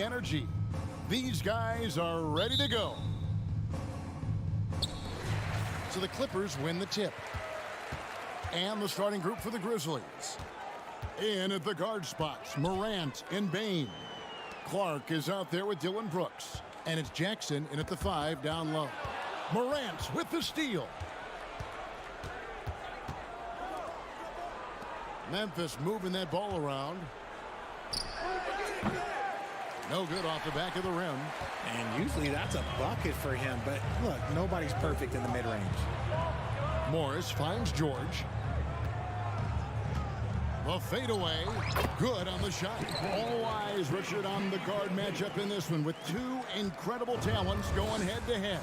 Energy. These guys are ready to go. So the Clippers win the tip. And the starting group for the Grizzlies. In at the guard spots, Morant and Bane. Clark is out there with Dylan Brooks. And it's Jackson in at the 5 down low. Morant with the steal. Memphis moving that ball around. No good off the back of the rim. And usually that's a bucket for him, but look, nobody's perfect in the mid-range. Morris finds George. The fadeaway. Good on the shot. All eyes, Richard, on the guard matchup in this one with two incredible talents going head-to-head.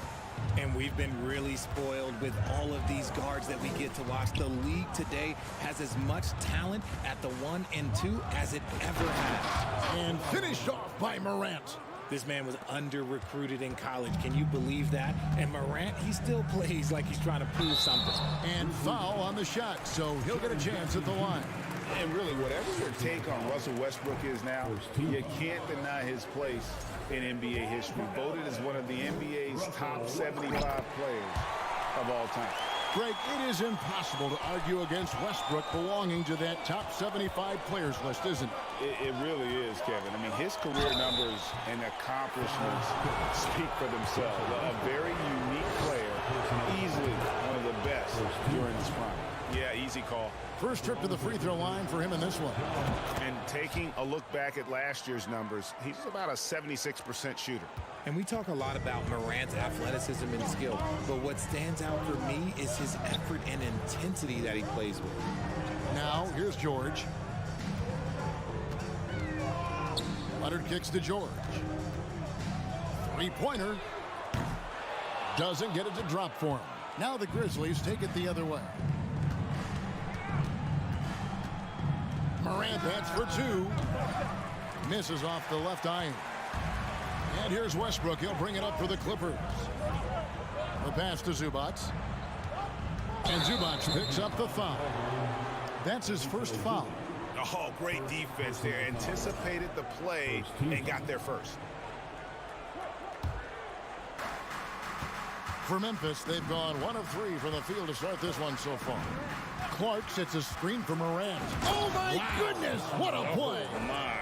And we've been really spoiled with all of these guards that we get to watch. The league today has as much talent at the 1 and 2 as it ever has. And finished off by Morant. This man was under-recruited in college. Can you believe that? And Morant, he still plays like he's trying to prove something. And foul on the shot, so he'll get a chance at the line. And really, whatever your take on Russell Westbrook is now, you can't deny his place in NBA history. Voted as one of the NBA's top 75 players of all time. Greg, it is impossible to argue against Westbrook belonging to that top 75 players list, isn't it? It really is, Kevin. I mean, his career numbers and accomplishments speak for themselves. A very unique player, easily one of the best during his prime. Yeah, easy call. First trip to the free throw line for him in this one. And taking a look back at last year's numbers, he's about a 76% shooter. And we talk a lot about Morant's athleticism and skill, but what stands out for me is his effort and intensity that he plays with. Now, here's George. Leonard kicks to George. Three-pointer. Doesn't get it to drop for him. Now the Grizzlies take it the other way. Morant bats for two. Misses off the left iron. And here's Westbrook. He'll bring it up for the Clippers. The pass to Zubac. And Zubac picks up the foul. That's his first foul. Oh, great defense there. Anticipated the play and got there first. For Memphis, they've gone 1 of 3 from the field to start this one so far. Clark sets a screen for Morant. Oh, my goodness. What a play. Oh, my.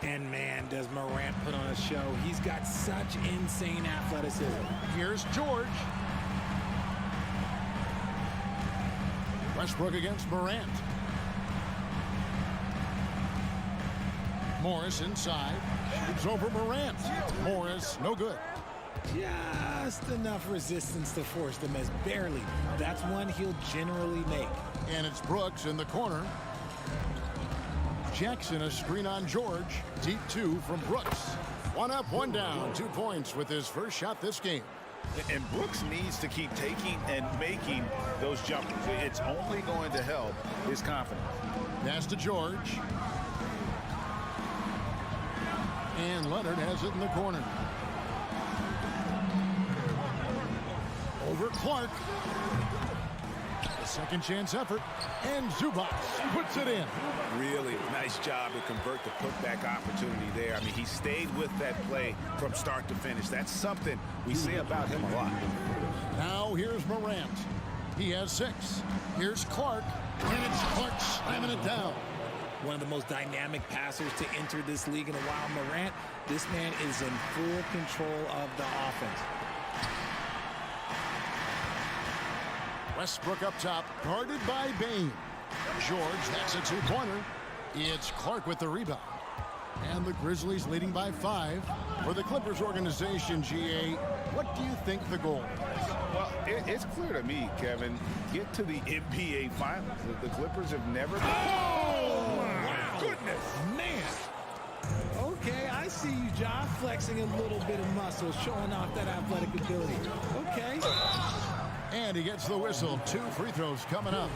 And, man, does Morant put on a show. He's got such insane athleticism. Here's George. Westbrook against Morant. Morris inside. Shoots over Morant. Morris, no good. Just enough resistance to force the miss. Barely. That's one he'll generally make. And it's Brooks in the corner. Jackson, a screen on George. Deep two from Brooks. One up, one down. 2 points with his first shot this game. And Brooks needs to keep taking and making those jumpers. It's only going to help his confidence. Pass to George. And Leonard has it in the corner. Over Clark. A second chance effort. And Zubac puts it in. Really nice job to convert the putback opportunity there. I mean, he stayed with that play from start to finish. That's something we say about him a lot. Now here's Morant. He has 6. Here's Clark. And it's Clark slamming it down. One of the most dynamic passers to enter this league in a while. Morant, this man is in full control of the offense. Westbrook up top, guarded by Bane. George, that's a 2-pointer. It's Clark with the rebound. And the Grizzlies leading by 5. For the Clippers organization, GA, what do you think the goal is? Well, it's clear to me, Kevin. Get to the NBA Finals. The Clippers have never been. Oh, my goodness. Man. Okay, I see you, John, flexing a little bit of muscle, showing off that athletic ability. Okay. And he gets the whistle. 2 free throws coming up.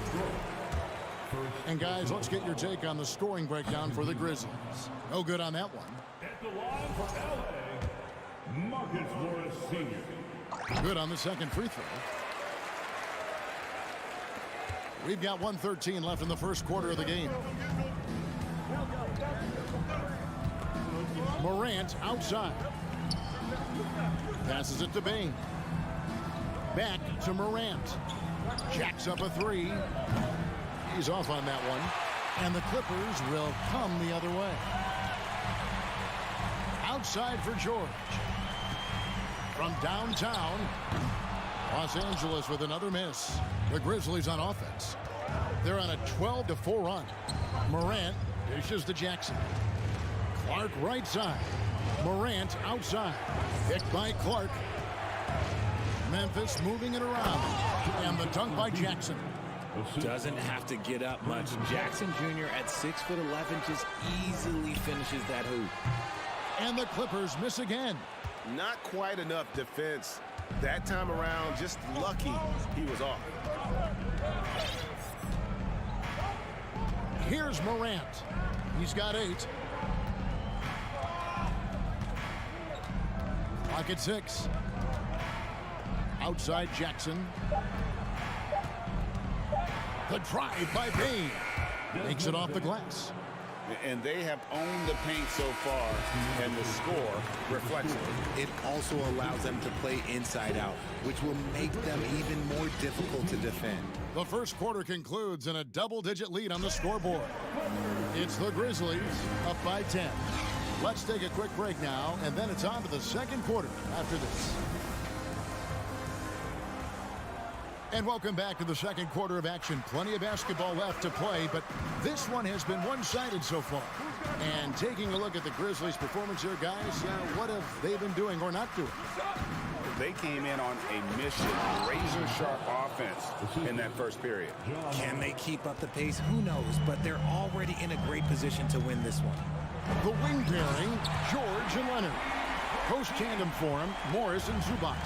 And guys, let's get your take on the scoring breakdown for the Grizzlies. No good on that one. At the line for LA, Marcus Morris Sr. Good on the second free throw. We've got 1:13 left in the first quarter of the game. Morant outside. Passes it to Bane. Back to Morant. Jacks up a 3. He's off on that one. And the Clippers will come the other way. Outside for George. From downtown, Los Angeles with another miss. The Grizzlies on offense. They're on a 12-4 run. Morant dishes to Jackson. Clark right side. Morant outside. Picked by Clark. Memphis moving it around. And the dunk by Jackson. Doesn't have to get up much. Jackson Jr. at 6'11" just easily finishes that hoop. And the Clippers miss again. Not quite enough defense that time around. Just lucky he was off. Here's Morant. He's got 8. Pocket 6. Outside Jackson. The drive by Bane. Makes it off the glass. And they have owned the paint so far, and the score reflects it. It also allows them to play inside out, which will make them even more difficult to defend. The first quarter concludes in a double-digit lead on the scoreboard. It's the Grizzlies up by 10. Let's take a quick break now, and then it's on to the second quarter after this. And welcome back to the second quarter of action. Plenty of basketball left to play, but this one has been one-sided so far. And taking a look at the Grizzlies' performance here, guys, what have they been doing or not doing? They came in on a mission, razor-sharp offense in that first period. Can they keep up the pace? Who knows, but they're already in a great position to win this one. The wing pairing, George and Leonard. Post tandem for him, Morris and Zubac.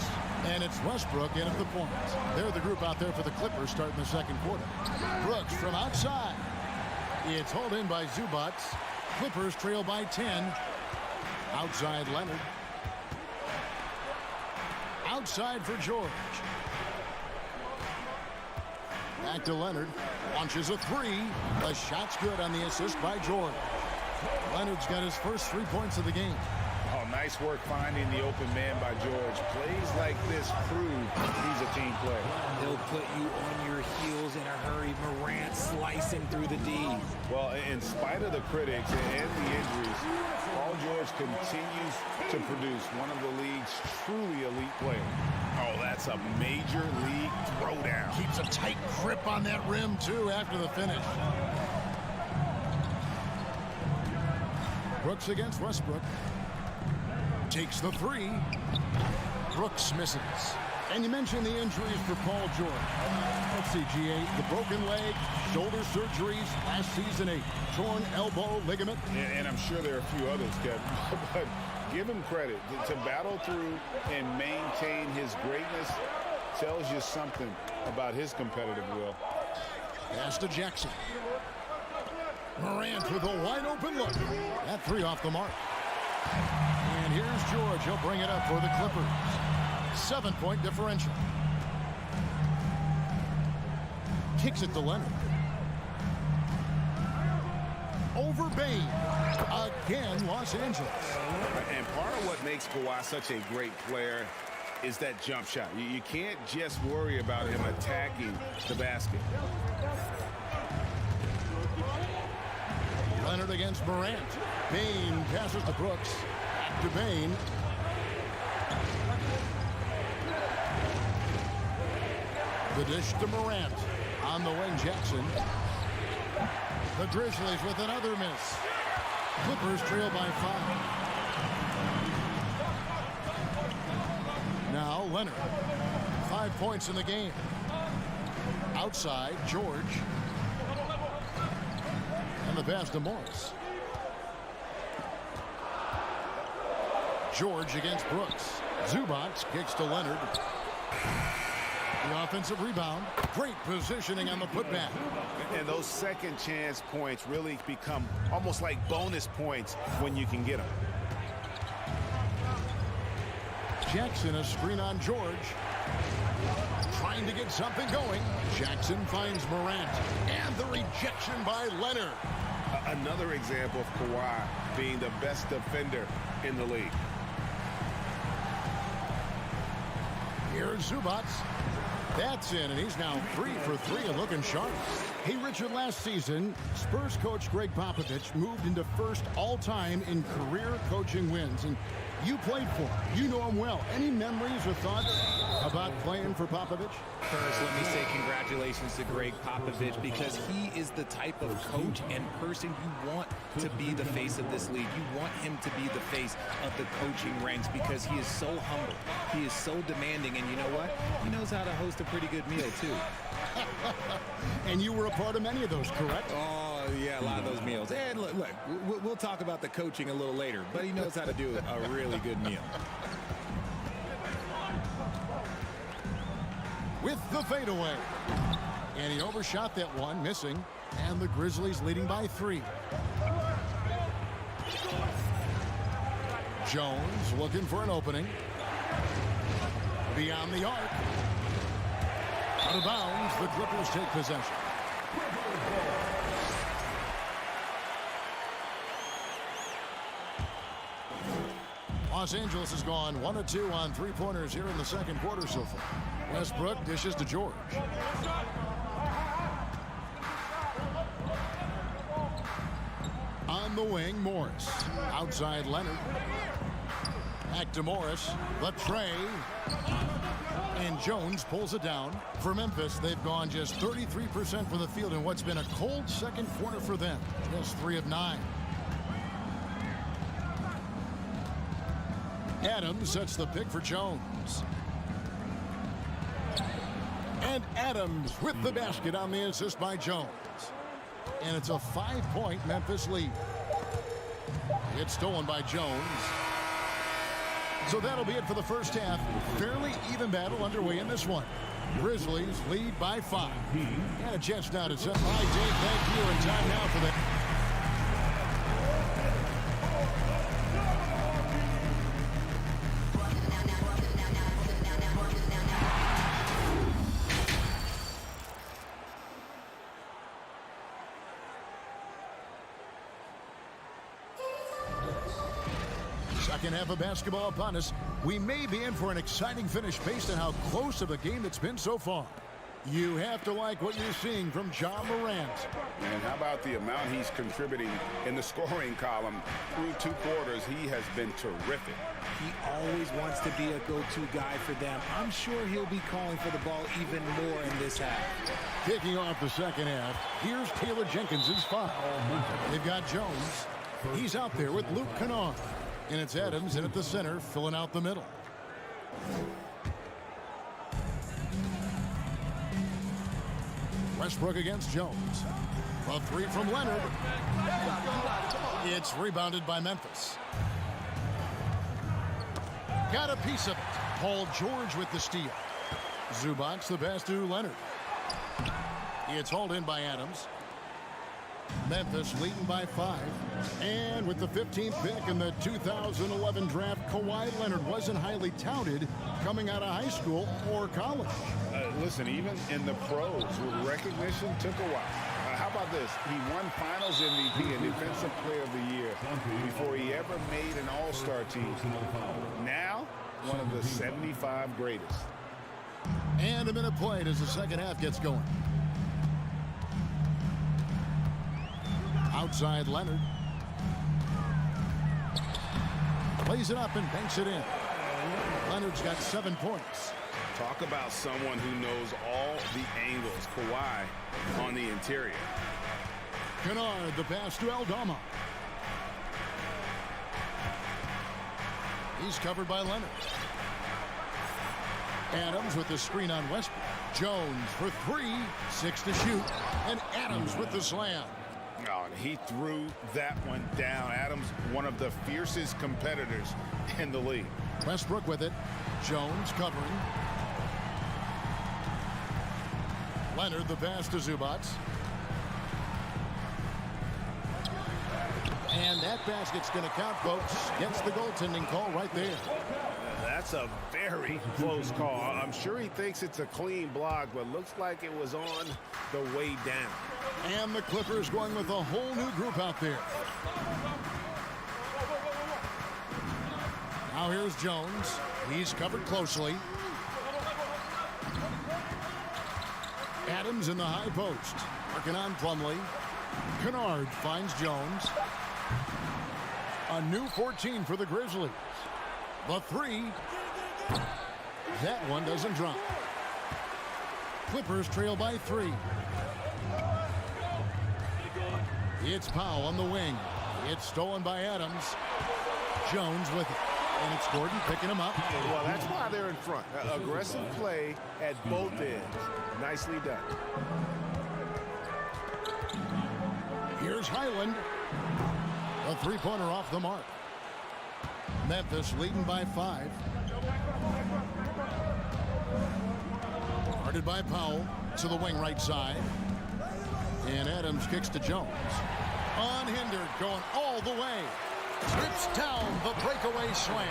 And it's Westbrook in at the point. They're the group out there for the Clippers starting the second quarter. Brooks from outside. It's hauled in by Zubac. Clippers trail by 10. Outside Leonard. Outside for George. Back to Leonard. Launches a 3. The shot's good on the assist by George. Leonard's got his first 3 points of the game. Oh, nice work finding the open man by George. Plays like this prove he's a team player. He'll put you on your heels in a hurry. Morant slicing through the D. Well, in spite of the critics and the injuries, Paul George continues to produce one of the league's truly elite players. Oh, that's a major league throwdown. Keeps a tight grip on that rim, too, after the finish. Brooks against Westbrook. Takes the three. Brooks misses. And you mentioned the injuries for Paul George. Let's see, GA, the broken leg, shoulder surgeries, last season a torn elbow ligament. And I'm sure there are a few others, Kevin. But give him credit. To battle through and maintain his greatness tells you something about his competitive will. Pass to Jackson. Morant with a wide open look. That three off the mark. And here's George. He'll bring it up for the Clippers. 7-point differential. Kicks it to Leonard. Over Bain. Again, Los Angeles. And part of what makes Kawhi such a great player is that jump shot. You can't just worry about him attacking the basket. Leonard against Morant. Bain passes to Brooks. Back to Bain. The dish to Morant. On the wing, Jackson. The Grizzlies with another miss. Clippers trail by 5. Now Leonard. 5 points in the game. Outside, George. And the pass to Morris. George against Brooks. Zubac kicks to Leonard. The offensive rebound. Great positioning on the putback. And those second chance points really become almost like bonus points when you can get them. Jackson, a screen on George. Trying to get something going. Jackson finds Morant. And the rejection by Leonard. Another example of Kawhi being the best defender in the league. Here's Zubac. That's in, and he's now 3 for 3 and looking sharp. Hey, Richard, last season, Spurs coach Greg Popovich moved into first all-time in career coaching wins, and you played for him. You know him well. Any memories or thoughts about playing for Popovich? First, let me say congratulations to Greg Popovich, because he is the type of coach and person you want to be the face of this league. You want him to be the face of the coaching ranks, because he is so humble. He is so demanding, and you know what? He knows how to host a pretty good meal, too. And you were a part of many of those, correct? Oh, yeah, a lot of those meals. And look, we'll talk about the coaching a little later, but he knows how to do a really good meal. With the fadeaway. And he overshot that one, missing. And the Grizzlies leading by 3. Jones looking for an opening. Beyond the arc. Out of bounds, the Clippers take possession. Los Angeles has gone 1 of 2 on three-pointers here in the second quarter so far. Westbrook dishes to George. On the wing, Morris. Outside, Leonard. Back to Morris. The tray. And Jones pulls it down. For Memphis, they've gone just 33% from the field in what's been a cold second quarter for them. Just 3 of 9. Adams sets the pick for Jones. And Adams with the basket on the assist by Jones. And it's a 5-point Memphis lead. It's stolen by Jones. So that'll be it for the first half. Fairly even battle underway in this one. Grizzlies lead by 5. And a chance now to set. All right, Dave, thank you. And time now for that. Second half of basketball upon us. We may be in for an exciting finish based on how close of a game it's been so far. You have to like what you're seeing from Ja Morant. And how about the amount he's contributing in the scoring column? Through 2 quarters, he has been terrific. He always wants to be a go-to guy for them. I'm sure he'll be calling for the ball even more in this half. Kicking off the second half, here's Taylor Jenkins' foul. They've got Jones. He's out there with Luke Kennard. And it's Adams in at the center, filling out the middle. Westbrook against Jones. A three from Leonard. It's rebounded by Memphis. Got a piece of it. Paul George with the steal. Zubac the pass to Leonard. It's hauled in by Adams. Memphis leading by 5. And with the 15th pick in the 2011 draft, Kawhi Leonard wasn't highly touted coming out of high school or college. Listen, even in the pros, recognition took a while. How about this? He won Finals MVP and Defensive Player of the Year before he ever made an All-Star team. Now, one of the 75 greatest. And a minute played as the second half gets going. Outside Leonard. Plays it up and banks it in. Leonard's got 7 points. Talk about someone who knows all the angles. Kawhi on the interior. Kennard, the pass to Aldama. He's covered by Leonard. Adams with the screen on Westbrook. Jones for 3, 6 to shoot. And Adams with the slam. Oh, and he threw that one down. Adams, one of the fiercest competitors in the league. Westbrook with it. Jones covering. Leonard the pass to Zubac. And that basket's going to count, folks. Gets the goaltending call right there. That's a very close call. I'm sure he thinks it's a clean block, but looks like it was on the way down. And the Clippers going with a whole new group out there. Now here's Jones. He's covered closely. Adams in the high post. Working on Plumlee. Kennard finds Jones. A new 14 for the Grizzlies. The 3. That one doesn't drop. Clippers trail by 3. It's Powell on the wing. It's stolen by Adams. Jones with it. And it's Gordon picking him up. Well, that's why they're in front. Aggressive play at both ends. Nicely done. Here's Highland. A three-pointer off the mark. Memphis leading by 5. Guarded by Powell to the wing right side. And Adams kicks to Jones. Unhindered, going all the way. Trips down the breakaway slam.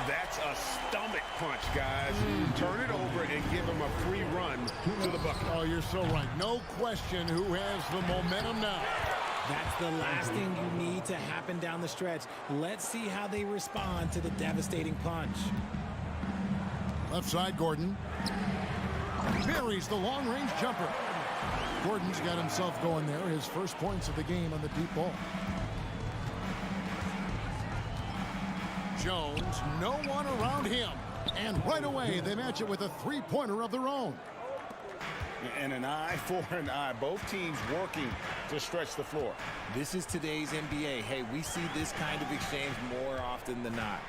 That's a stomach punch, guys. Turn it over and give him a free run to the bucket. Oh, you're so right. No question who has the momentum now. That's the last thing you need to happen down the stretch. Let's see how they respond to the devastating punch. Left side, Gordon. Buries the long-range jumper. Gordon's got himself going there. His first points of the game on the deep ball. Jones, no one around him. And right away, they match it with a three-pointer of their own. And an eye for an eye. Both teams working to stretch the floor. This is today's NBA. Hey, we see this kind of exchange more often than not.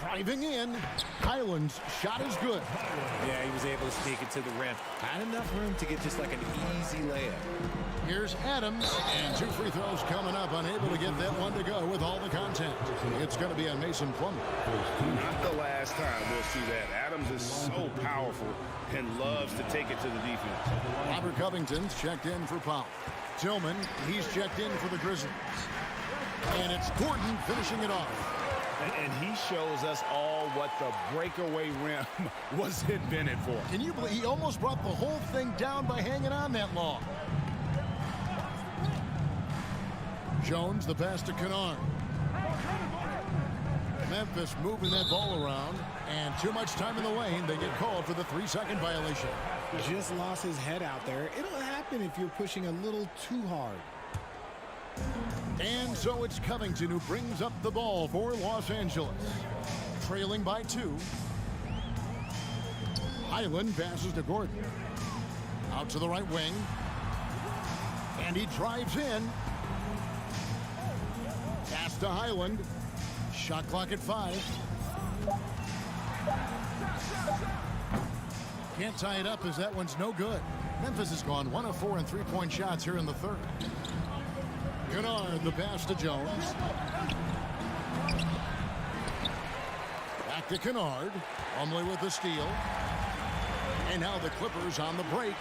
Driving in. Highland's shot is good. Yeah, he was able to sneak it to the rim. Had enough room to get just like an easy layup. Here's Adams, and 2 free throws coming up, unable to get that one to go with all the contact. It's going to be on Mason Plumlee. Not the last time we'll see that. Adams is so powerful and loves to take it to the defense. Robert Covington's checked in for Powell. Tillman, he's checked in for the Grizzlies. And it's Gordon finishing it off. And he shows us all what the breakaway rim was invented for. Can you believe he almost brought the whole thing down by hanging on that long? Jones, the pass to Kennard. Memphis moving that ball around, and too much time in the lane. They get called for the 3-second violation. Just lost his head out there. It'll happen if you're pushing a little too hard. And so it's Covington who brings up the ball for Los Angeles. Trailing by 2. Highland passes to Gordon. Out to the right wing. And he drives in. Pass to Highland. Shot clock at 5. Can't tie it up as that one's no good. Memphis has gone 1 of 4 in three-point shots here in the third. Kennard, the pass to Jones. Back to Kennard. Plumlee with the steal. And now the Clippers on the break.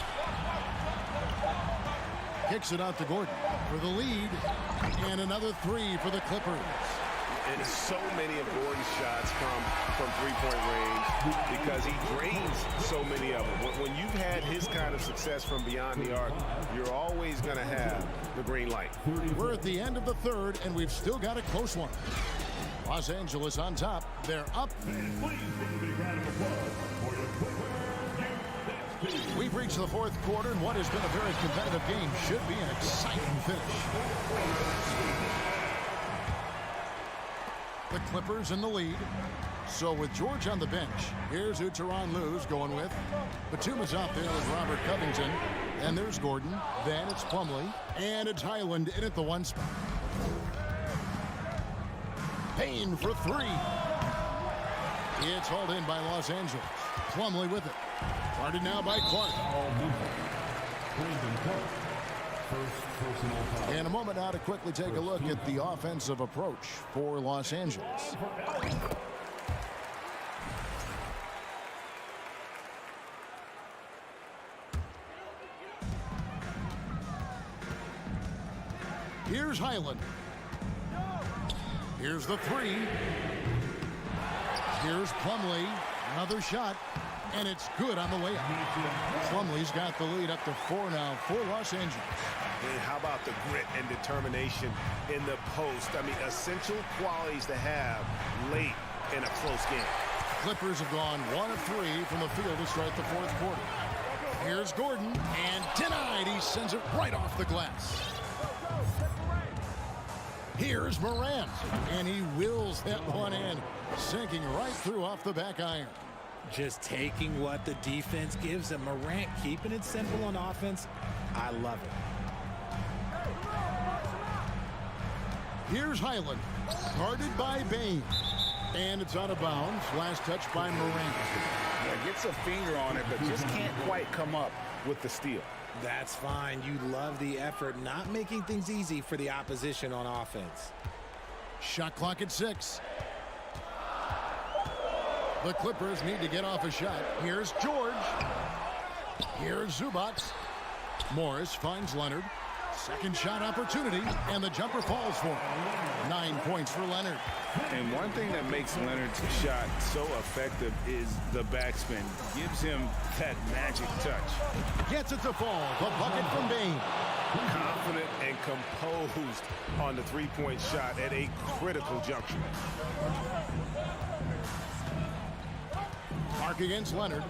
Kicks it out to Gordon for the lead. And another 3 for the Clippers. And so many of Gordon's shots come from three-point range because he drains so many of them. When you've had his kind of success from beyond the arc, you're always going to have the green light. We're at the end of the third, and we've still got a close one. Los Angeles on top. They're up. We've reached the fourth quarter, and what has been a very competitive game should be an exciting finish. The Clippers in the lead. So with George on the bench, here's who Tyronn Lue's going with. Batum's out there with Robert Covington. And there's Gordon. Then it's Plumlee. And it's Highland in at the 1 spot. Payne for 3. It's hauled in by Los Angeles. Plumlee with it. Guarded now by Clark. In a moment now to quickly take a look at the offensive approach for Los Angeles. Here's Highland. Here's the 3. Here's Plumlee. Another shot. And it's good on the way up. Plumlee's got the lead up to 4 now for Los Angeles. And how about the grit and determination in the post? I mean, essential qualities to have late in a close game. Clippers have gone 1 of 3 from the field to start the fourth quarter. Here's Gordon, and denied. He sends it right off the glass. Here's Morant, and he wills that one in, sinking right through off the back iron. Just taking what the defense gives him. Morant keeping it simple on offense. I love it. Here's Highland, guarded by Bane. And it's out of bounds. Last touch by Morant. Yeah, gets a finger on it, but just can't quite come up with the steal. That's fine. You love the effort, not making things easy for the opposition on offense. Shot clock at 6. The Clippers need to get off a shot. Here's George. Here's Zubac. Morris finds Leonard. Second shot opportunity, and the jumper falls for him. 9 points for Leonard. And one thing that makes Leonard's shot so effective is the backspin. Gives him that magic touch. Gets it to fall. The bucket from Bane. Confident and composed on the three-point shot at a critical juncture. Mark against Leonard.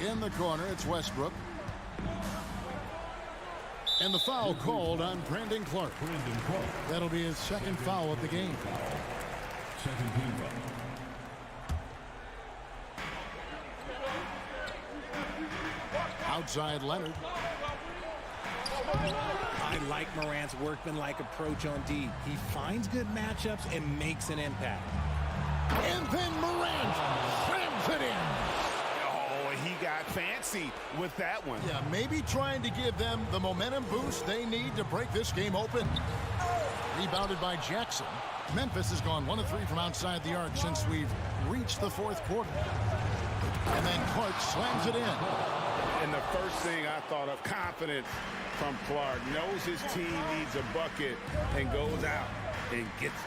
In the corner, it's Westbrook. And the foul called on Brandon Clark. That'll be his second foul of the game. Second team foul. Outside Leonard. I like Morant's workmanlike approach on D. He finds good matchups and makes an impact. And then Morant slams it in. Oh, he got fancy with that one. Yeah, maybe trying to give them the momentum boost they need to break this game open. Rebounded by Jackson. Memphis has gone 1 of 3 from outside the arc since we've reached the fourth quarter. And then Clark slams it in. And the first thing I thought of, confidence from Clark. Knows his team needs a bucket and goes out and gets it.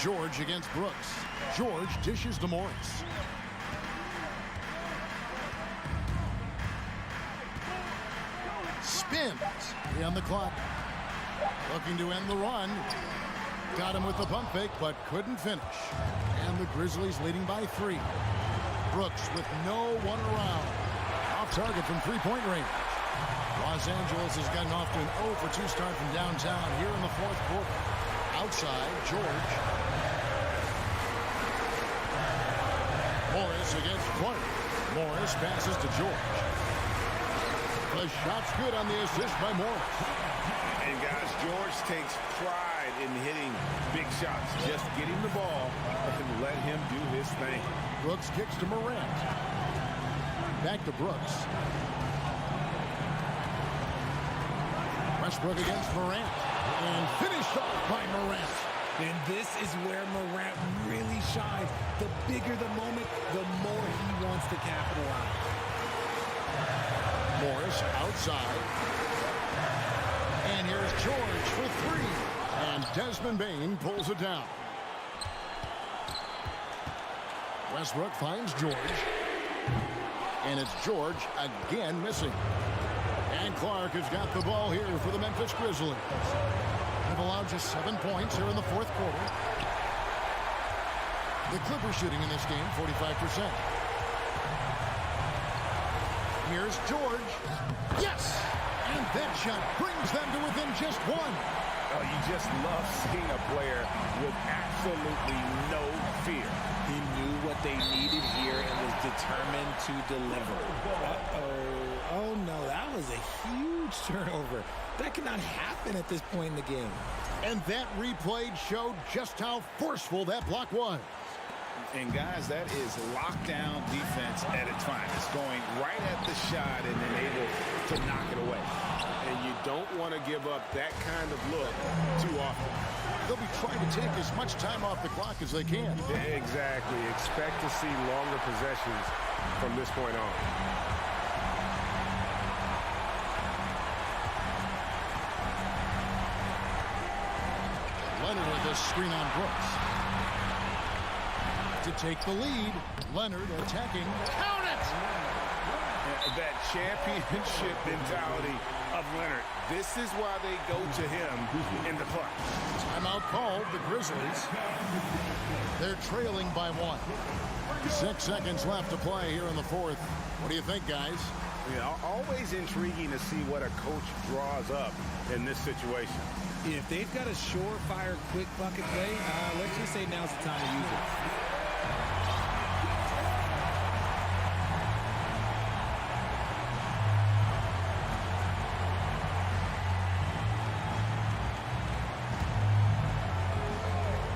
George against Brooks. George dishes to Morris. Spins. 3 on the clock. Looking to end the run. Got him with the pump fake, but couldn't finish. And the Grizzlies leading by 3. Brooks with no one around. Off target from three-point range. Los Angeles has gotten off to an 0 for 2 start from downtown here in the fourth quarter. Outside, George. Morris Morris against Clark. Morris passes to George. The shot's good on the assist by Morris. And guys, George takes pride in hitting big shots. Just get him the ball and let him do his thing. Brooks kicks to Morant. Back to Brooks. Westbrook against Morant. And finished off by Morant. And this is where Morant really shines. The bigger the moment, the more he wants to capitalize. Morris outside. And here's George for three. And Desmond Bane pulls it down. Westbrook finds George. And it's George again missing. And Clark has got the ball here for the Memphis Grizzlies. They've allowed just 7 points here in the fourth quarter. The Clippers shooting in this game, 45%. Here's George. Yes! And that shot brings them to within just one. Oh, you just love seeing a player with absolutely no fear. He knew what they needed here and was determined to deliver. Oh no, that was a huge turnover. That cannot happen at this point in the game. And that replay showed just how forceful that block was. And guys, that is lockdown defense at its finest, going right at the shot and then able to knock it away. And you don't want to give up that kind of look too often. They'll be trying to take as much time off the clock as they can. Exactly. Expect to see longer possessions from this point on. Leonard with a screen on Brooks. To take the lead, Leonard attacking. Count it! That championship mentality of Leonard. This is why they go to him in the clutch. Timeout called, the Grizzlies. They're trailing by 1. 6 seconds left to play here in the fourth. What do you think, guys? Yeah, always intriguing to see what a coach draws up in this situation. If they've got a surefire, quick bucket play, let's just say now's the time to use it.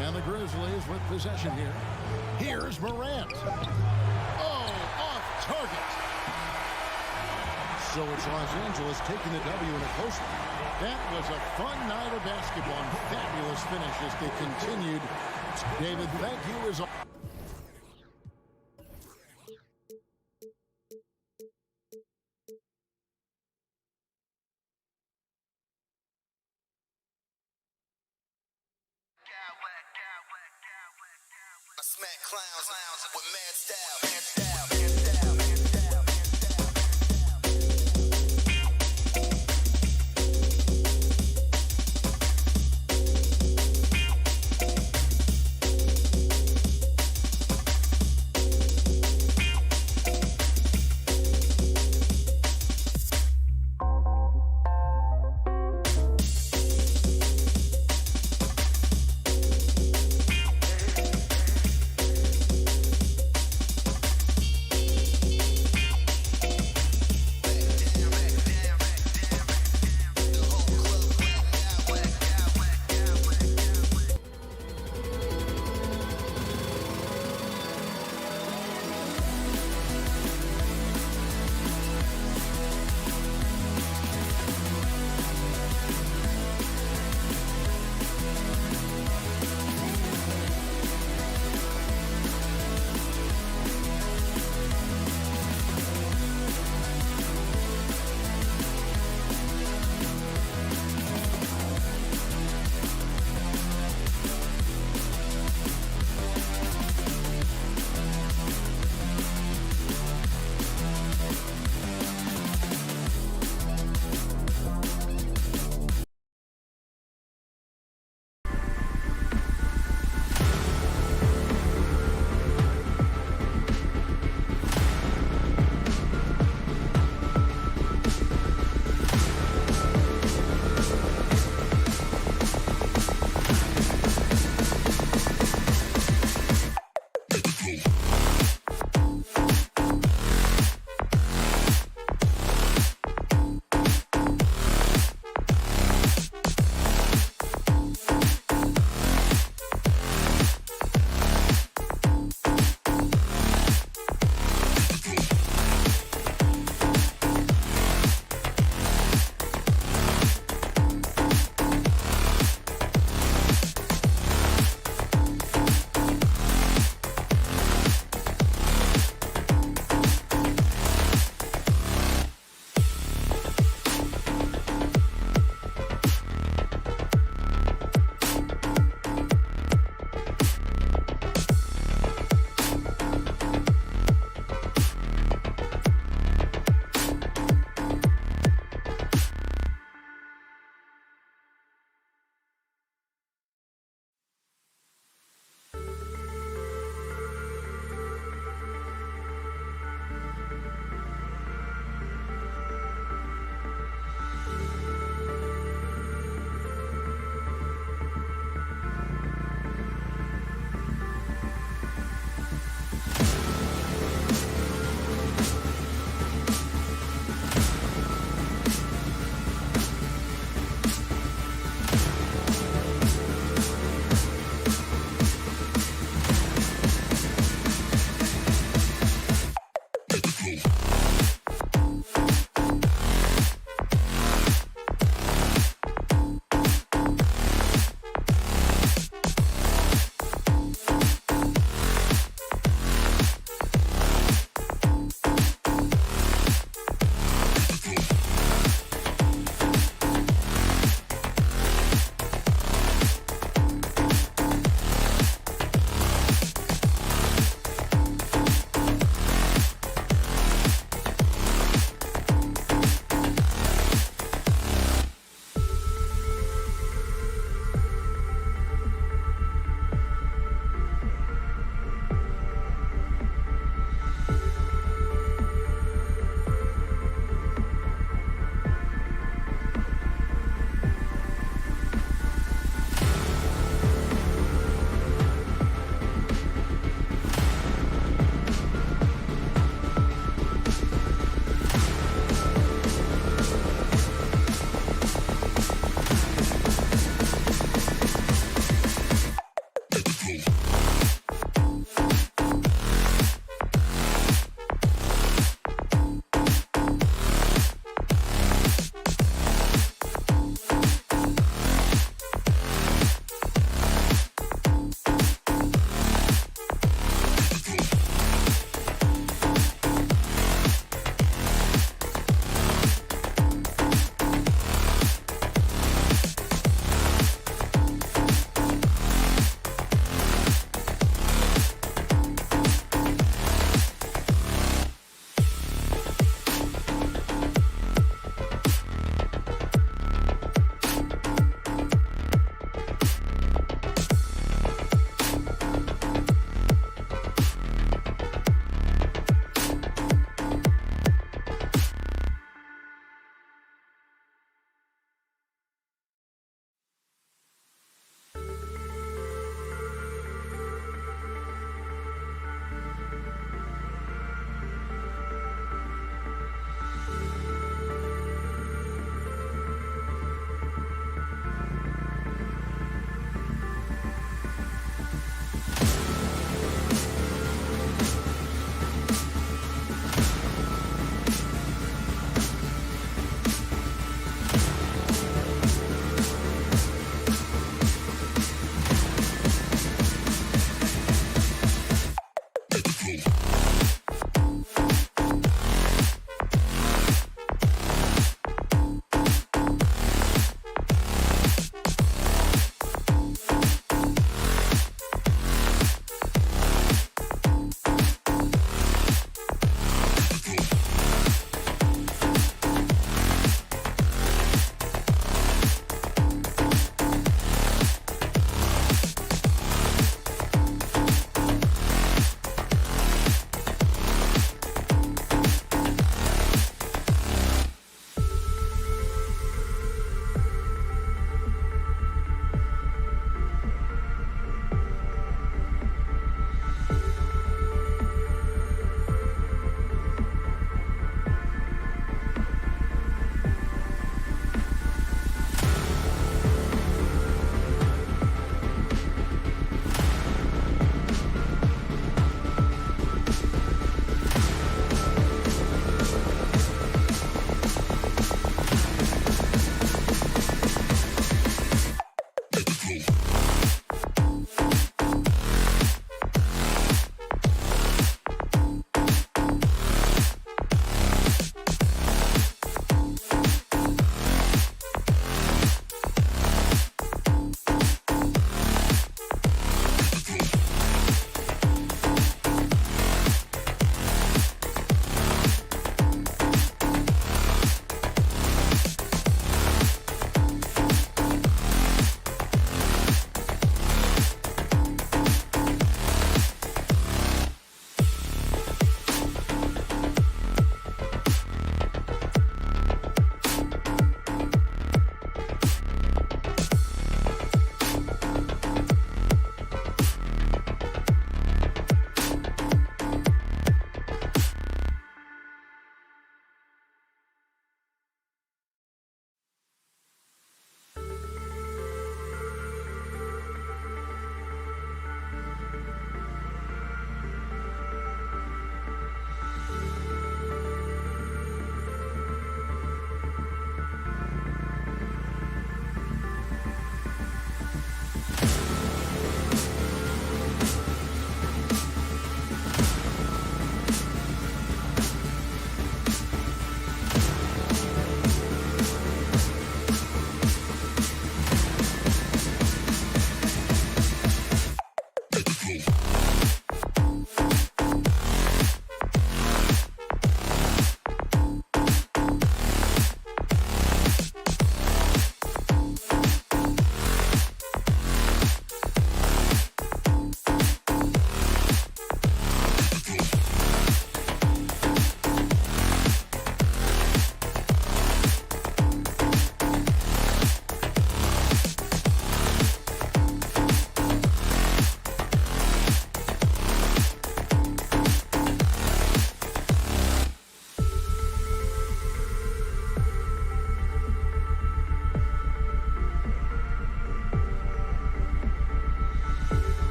And the Grizzlies with possession here. Here's Morant. Oh, off target. So it's Los Angeles taking the W in a close one. That was a fun night of basketball and fabulous finish as they continued. David, thank you as always. I smack clowns with mad style.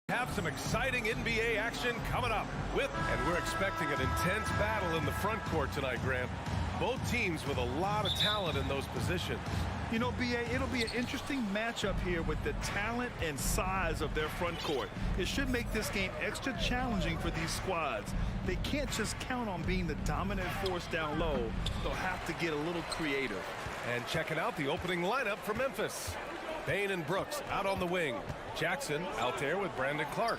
Have some exciting NBA action coming up and we're expecting an intense battle in the front court tonight, Graham. Both teams with a lot of talent in those positions. You know, B.A., it'll be an interesting matchup here with the talent and size of their front court. It should make this game extra challenging for these squads. They can't just count on being the dominant force down low. They'll have to get a little creative. And checking out the opening lineup for Memphis. Bane and Brooks out on the wing. Jackson out there with Brandon Clark.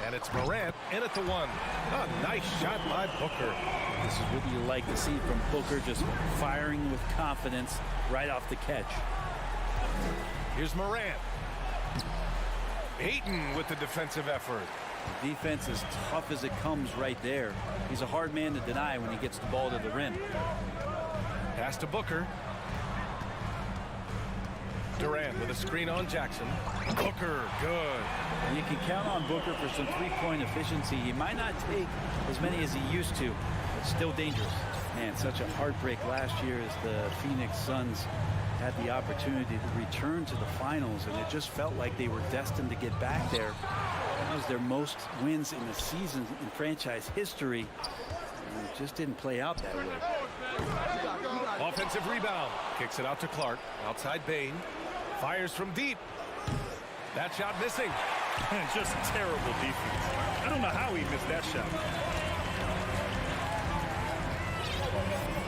And it's Morant in at the one. A nice shot by Booker. This is what you like to see from Booker, just firing with confidence right off the catch. Here's Morant. Ayton with the defensive effort. The defense is tough as it comes right there. He's a hard man to deny when he gets the ball to the rim. Pass to Booker. Durant with a screen on Jackson. Booker, good. And you can count on Booker for some three-point efficiency. He might not take as many as he used to, but still dangerous. Man, such a heartbreak last year as the Phoenix Suns had the opportunity to return to the finals, and it just felt like they were destined to get back there. That was their most wins in the season in franchise history, and it just didn't play out that way. Offensive rebound. Kicks it out to Clark. Outside Bane. Fires from deep. That shot missing. Just terrible defense. I don't know how he missed that shot.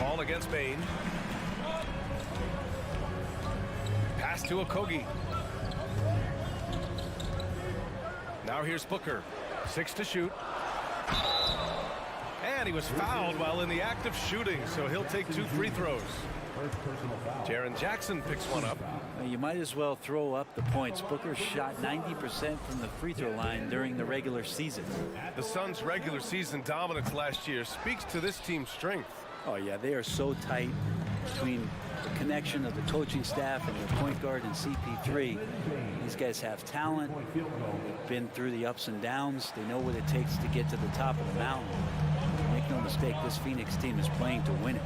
Ball against Bane. Pass to Okogie. Now here's Booker. 6 to shoot. And he was fouled while in the act of shooting, so he'll take 2 free throws. Jaren Jackson picks one up. You might as well throw up the points. Booker shot 90% from the free throw line during the regular season. The Suns' regular season dominance last year speaks to this team's strength. Oh, yeah, they are so tight between the connection of the coaching staff and their point guard and CP3. These guys have talent. They've been through the ups and downs. They know what it takes to get to the top of the mountain. Make no mistake, this Phoenix team is playing to win it.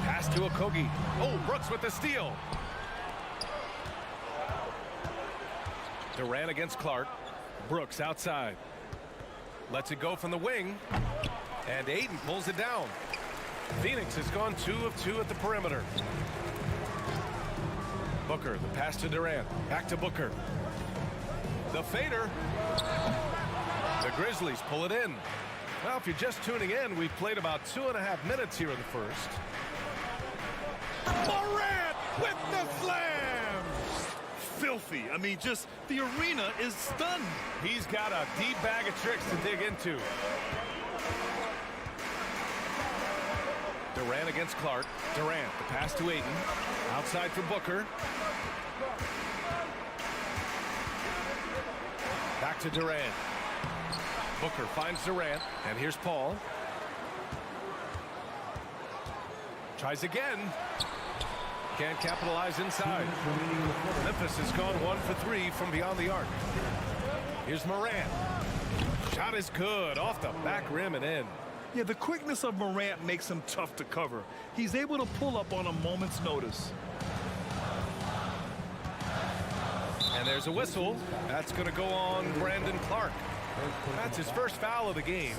Pass to Okogie. Oh, Brooks with the steal. Durant against Clark. Brooks outside. Lets it go from the wing. And Ayton pulls it down. Phoenix has gone 2 of 2 at the perimeter. Booker, the pass to Durant. Back to Booker. The fader. The Grizzlies pull it in. Well, if you're just tuning in, we've played about 2.5 minutes here in the first. Morant with the slam! Filthy. I mean, just the arena is stunned. He's got a deep bag of tricks to dig into. Durant against Clark. Durant, the pass to Ayton. Outside for Booker. Back to Durant. Booker finds Durant, and here's Paul. Tries again. Can't capitalize inside. Memphis has gone 1 for 3 from beyond the arc. Here's Morant. Shot is good, off the back rim and in. Yeah, the quickness of Morant makes him tough to cover. He's able to pull up on a moment's notice. And there's a whistle. That's going to go on Brandon Clark. That's his first foul of the game.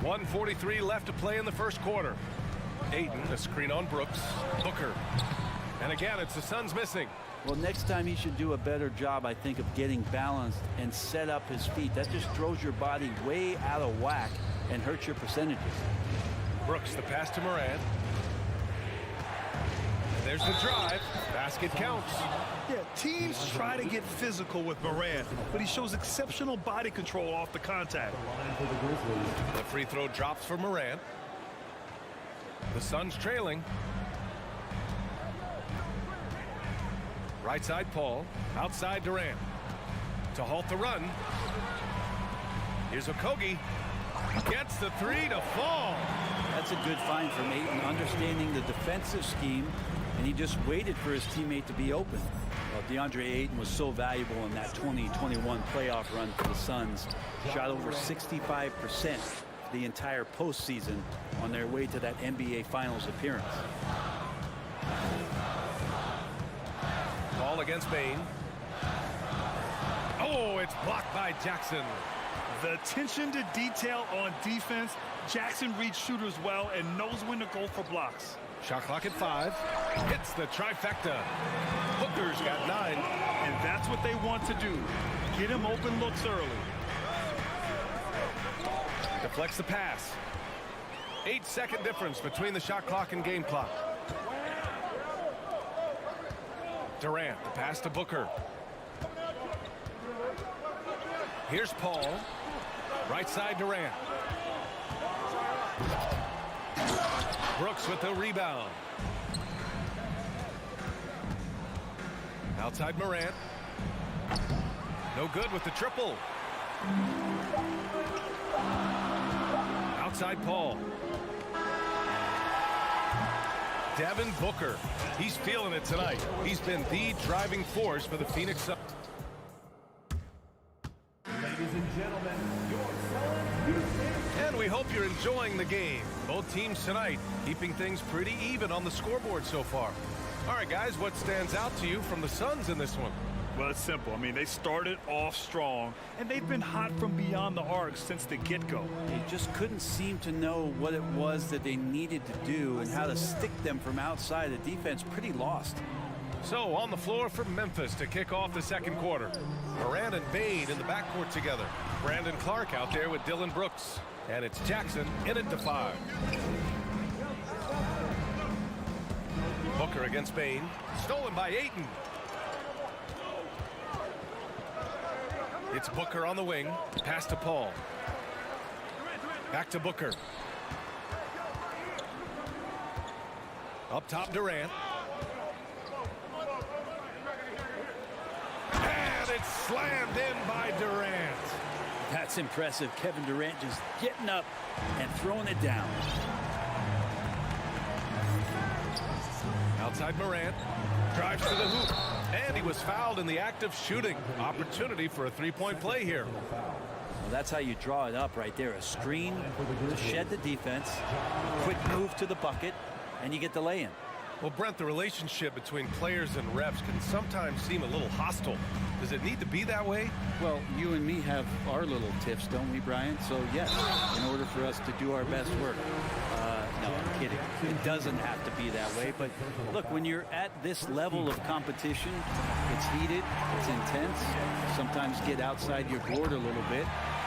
.143 left to play in the first quarter. Ayton, a screen on Brooks. Booker. And again, it's the Suns missing. Well, next time he should do a better job, I think, of getting balanced and set up his feet. That just throws your body way out of whack and hurts your percentages. Brooks, the pass to Morant. And there's the drive. Basket counts. Yeah, teams try to get physical with Morant, but he shows exceptional body control off the contact. The free throw drops for Morant. The Suns trailing. Right side Paul. Outside Durant. To halt the run. Here's Okogie. Gets the 3 to fall. That's a good find from Ayton, understanding the defensive scheme, and he just waited for his teammate to be open. Well, DeAndre Ayton was so valuable in that 2021 playoff run for the Suns. Shot over 65% the entire postseason on their way to that NBA Finals appearance. Ball against Bain. Oh, it's blocked by Jackson. The attention to detail on defense. Jackson reads shooters well and knows when to go for blocks. Shot clock at 5. Hits the trifecta. Booker's got 9. And that's what they want to do. Get him open looks early. Deflects the pass. 8-second difference between the shot clock and game clock. Durant, the pass to Booker. Here's Paul. Right side Durant. Brooks with the rebound. Outside Morant. No good with the triple. Outside Paul. Devin Booker. He's feeling it tonight. He's been the driving force for the Phoenix Suns. Ladies and gentlemen, And we hope you're enjoying the game. Both teams tonight keeping things pretty even on the scoreboard so far. All right, guys, what stands out to you from the Suns in this one? Well, it's simple. I mean, they started off strong, and they've been hot from beyond the arc since the get-go. They just couldn't seem to know what it was that they needed to do and how to stick them from outside. The defense pretty lost. So on the floor for Memphis to kick off the second quarter. Morant and Bain in the backcourt together. Brandon Clark out there with Dillon Brooks. And it's Jackson in at the 5. Booker against Bain. Stolen by Ayton. It's Booker on the wing. Pass to Paul. Back to Booker. Up top Durant. And it's slammed in by Durant. That's impressive. Kevin Durant just getting up and throwing it down. Outside Morant. Drives to the hoop. And he was fouled in the act of shooting. Opportunity for a three-point play here. Well, that's how you draw it up right there. A screen to shed the defense. Quick move to the bucket. And you get the lay-in. Well, Brent, the relationship between players and refs can sometimes seem a little hostile. Does it need to be that way? Well, you and me have our little tips, don't we, Brian? So, yes, in order for us to do our best work. No, I'm kidding. It doesn't have to be that way. But, look, when you're at this level of competition, it's heated, it's intense. Sometimes get outside your board a little bit.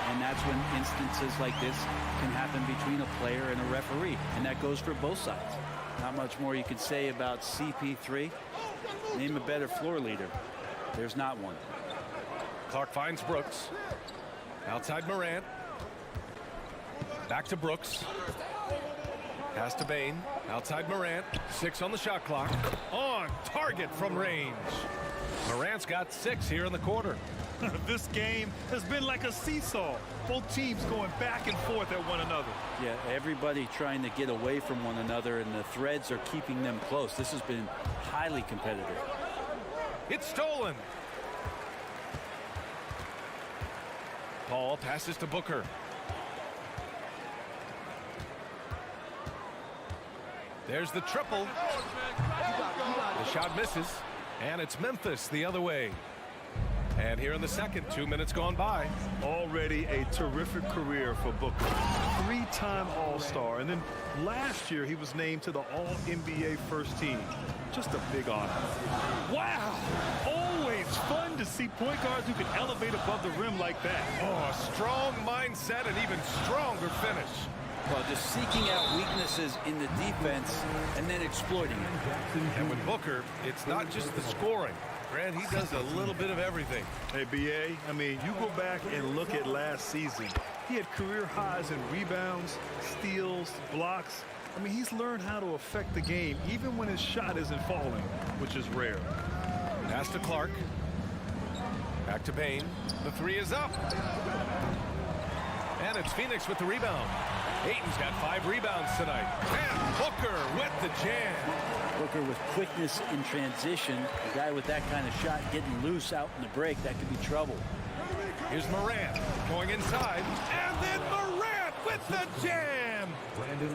And that's when instances like this can happen between a player and a referee. And that goes for both sides. Not much more you can say about CP3. Name a better floor leader. There's not one. Clark finds Brooks. Outside Morant. Back to Brooks. Pass to Bain. Outside Morant. 6 on the shot clock. On target from range. Morant's got 6 here in the quarter. This game has been like a seesaw. Both teams going back and forth at one another. Yeah, everybody trying to get away from one another, and the threads are keeping them close. This has been highly competitive. It's stolen. Paul passes to Booker. There's the triple. The shot misses, and it's Memphis the other way. And here in the second, 2 minutes gone by. Already a terrific career for Booker. 3-time All-Star. And then last year, he was named to the All-NBA first team. Just a big honor. Wow! Always fun to see point guards who can elevate above the rim like that. Oh, a strong mindset and even stronger finish. Well, just seeking out weaknesses in the defense and then exploiting it. And with Booker, it's not just the scoring. Grant, he does a little bit of everything. Hey, B.A., I mean, you go back and look at last season. He had career highs in rebounds, steals, blocks. I mean, he's learned how to affect the game, even when his shot isn't falling, which is rare. Pass to Clark. Back to Bain. The 3 is up. And it's Phoenix with the rebound. Ayton's got 5 rebounds tonight. And Booker with the jam. Booker with quickness in transition. A guy with that kind of shot getting loose out in the break, that could be trouble. Here's Morant going inside. And then Morant with the jam.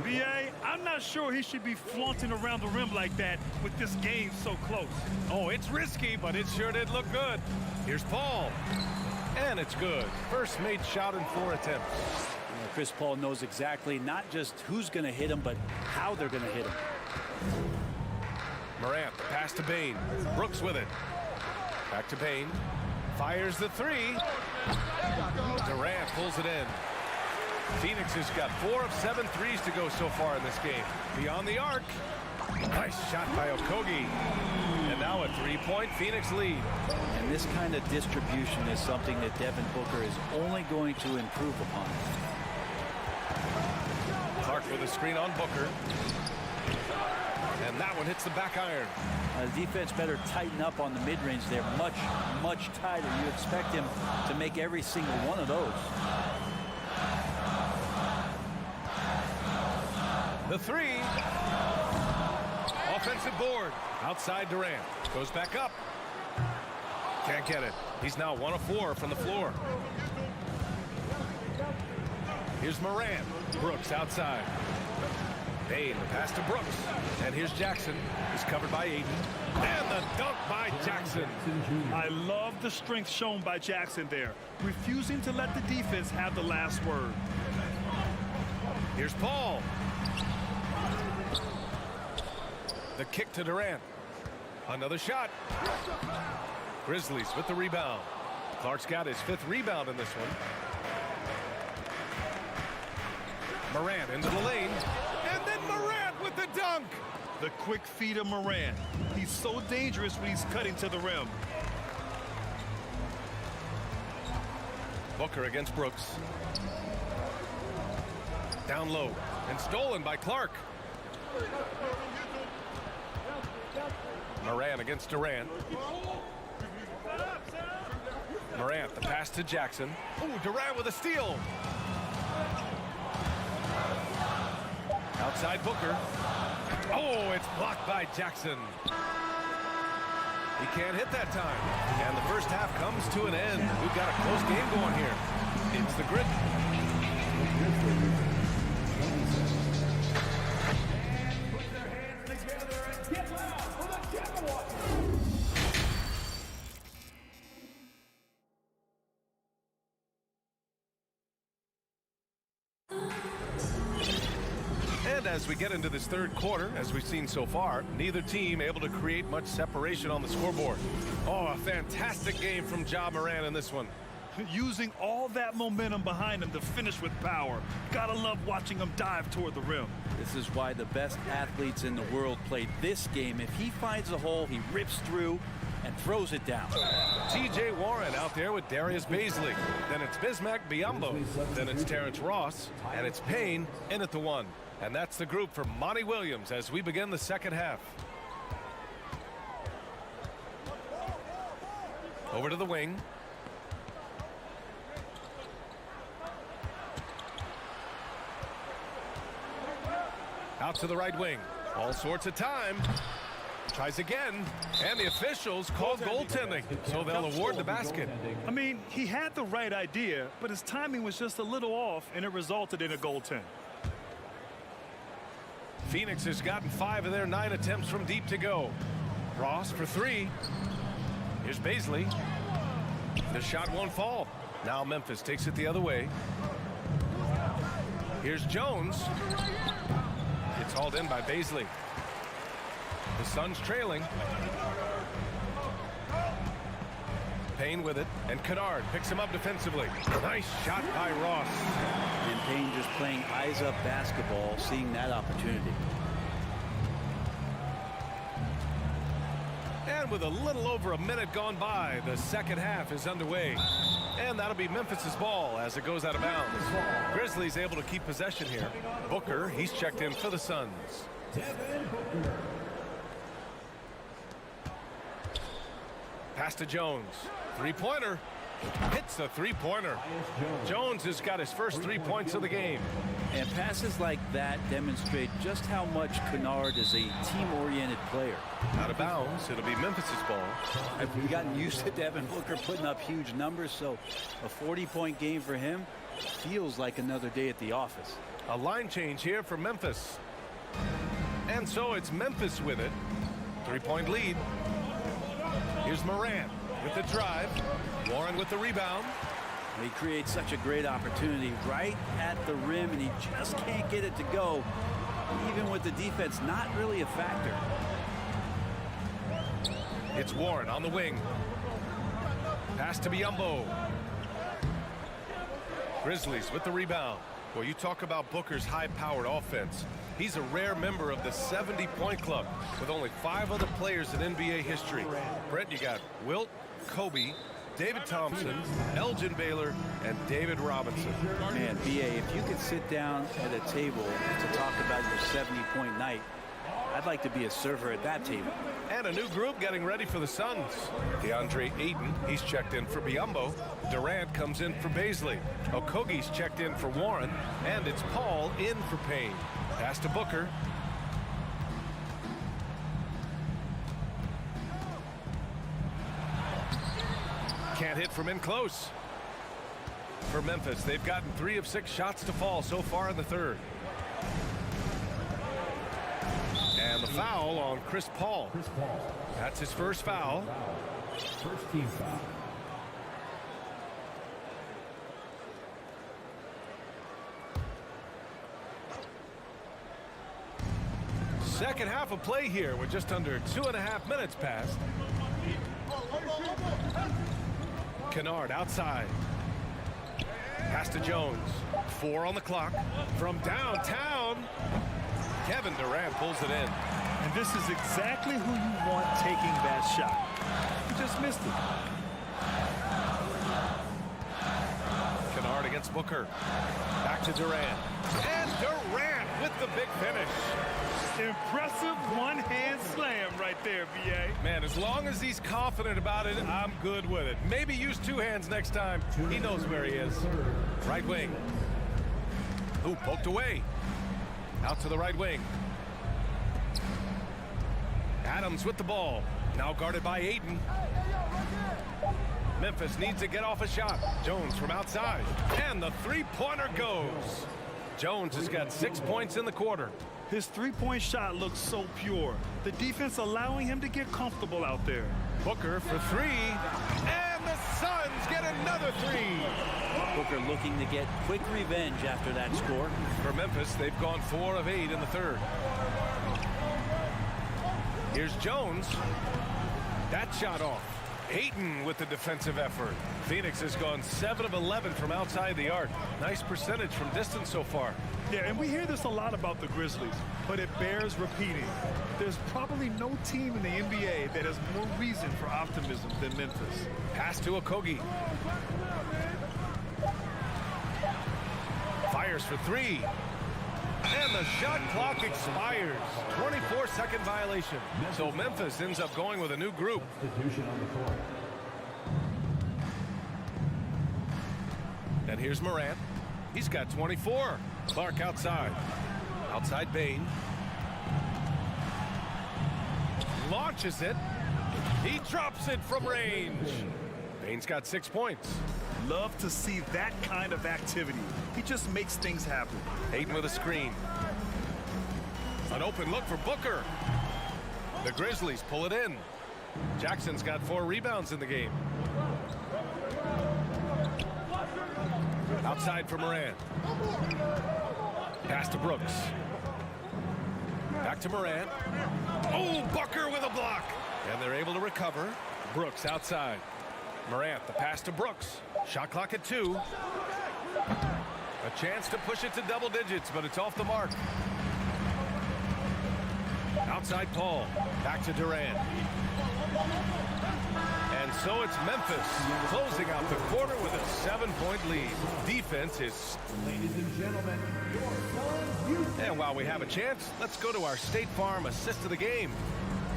B.A., I'm not sure he should be flaunting around the rim like that with this game so close. Oh, it's risky, but it sure did look good. Here's Paul. And it's good. First made shot in 4 attempts. Chris Paul knows exactly not just who's going to hit him, but how they're going to hit him. Morant, the pass to Bain. Brooks with it. Back to Bain. Fires the 3. Durant pulls it in. Phoenix has got 4 of 7 threes to go so far in this game. Beyond the arc. Nice shot by Okogie. And now a 3-point Phoenix lead. And this kind of distribution is something that Devin Booker is only going to improve upon. Clark with a screen on Booker. And that one hits the back iron. The defense better tighten up on the mid-range there. Much, much tighter. You expect him to make every single one of those. The 3. Offensive board. Outside Durant. Goes back up. Can't get it. He's now 1 of 4 from the floor. Here's Morant. Brooks outside. Bain, the pass to Brooks. And here's Jackson. He's covered by Aiden. And the dunk by Jackson. I love the strength shown by Jackson there, refusing to let the defense have the last word. Here's Paul. The kick to Durant. Another shot. Grizzlies with the rebound. Clark's got his 5th rebound in this one. Morant into the lane. And then Morant with the dunk. The quick feed of Morant. He's so dangerous when he's cutting to the rim. Booker against Brooks. Down low. And stolen by Clark. Morant against Durant. Morant, the pass to Jackson. Ooh, Durant with a steal. Outside Booker. Oh, it's blocked by Jackson. He can't hit that time. And the first half comes to an end. We've got a close game going here. It's the Grizzlies. As we get into this third quarter, as we've seen so far, neither team able to create much separation on the scoreboard. Oh, a fantastic game from Ja Morant in this one. Using all that momentum behind him to finish with power. Gotta love watching him dive toward the rim. This is why the best athletes in the world play this game. If he finds a hole, he rips through and throws it down. T.J. Warren out there with Darius Baisley. Then it's Bismack Biyombo. Then it's Terrence Ross. And it's Payne in at the 1. And that's the group for Monty Williams as we begin the second half. Over to the wing. Out to the right wing. All sorts of time. Tries again. And the officials call goaltending. So they'll award the basket. I mean, he had the right idea, but his timing was just a little off, and it resulted in a goaltend. Phoenix has gotten 5 of their 9 attempts from deep to go. Ross for 3. Here's Baisley. The shot won't fall. Now Memphis takes it the other way. Here's Jones. It's hauled in by Baisley. The Suns trailing. Payne with it, and Kennard picks him up defensively. Nice shot by Ross. And Payne just playing eyes-up basketball, seeing that opportunity. And with a little over a minute gone by, the second half is underway. And that'll be Memphis's ball as it goes out of bounds. Grizzlies able to keep possession here. Booker, he's checked in for the Suns. Pass to Jones. Three-pointer. Hits the three-pointer. Jones has got his first 3 points of the game. And passes like that demonstrate just how much Kennard is a team-oriented player. Out of bounds. It'll be Memphis's ball. We've gotten used to Devin Booker putting up huge numbers, so a 40-point game for him Feels like another day at the office. A line change here for Memphis. And so it's Memphis with it. 3-point lead. Here's Morant with the drive. Warren with the rebound. He creates such a great opportunity right at the rim, and he just can't get it to go. Even with the defense not really a factor. It's Warren on the wing. Pass to Biyombo. Grizzlies with the rebound. Well, you talk about Booker's high-powered offense. He's a rare member of the 70-point club with only 5 other players in NBA history. Brent, you got Wilt, Kobe, David Thompson, Elgin Baylor, and David Robinson. Man, B.A., if you could sit down at a table to talk about your 70-point night, I'd like to be a server at that table. And a new group getting ready for the Suns. DeAndre Ayton, he's checked in for Biyombo. Durant comes in for Baisley. Okogie's checked in for Warren. And it's Paul in for Payne. Pass to Booker. Can't hit from in close. For Memphis, they've gotten 3 of 6 shots to fall so far in the third. And the foul on Chris Paul. That's his first foul. First team foul. Second half of play here with just under 2.5 minutes passed. Kennard outside. Pass to Jones. 4 on the clock. From downtown, Kevin Durant pulls it in. And this is exactly who you want taking that shot. He just missed it. Kennard against Booker. Back to Durant. And Durant with the big finish. Impressive one-hand slam right there, B.A. Man, as long as he's confident about it, I'm good with it. Maybe use 2 hands next time. He knows where he is. Right wing. Ooh, poked away. Out to the right wing. Adams with the ball. Now guarded by Ayton. Memphis needs to get off a shot. Jones from outside. And the three-pointer goes. Jones has got 6 points in the quarter. His three-point shot looks so pure. The defense allowing him to get comfortable out there. Booker for 3. And the Suns get another 3. Booker looking to get quick revenge after that score. For Memphis, they've gone 4 of 8 in the third. Here's Jones. That shot off. Ayton with the defensive effort. Phoenix has gone 7 of 11 from outside the arc. Nice percentage from distance so far. Yeah, and we hear this a lot about the Grizzlies, but it bears repeating. There's probably no team in the NBA that has more reason for optimism than Memphis. Pass to Okogie. Fires for 3. And the shot clock expires. 24-second violation. So Memphis ends up going with a new group. And here's Morant. He's got 24. Clark outside. Outside Bane. Launches it. He drops it from range. Bane's got 6 points. Love to see that kind of activity. He just makes things happen. Ayton with a screen. An open look for Booker. The Grizzlies pull it in. Jackson's got 4 rebounds in the game. Outside for Morant. Pass to Brooks. Back to Morant. Oh, Booker with a block. And they're able to recover. Brooks outside. Morant, the pass to Brooks. Shot clock at 2. A chance to push it to double digits, but it's off the mark. Outside Paul. Back to Durant. And so it's Memphis closing out the quarter with a 7-point lead. Defense is... Ladies and gentlemen, and while we have a chance, let's go to our State Farm assist of the game.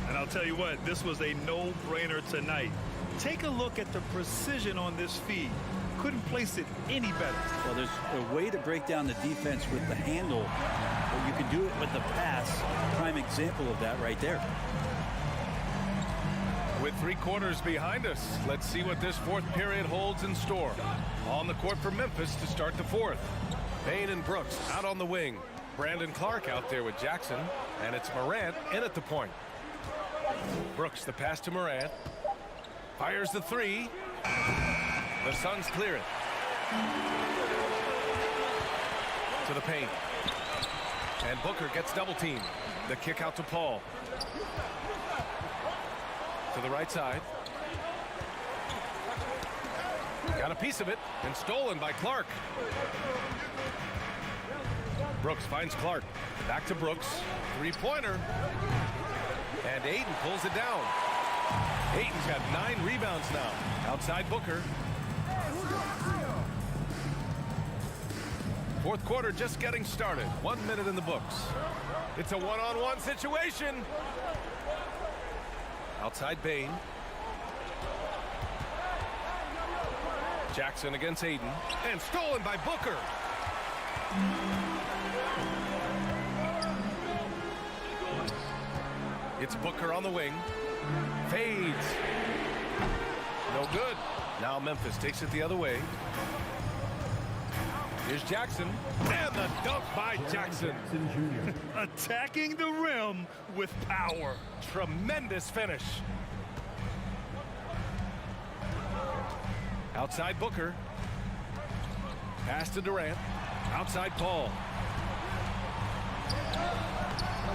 And I'll tell you what, this was a no-brainer tonight. Take a look at the precision on this feed. Couldn't place it any better. Well, there's a way to break down the defense with the handle, but you can do it with the pass. Prime example of that right there. With with 3 quarters behind us, let's see what this 4th period holds in store. On the court for Memphis to start the 4th. Bain and Brooks out on the wing. Brandon Clark out there with Jackson, and it's Morant in at the point. Brooks, the pass to Morant. Fires the 3. The Suns clear it. To the paint. And Booker gets double teamed. The kick out to Paul. To the right side. Got a piece of it and stolen by Clark. Brooks finds Clark. Back to Brooks. 3-pointer. And Ayton pulls it down. Ayton's got 9 rebounds now. Outside Booker. 4th quarter just getting started. 1 minute in the books. It's a one-on-one situation. Outside Bain. Jackson against Ayton. And stolen by Booker. It's Booker on the wing. Fades. No good. Now Memphis takes it the other way. Here's Jackson. And the dunk by Jackson. Attacking the rim with power. Tremendous finish. Outside Booker. Pass to Durant. Outside Paul.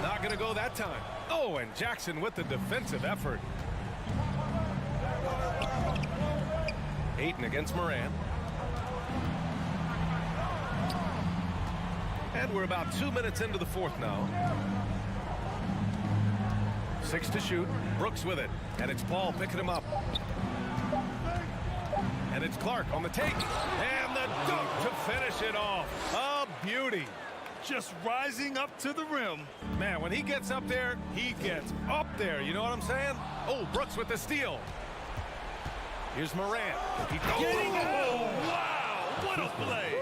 Not going to go that time. Oh, and Jackson with the defensive effort. Ayton against Morant. And we're about 2 minutes into the 4th now. 6 to shoot. Brooks with it. And it's Paul picking him up. And it's Clark on the take. And the dunk to finish it off. A beauty. Just rising up to the rim. Man, when he gets up there, he gets up there. You know what I'm saying? Oh, Brooks with the steal. Here's Morant. Wow, what a play.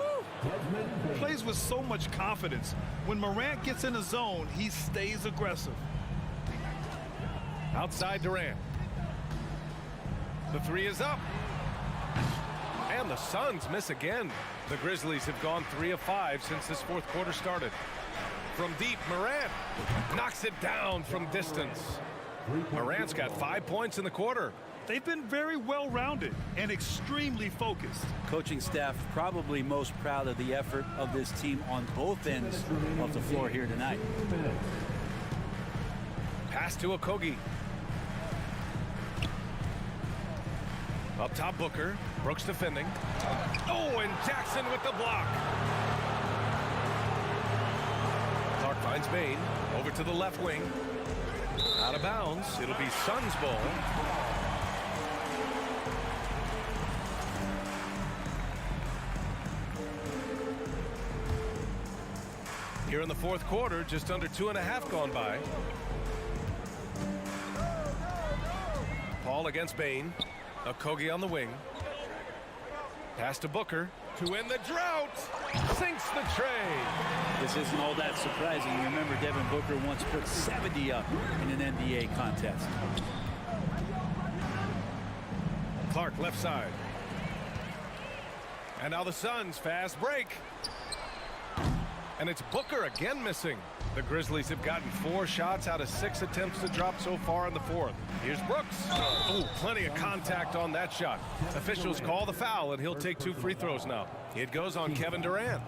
Plays with so much confidence. When Morant gets in the zone, he stays aggressive. Outside Durant. The 3 is up. And the Suns miss again. The Grizzlies have gone 3 of 5 since this 4th quarter started. From deep, Morant knocks it down from distance. Morant's got 5 points in the quarter. They've been very well-rounded and extremely focused. Coaching staff probably most proud of the effort of this team on both ends of the floor here tonight. Pass to Okogie. Up top, Booker. Brooks defending. Oh, and Jackson with the block. Clark finds Bain. Over to the left wing. Out of bounds. It'll be Suns ball. Here in the 4th quarter, just under 2.5 gone by. Paul against Bain. Okogie on the wing. Pass to Booker to end the drought. Sinks the tray. This isn't all that surprising. Remember, Devin Booker once put 70 up in an NBA contest. Clark left side. And now the Suns fast break. And it's Booker again missing. The Grizzlies have gotten 4 shots out of 6 attempts to drop so far in the 4th. Here's Brooks. Oh, plenty of contact on that shot. Officials call the foul, and he'll take 2 free throws now. It goes on Kevin Durant.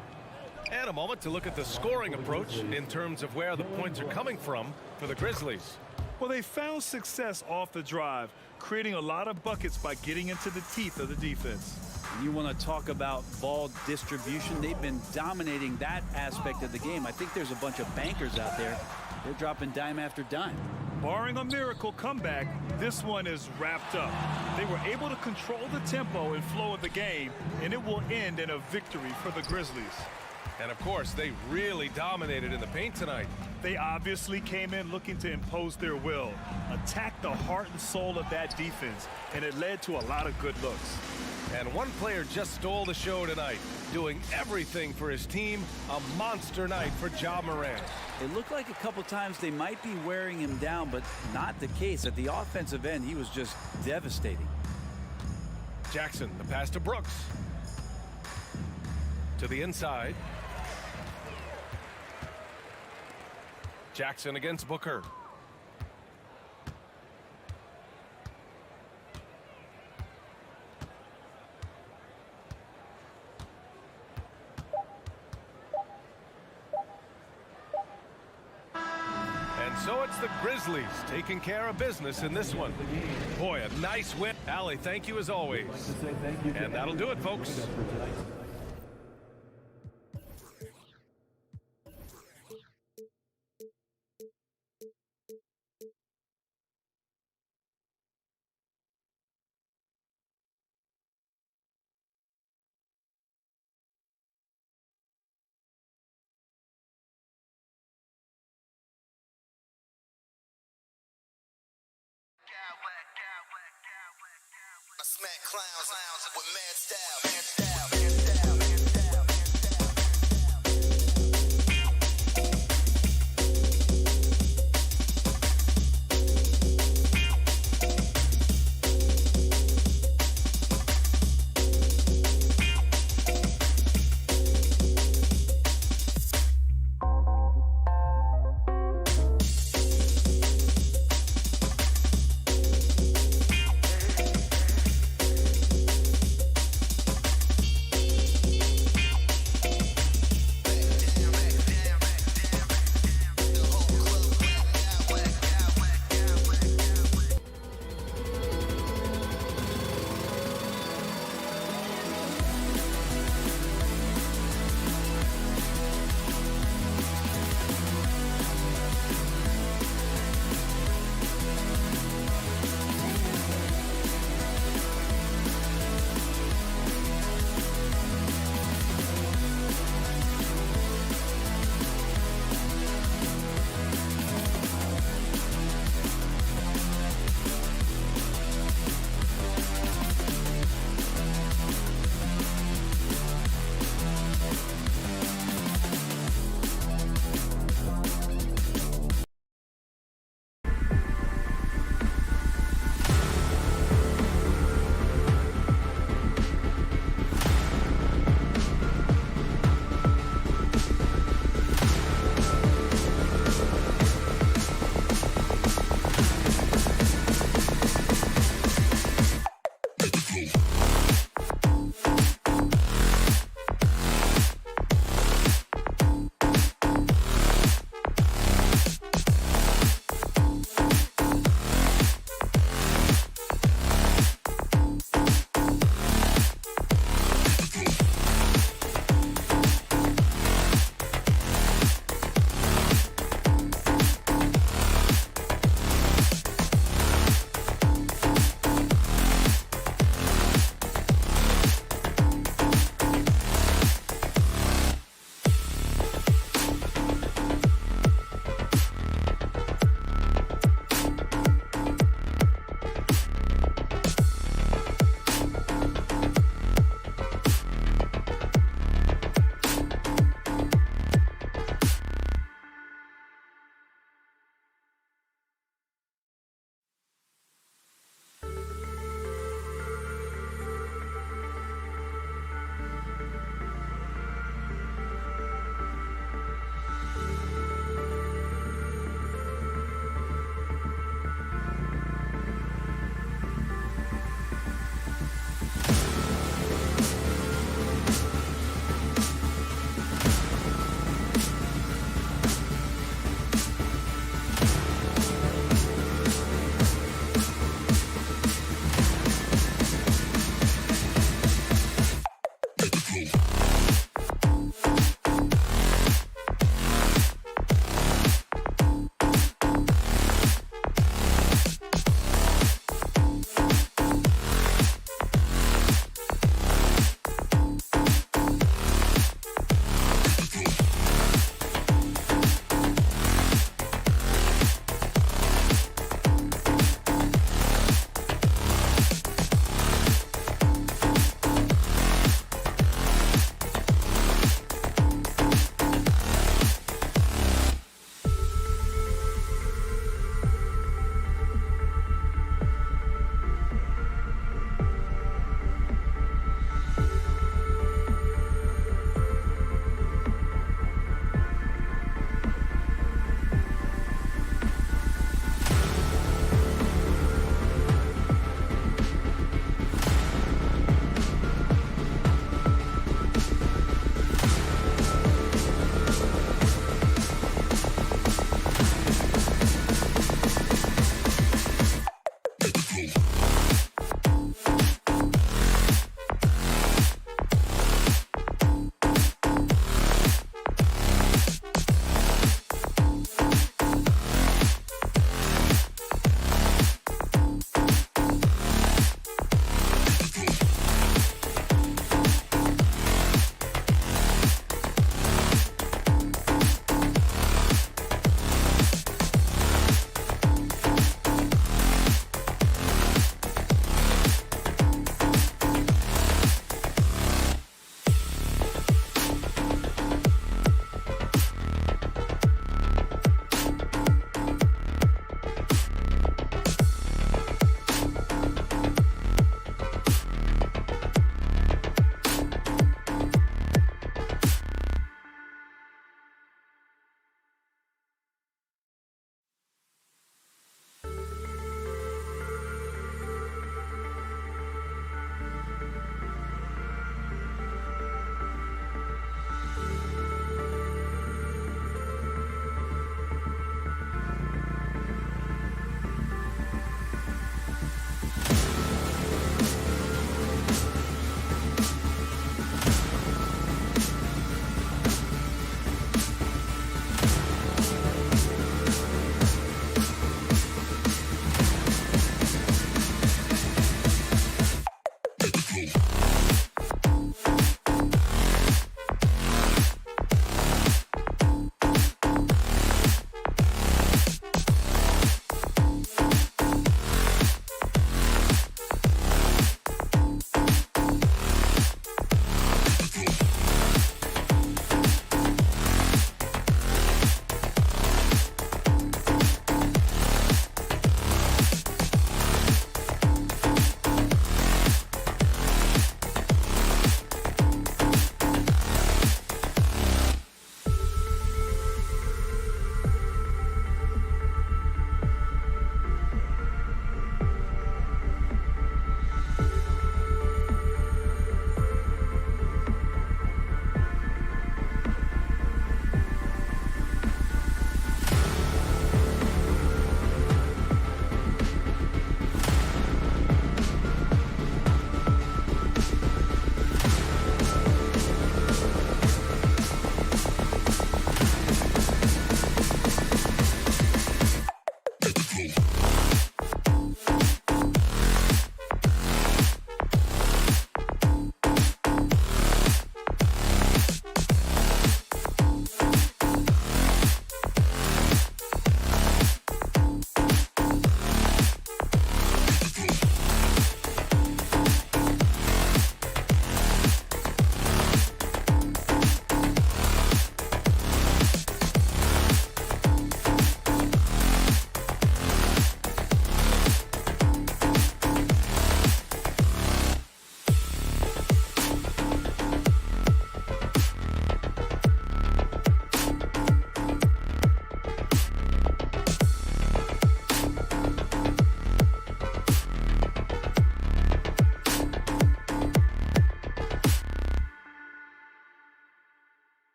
And a moment to look at the scoring approach in terms of where the points are coming from for the Grizzlies. Well, they found success off the drive, creating a lot of buckets by getting into the teeth of the defense. You want to talk about ball distribution. They've been dominating that aspect of the game. I think there's a bunch of bankers out there. They're dropping dime after dime. Barring a miracle comeback, this one is wrapped up. They were able to control the tempo and flow of the game, and it will end in a victory for the Grizzlies. And, of course, they really dominated in the paint tonight. They obviously came in looking to impose their will, attack the heart and soul of that defense, and it led to a lot of good looks. And one player just stole the show tonight, doing everything for his team. A monster night for Ja Morant. It looked like a couple times they might be wearing him down, but not the case. At the offensive end, he was just devastating. Jackson, the pass to Brooks. To the inside. Jackson against Booker. And so it's the Grizzlies taking care of business in this one. Boy, a nice win. Allie, thank you as always. And that'll do it, folks. I smack clowns with mad style.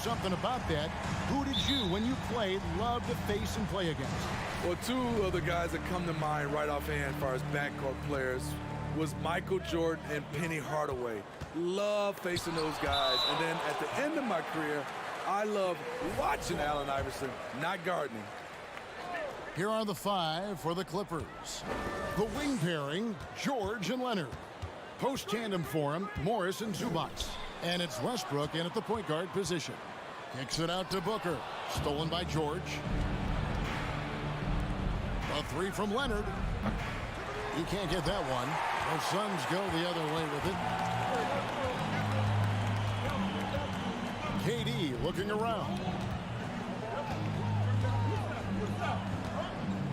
Something about that. Who did you, when you played, love to face and play against? Well, two of the guys that come to mind right offhand as far as backcourt players was Michael Jordan and Penny Hardaway. Love facing those guys. And then at the end of my career, I love watching Allen Iverson, not gardening. Here are the five for the Clippers. The wing pairing, George and Leonard. Post tandem for him, Morris and Zubac. And it's Westbrook in at the point guard position. Kicks it out to Booker. Stolen by George. A three from Leonard. He can't get that one. The Suns go the other way with it. KD looking around.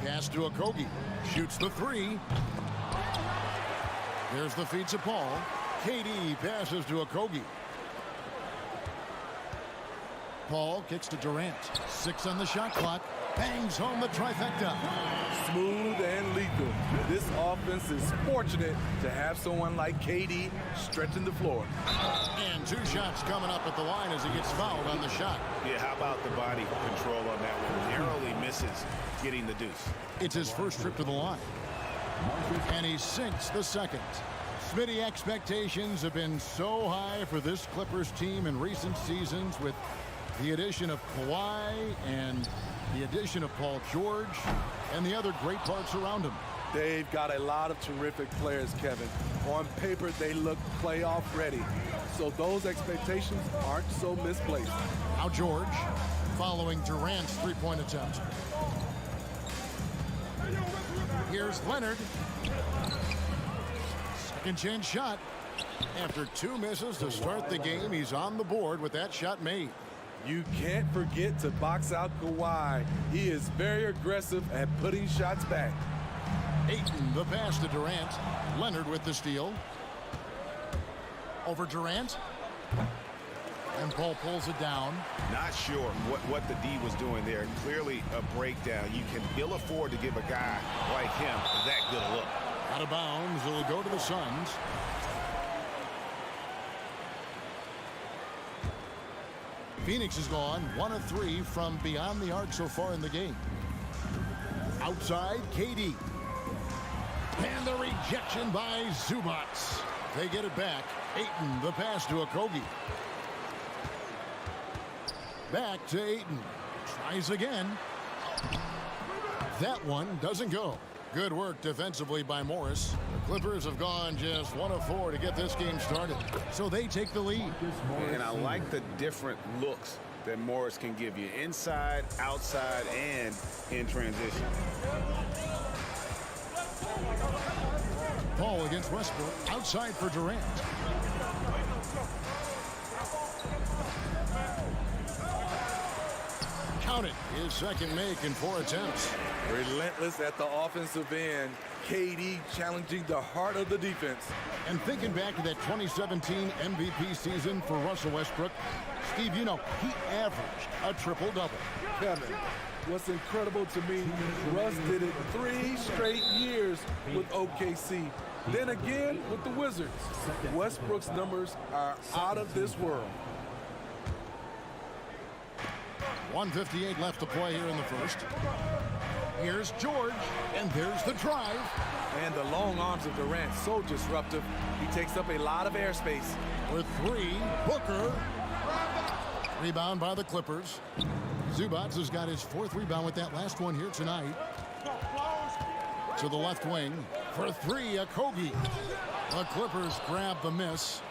Pass to Okogie. Shoots the three. There's the feed to Paul. KD passes to Okogie. Paul kicks to Durant. 6 on the shot clock. Bangs home the trifecta. Smooth and lethal. This offense is fortunate to have someone like KD stretching the floor. And 2 shots coming up at the line as he gets fouled on the shot. Yeah, how about the body control on that one? Narrowly misses getting the deuce. It's his first trip to the line. And he sinks the second. Smitty, expectations have been so high for this Clippers team in recent seasons with the addition of Kawhi and the addition of Paul George and the other great parts around him. They've got a lot of terrific players, Kevin. On paper, they look playoff ready. So those expectations aren't so misplaced. Now George following Durant's three-point attempt. Here's Leonard. Second chance shot. After 2 misses to start the game, he's on the board with that shot made. You can't forget to box out Kawhi. He is very aggressive at putting shots back. Ayton, the pass to Durant. Leonard with the steal. Over Durant. And Paul pulls it down. Not sure what the D was doing there. Clearly a breakdown. You can ill afford to give a guy like him that good a look. Out of bounds, it'll go to the Suns. Phoenix has gone 1 of 3 from beyond the arc so far in the game. Outside, KD. And the rejection by Zubats. They get it back. Ayton, the pass to Okogie. Back to Ayton. Tries again. That one doesn't go. Good work defensively by Morris. The Clippers have gone just 1 of 4 to get this game started. So they take the lead. And I like the different looks that Morris can give you. Inside, outside, and in transition. Paul against Westbrook. Outside for Durant. Count it. His second make in 4 attempts. Relentless at the offensive end. KD challenging the heart of the defense. And thinking back to that 2017 MVP season for Russell Westbrook, Steve, you know, he averaged a triple-double. Kevin, what's incredible to me, Russ did it 3 straight years with OKC. Then again with the Wizards. Westbrook's numbers are out of this world. 1:58 left to play here in the first. Here's George, and there's the drive. And the long arms of Durant, so disruptive. He takes up a lot of airspace. With 3, Booker. Rebound by the Clippers. Zubats has got his 4th rebound with that last one here tonight. To the left wing. For 3, Okogie. The Clippers grab the miss.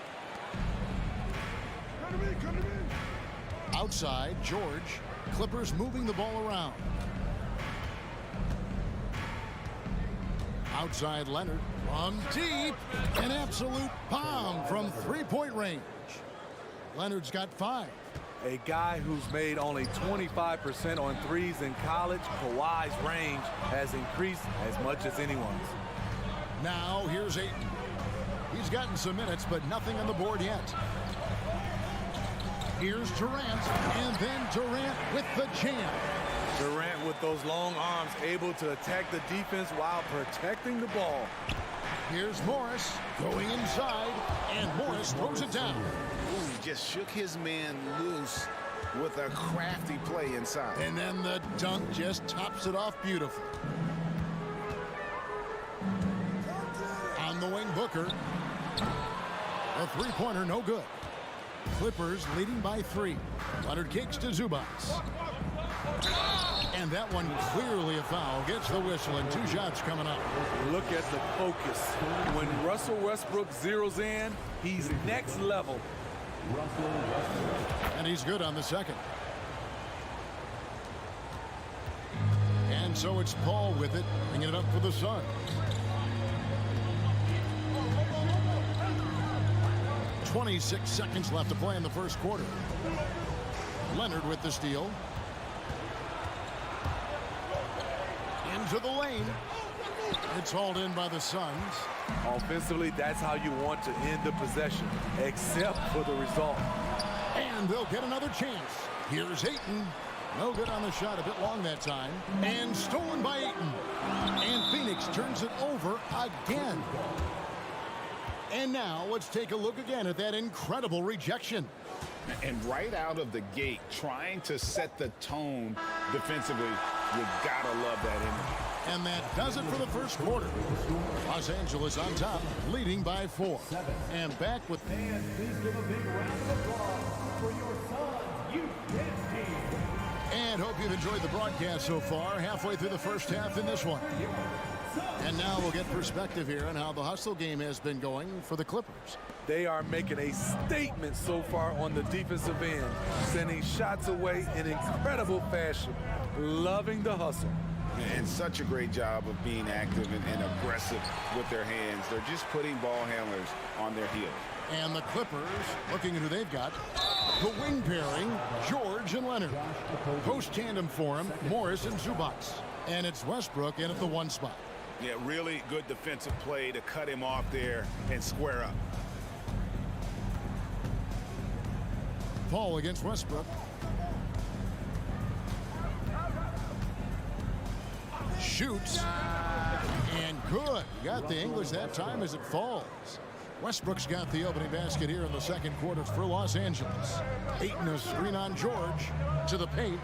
Outside, George. Clippers moving the ball around. Outside Leonard from deep. An absolute bomb from 3-point range. Leonard's got 5. A guy who's made only 25% on threes in college, Kawhi's range has increased as much as anyone's. Now here's Ayton. He's gotten some minutes, but nothing on the board yet. Here's Durant, and then Durant with the jam. Durant with those long arms able to attack the defense while protecting the ball. Here's Morris going inside, and Morris throws it down. Ooh, he just shook his man loose with a crafty play inside. And then the dunk just tops it off beautifully. On the wing, Booker. A 3-pointer, no good. Clippers leading by 3. Leonard kicks to Zubats. And that one clearly a foul. Gets the whistle, and 2 shots coming up. Look at the focus. When Russell Westbrook zeroes in, he's next level. And he's good on the second. And so it's Paul with it, bringing it up for the Suns. 26 seconds left to play in the first quarter. Leonard with the steal. Into the lane. It's hauled in by the Suns. Offensively, that's how you want to end the possession, except for the result. And they'll get another chance. Here's Ayton. No good on the shot, a bit long that time. And stolen by Ayton. And Phoenix turns it over again. And now let's take a look again at that incredible rejection. And right out of the gate, trying to set the tone defensively, you gotta love that energy. And that does it for the first quarter. Los Angeles on top, leading by 4. And back with... And please give a big round of applause for your Suns Youth Dance Team. And hope you've enjoyed the broadcast so far, halfway through the first half in this one. And now we'll get perspective here on how the hustle game has been going for the Clippers. They are making a statement so far on the defensive end, sending shots away in incredible fashion, loving the hustle. And such a great job of being active and aggressive with their hands. They're just putting ball handlers on their heels. And the Clippers, looking at who they've got, the wing pairing, George and Leonard. Post tandem for him, Morris and Zubac. And it's Westbrook in at the 1 spot. Yeah, really good defensive play to cut him off there and square up. Paul against Westbrook. Shoots. And good. Got the English that time as it falls. Westbrook's got the opening basket here in the second quarter for Los Angeles. Ayton a screen on George to the paint.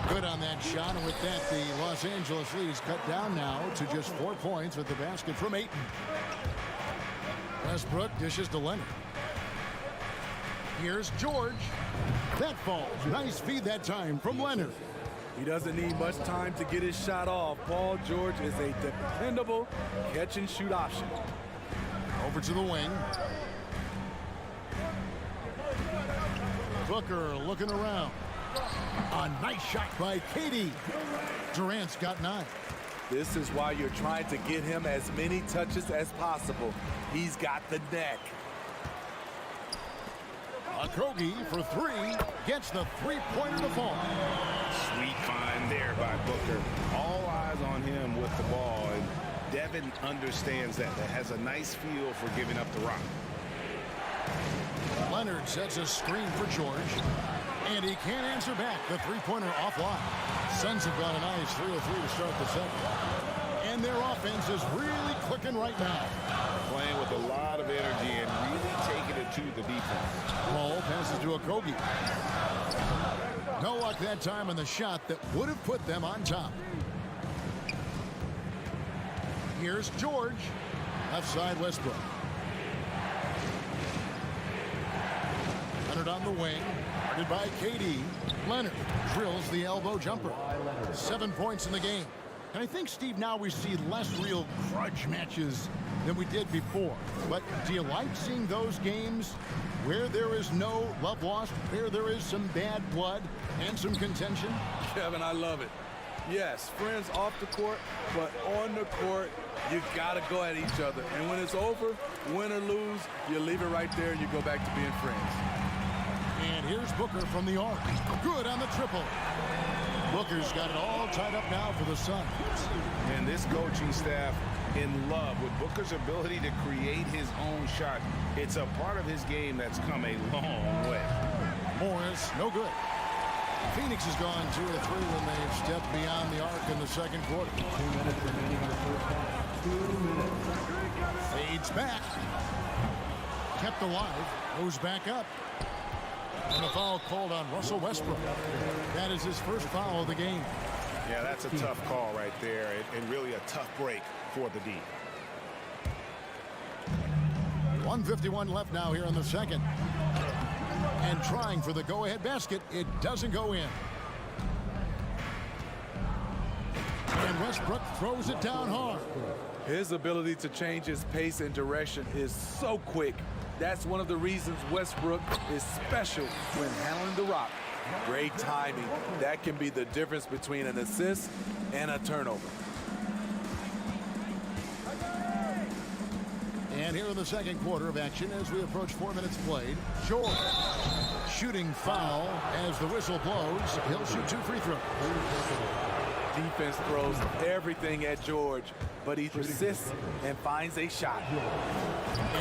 Good on that shot, and with that, the Los Angeles lead is cut down now to just 4 points with the basket from Ayton. Westbrook dishes to Leonard. Here's George. That falls. Nice feed that time from Leonard. He doesn't need much time to get his shot off. Paul George is a dependable catch-and-shoot option. Over to the wing. Booker looking around. A nice shot by KD. Durant's got 9. This is why you're trying to get him as many touches as possible. He's got the neck. Okogie for 3. Gets the three-pointer to fall. Sweet find there by Booker. All eyes on him with the ball. And Devin understands that. That has a nice feel for giving up the rock. Leonard sets a screen for George. And he can't answer back. The three-pointer offline. Suns have got a nice 3-3 to start the second. And their offense is really clicking right now. Playing with a lot of energy and really taking it to the defense. Paul passes to Okogie. No luck that time on the shot that would have put them on top. Here's George. Left side Westbrook. Leonard on the wing. Guarded by KD. Leonard drills the elbow jumper. 7 points in the game. And I think, Steve, now we see less real grudge matches than we did before. But do you like seeing those games where there is no love lost, where there is some bad blood and some contention? Kevin, I love it. Yes, friends off the court, but on the court, you got to go at each other. And when it's over, win or lose, you leave it right there and you go back to being friends. And here's Booker from the arc. Good on the triple. Booker's got it all tied up now for the Suns. And this coaching staff in love with Booker's ability to create his own shot. It's a part of his game that's come a long way. Morris, no good. Phoenix has gone 2 of 3 when they've stepped beyond the arc in the second quarter. 2 minutes remaining in the first half. 2 minutes. Fades back. Kept alive. Goes back up. And a foul called on Russell Westbrook. That is his first foul of the game. Yeah, that's a tough call right there, and really a tough break for the D. 1:51 left now here in the second. And trying for the go-ahead basket. It doesn't go in. And Westbrook throws it down hard. His ability to change his pace and direction is so quick. That's one of the reasons Westbrook is special when handling the rock. Great timing. That can be the difference between an assist and a turnover. And here in the second quarter of action as we approach 4 minutes played. George shooting foul as the whistle blows. He'll shoot 2 free throws. Defense throws everything at George, but he persists and finds a shot.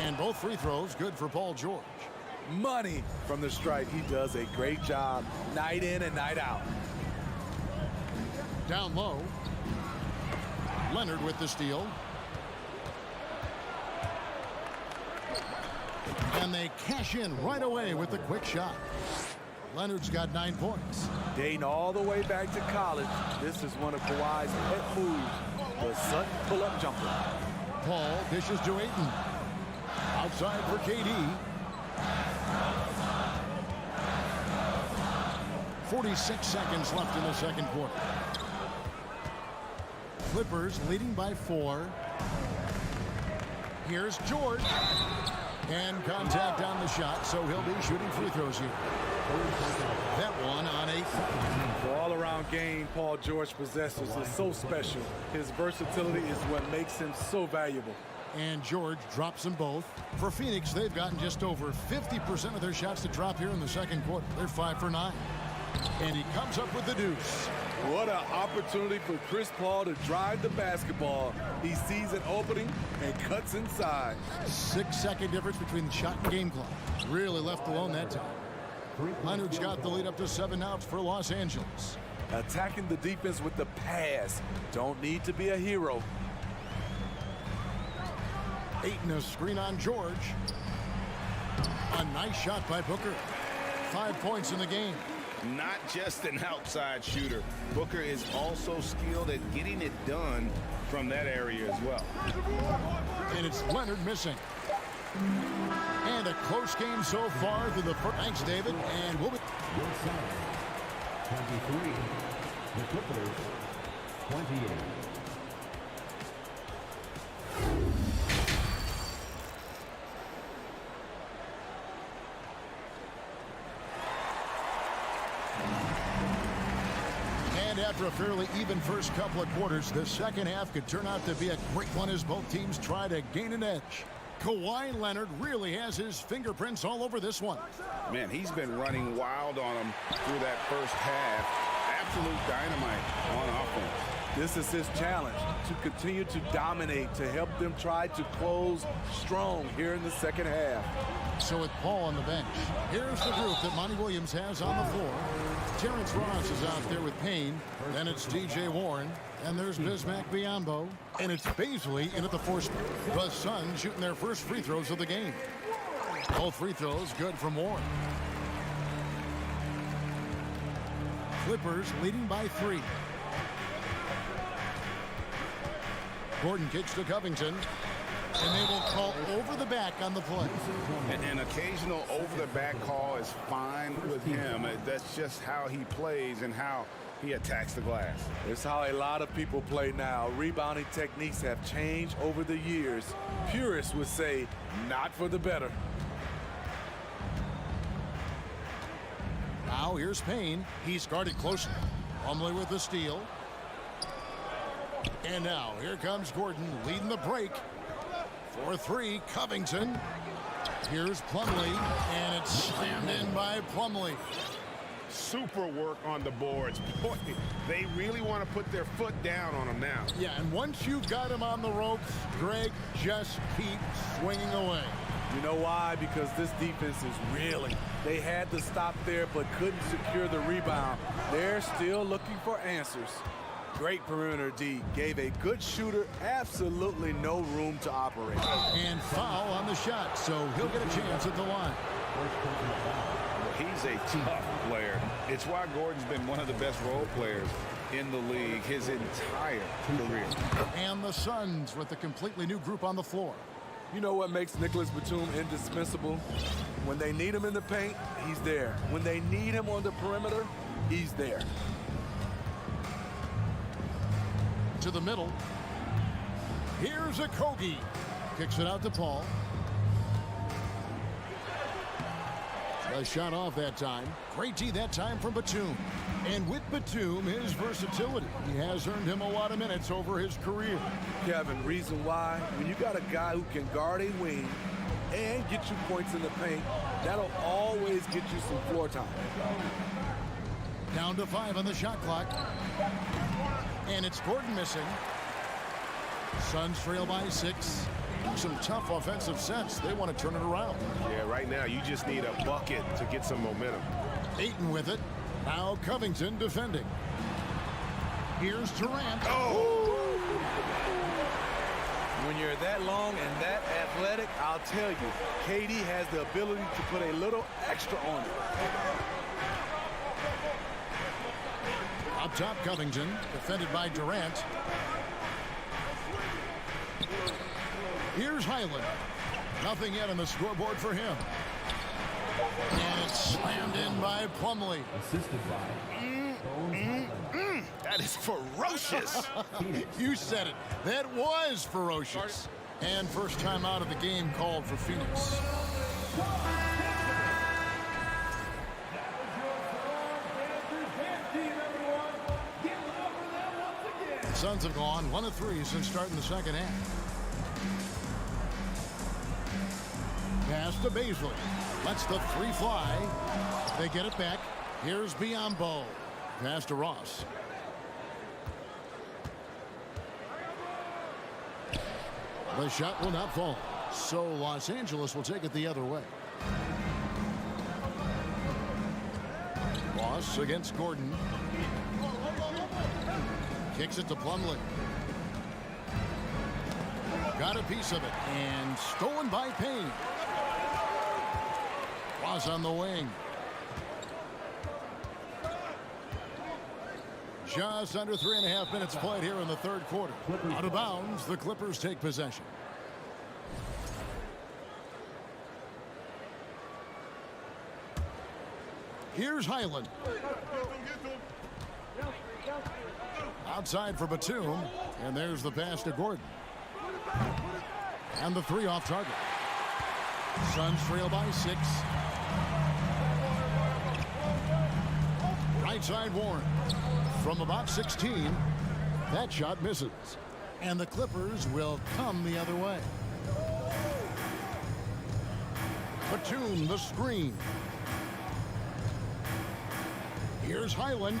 And both free throws good for Paul George. money from the stripe. He does a great job night in and night out. Down low. Leonard with the steal. And they cash in right away with the quick shot. Leonard's got 9 points. Dating all the way back to college, this is one of Kawhi's pet moves, the Sutton pull-up jumper. Paul dishes to Ayton. Outside for KD. 46 seconds left in the second quarter. Clippers leading by 4. Here's George. And contact on the shot, so he'll be shooting free throws here. That one on 8. The all-around game Paul George possesses is so special. His versatility is what makes him so valuable. And George drops them both. For Phoenix, they've gotten just over 50% of their shots to drop here in the second quarter. They're 5 for 9. And he comes up with the deuce. What an opportunity for Chris Paul to drive the basketball. He sees an opening and cuts inside. 6-second difference between the shot and game clock. Really left alone that time. Leonard's got the lead up to 7 outs for Los Angeles. Attacking the defense with the pass. Don't need to be a hero. Ayton a screen on George. A nice shot by Booker. 5 points in the game. Not just an outside shooter. Booker is also skilled at getting it done from that area as well. And it's Leonard missing. And a close game so far through the first. Thanks, David. And we'll be 23. The Clippers, 28. And after a fairly even first couple of quarters, the second half could turn out to be a great one as both teams try to gain an edge. Kawhi Leonard really has his fingerprints all over this one. Man, he's been running wild on him through that first half. Absolute dynamite on offense. This is his challenge, to continue to dominate, to help them try to close strong here in the second half. So with Paul on the bench, here's the group that Monty Williams has on the floor. Terrence Ross is out there with Payne. Then it's T.J. Warren. And there's Bismack Biyombo. And it's Baisley in at the 4 spot. The Suns shooting their first free throws of the game. Both free throws good from Warren. Clippers leading by 3. Gordon kicks to Covington. And they will call over the back on the play. An occasional over-the-back call is fine with him. That's just how he plays and how he attacks the glass. It's how a lot of people play now. Rebounding techniques have changed over the years. Purists would say, not for the better. Now here's Payne. He's guarded closely. Plumlee with the steal. And now here comes Gordon leading the break. 4-3, Covington. Here's Plumlee, and it's slammed in by Plumlee. Super work on the boards. Boy, they really want to put their foot down on him now. Yeah, and once you've got him on the ropes, Greg, just keep swinging away. You know why? Because this defense is reeling. They had to stop there, but couldn't secure the rebound. They're still looking for answers. Great perimeter D. Gave a good shooter absolutely no room to operate. And foul on the shot, so he'll get a chance at the line. He's a tough player. It's why Gordon's been one of the best role players in the league his entire career. And the Suns with a completely new group on the floor. You know what makes Nicholas Batum indispensable? When they need him in the paint, he's there. When they need him on the perimeter, he's there. To the middle. Here's a Kogi. Kicks it out to Paul. A shot off that time. Great D that time from Batum. And with Batum, his versatility. He has earned him a lot of minutes over his career. Kevin, reason why? When you got a guy who can guard a wing and get you points in the paint, that'll always get you some floor time. Down to 5 on the shot clock. And it's Gordon missing. Suns trail by 6. making some tough offensive sets. They want to turn it around. Yeah, right now you just need a bucket to get some momentum. Ayton with it. Now Covington defending. Here's Durant. Oh! When you're that long and that athletic, I'll tell you, KD has the ability to put a little extra on it. Up top, Covington, defended by Durant. Here's Highland. Nothing yet on the scoreboard for him. And it's slammed in by Plumlee. Assisted by That is ferocious. You said it. That was ferocious. And first time out of the game called for Phoenix. The Suns have gone 1 of 3 since starting the second half. Pass to Baisley. Lets the 3 fly. They get it back. Here's Biombo. Pass to Ross. The shot will not fall. So Los Angeles will take it the other way. Ross against Gordon. Kicks it to Plumlee. Got a piece of it. And stolen by Payne. Ross on the wing. Just under 3.5 minutes played here in the third quarter. Out of bounds, the Clippers take possession. Here's Highland. Outside for Batum. And there's the pass to Gordon. And the 3 off target. Suns trail by 6. Right side Warren. From about 16, that shot misses. And the Clippers will come the other way. Batum, the screen. Here's Highland.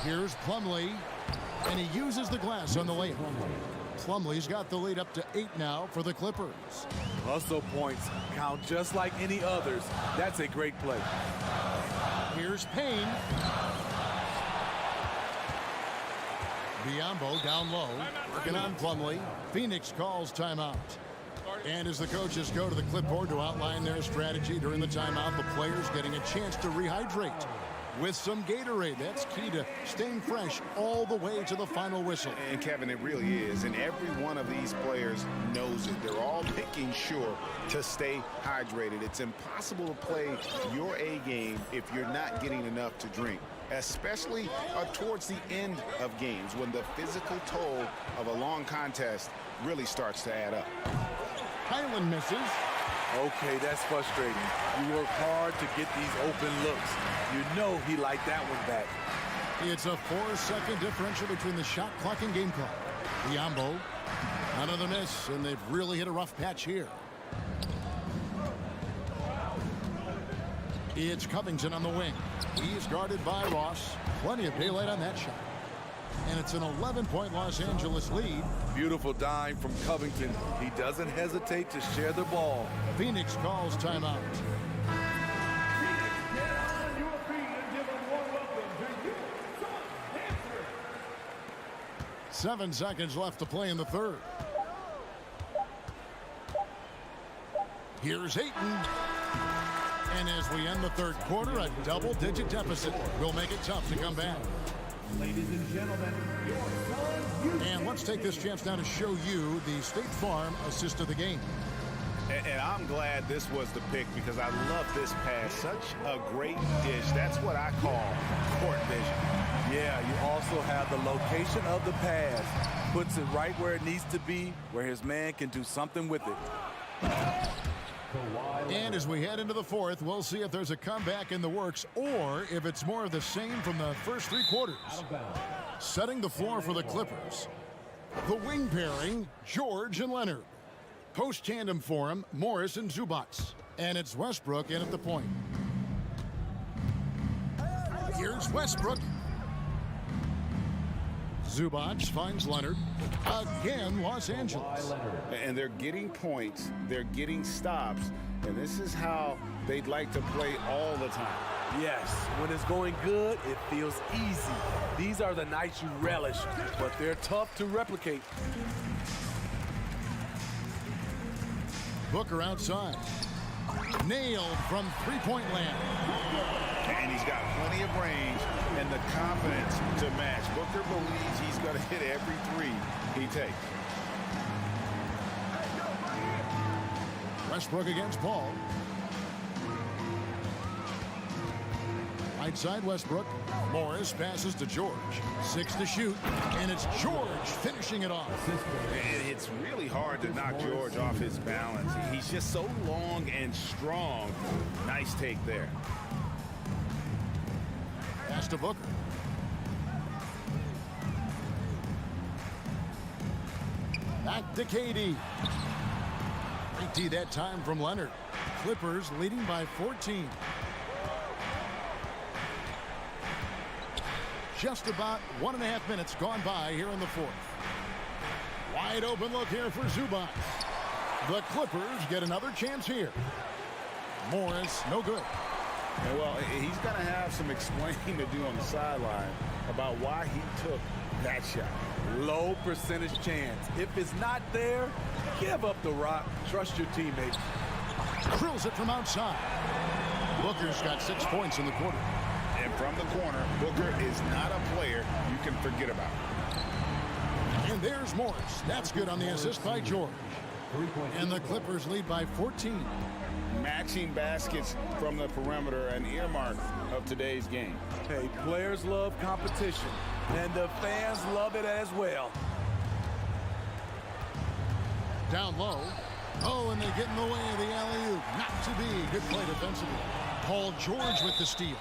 Here's Plumlee. And he uses the glass on the layup. Plumlee's got the lead up to 8 now for the Clippers. Hustle points count just like any others. That's a great play. Here's Payne. Biombo down low. Working on Plumlee. Phoenix calls timeout. And as the coaches go to the clipboard to outline their strategy during the timeout, the players getting a chance to rehydrate with some Gatorade. That's key to staying fresh all the way to the final whistle. And Kevin, it really is. And every one of these players knows it. They're all making sure to stay hydrated. It's impossible to play your A game if you're not getting enough to drink, especially towards the end of games when the physical toll of a long contest really starts to add up. Highland misses. Okay, that's frustrating. You work hard to get these open looks. You know he liked that one back. It's a 4-second differential between the shot clock and game clock. Biombo, another miss, and they've really hit a rough patch here. It's Covington on the wing. He's guarded by Ross. Plenty of daylight on that shot. And it's an 11-point Los Angeles lead. Beautiful dime from Covington. He doesn't hesitate to share the ball. Phoenix calls timeout. 7 seconds left to play in the third. Here's Ayton. And as we end the third quarter, a double-digit deficit will make it tough to come back. Ladies and gentlemen, and let's take this chance now to show you the State Farm assist of the game. And I'm glad this was the pick because I love this pass. Such a great dish. That's what I call court vision. Yeah, you also have the location of the pass. Puts it right where it needs to be, where his man can do something with it. And as we head into the fourth, we'll see if there's a comeback in the works or if it's more of the same from the first 3 quarters. Setting the floor for the Clippers. The wing pairing, George and Leonard. Post tandem for him, Morris and Zubac. And it's Westbrook in at the point. Here's Westbrook. Zubac finds Leonard. Again, Los Angeles. And they're getting points. They're getting stops. And this is how they'd like to play all the time. Yes, when it's going good, it feels easy. These are the nights you relish, but they're tough to replicate. Booker outside. Nailed from three-point land. And he's got plenty of range and the confidence to match. Booker believes he's going to hit every three he takes. Westbrook against Paul. Right side Westbrook. Morris passes to George. 6 to shoot, and it's George finishing it off. And it's really hard to knock George off his balance. He's just so long and strong. Nice take there. Pass to Booker. Back to KD. Great D that time from Leonard. Clippers leading by 14. Just about 1.5 minutes gone by here in the fourth. Wide open look here for Zubac. The Clippers get another chance here. Morris, no good. Well, he's going to have some explaining to do on the sideline about why he took that shot. Low percentage chance. If it's not there, give up the rock. Trust your teammates. Drills it from outside. Booker's got 6 points in the quarter. And from the corner, Booker is not a player you can forget about. And there's Morris. That's good on the assist by George. And the Clippers lead by 14. Matching baskets from the perimeter, an earmark of today's game. Hey, players love competition, and the fans love it as well. Down low. Oh, and they get in the way of the alley-oop. Not to be. Good play defensively. Paul George with the steal.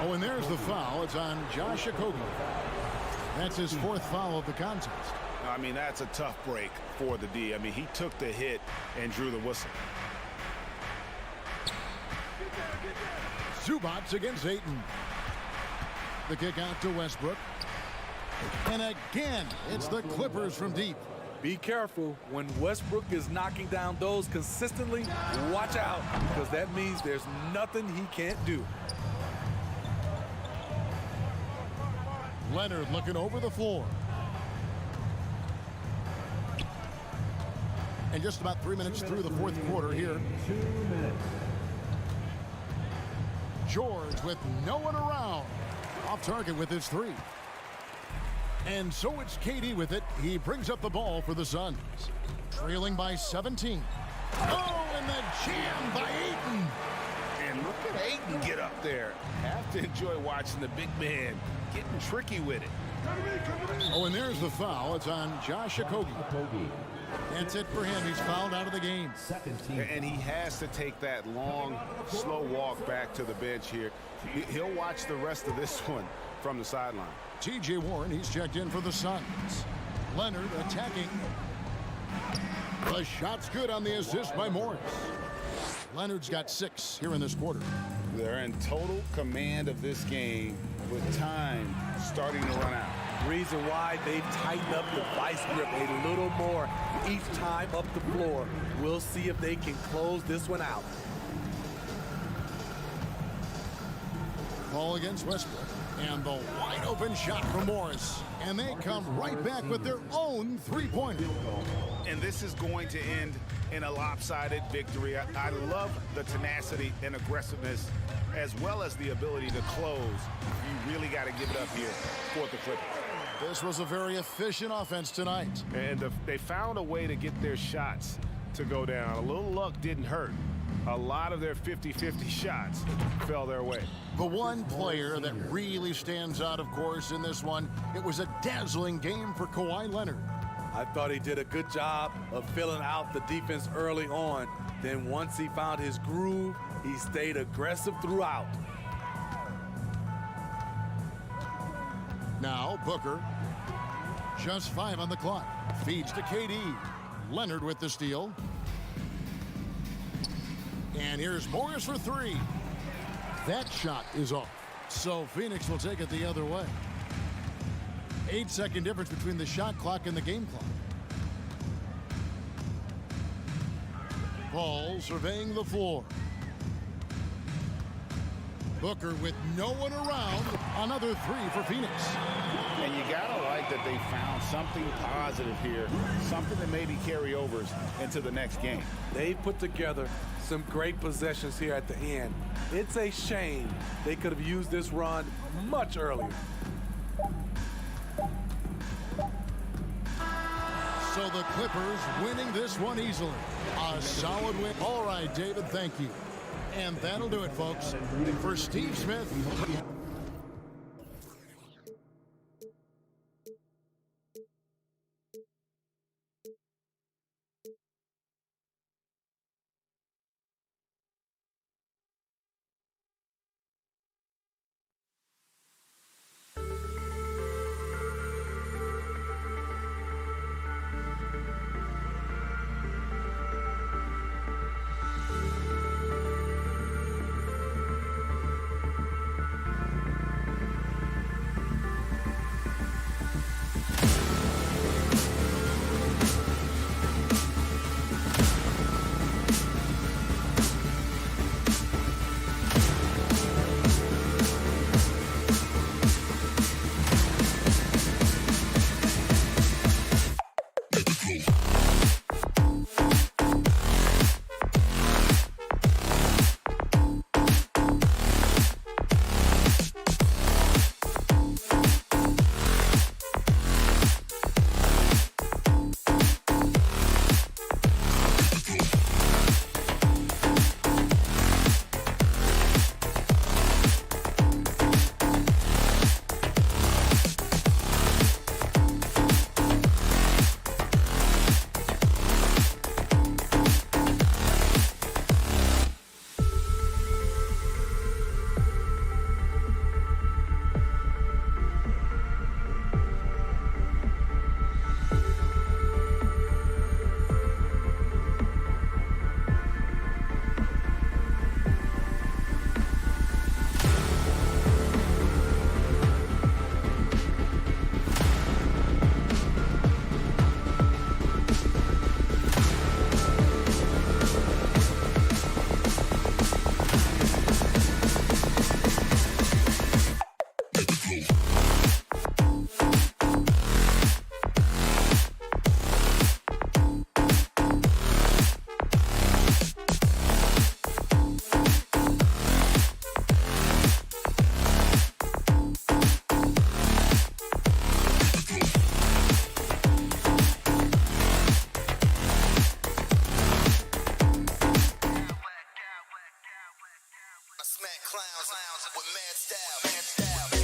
Oh, and there's the foul. It's on Josh Okogie. That's his 4th foul of the contest. I mean, that's a tough break for the D. I mean, he took the hit and drew the whistle. Zubac against Ayton. The kick out to Westbrook. And again, it's the Clippers from deep. Be careful when Westbrook is knocking down those consistently. Watch out, because that means there's nothing he can't do. Leonard looking over the floor. And just about 3 minutes through the fourth quarter here. 2 minutes. George with no one around. Off target with his 3. And so it's KD with it. He brings up the ball for the Suns. Trailing by 17. Oh, and the jam by Ayton. And look at Ayton get up there. Have to enjoy watching the big man getting tricky with it. Oh, and there's the foul. It's on Josh Okogie. That's it for him. He's fouled out of the game. And he has to take that long, slow walk back to the bench here. He'll watch the rest of this one from the sideline. T.J. Warren, he's checked in for the Suns. Leonard attacking. The shot's good on the assist by Morris. Leonard's got 6 here in this quarter. They're in total command of this game with time starting to run out. Reason why they've tightened up the vice grip a little more each time up the floor. We'll see if they can close this one out. Ball against Westbrook. And the wide open shot from Morris. And they come right back with their own 3-pointer. And this is going to end in a lopsided victory. I love the tenacity and aggressiveness as well as the ability to close. You really got to give it up here for the Clippers. This was a very efficient offense tonight. And they found a way to get their shots to go down. A little luck didn't hurt. A lot of their 50-50 shots fell their way. The one player that really stands out, of course, in this one, it was a dazzling game for Kawhi Leonard. I thought he did a good job of filling out the defense early on. Then once he found his groove, he stayed aggressive throughout. Now Booker, just 5 on the clock, feeds to KD. Leonard with the steal. And here's Morris for 3. That shot is off. So Phoenix will take it the other way. 8-second difference between the shot clock and the game clock. Paul surveying the floor. Booker with no one around. Another three for Phoenix. And you gotta like that they found something positive here, something that maybe carry overs into the next game. They put together some great possessions here at the end. It's a shame they could have used this run much earlier. So the Clippers winning this one easily. A solid win. All right, David, thank you. And that'll do it, folks. For Steve Smith. Clowns with mad style.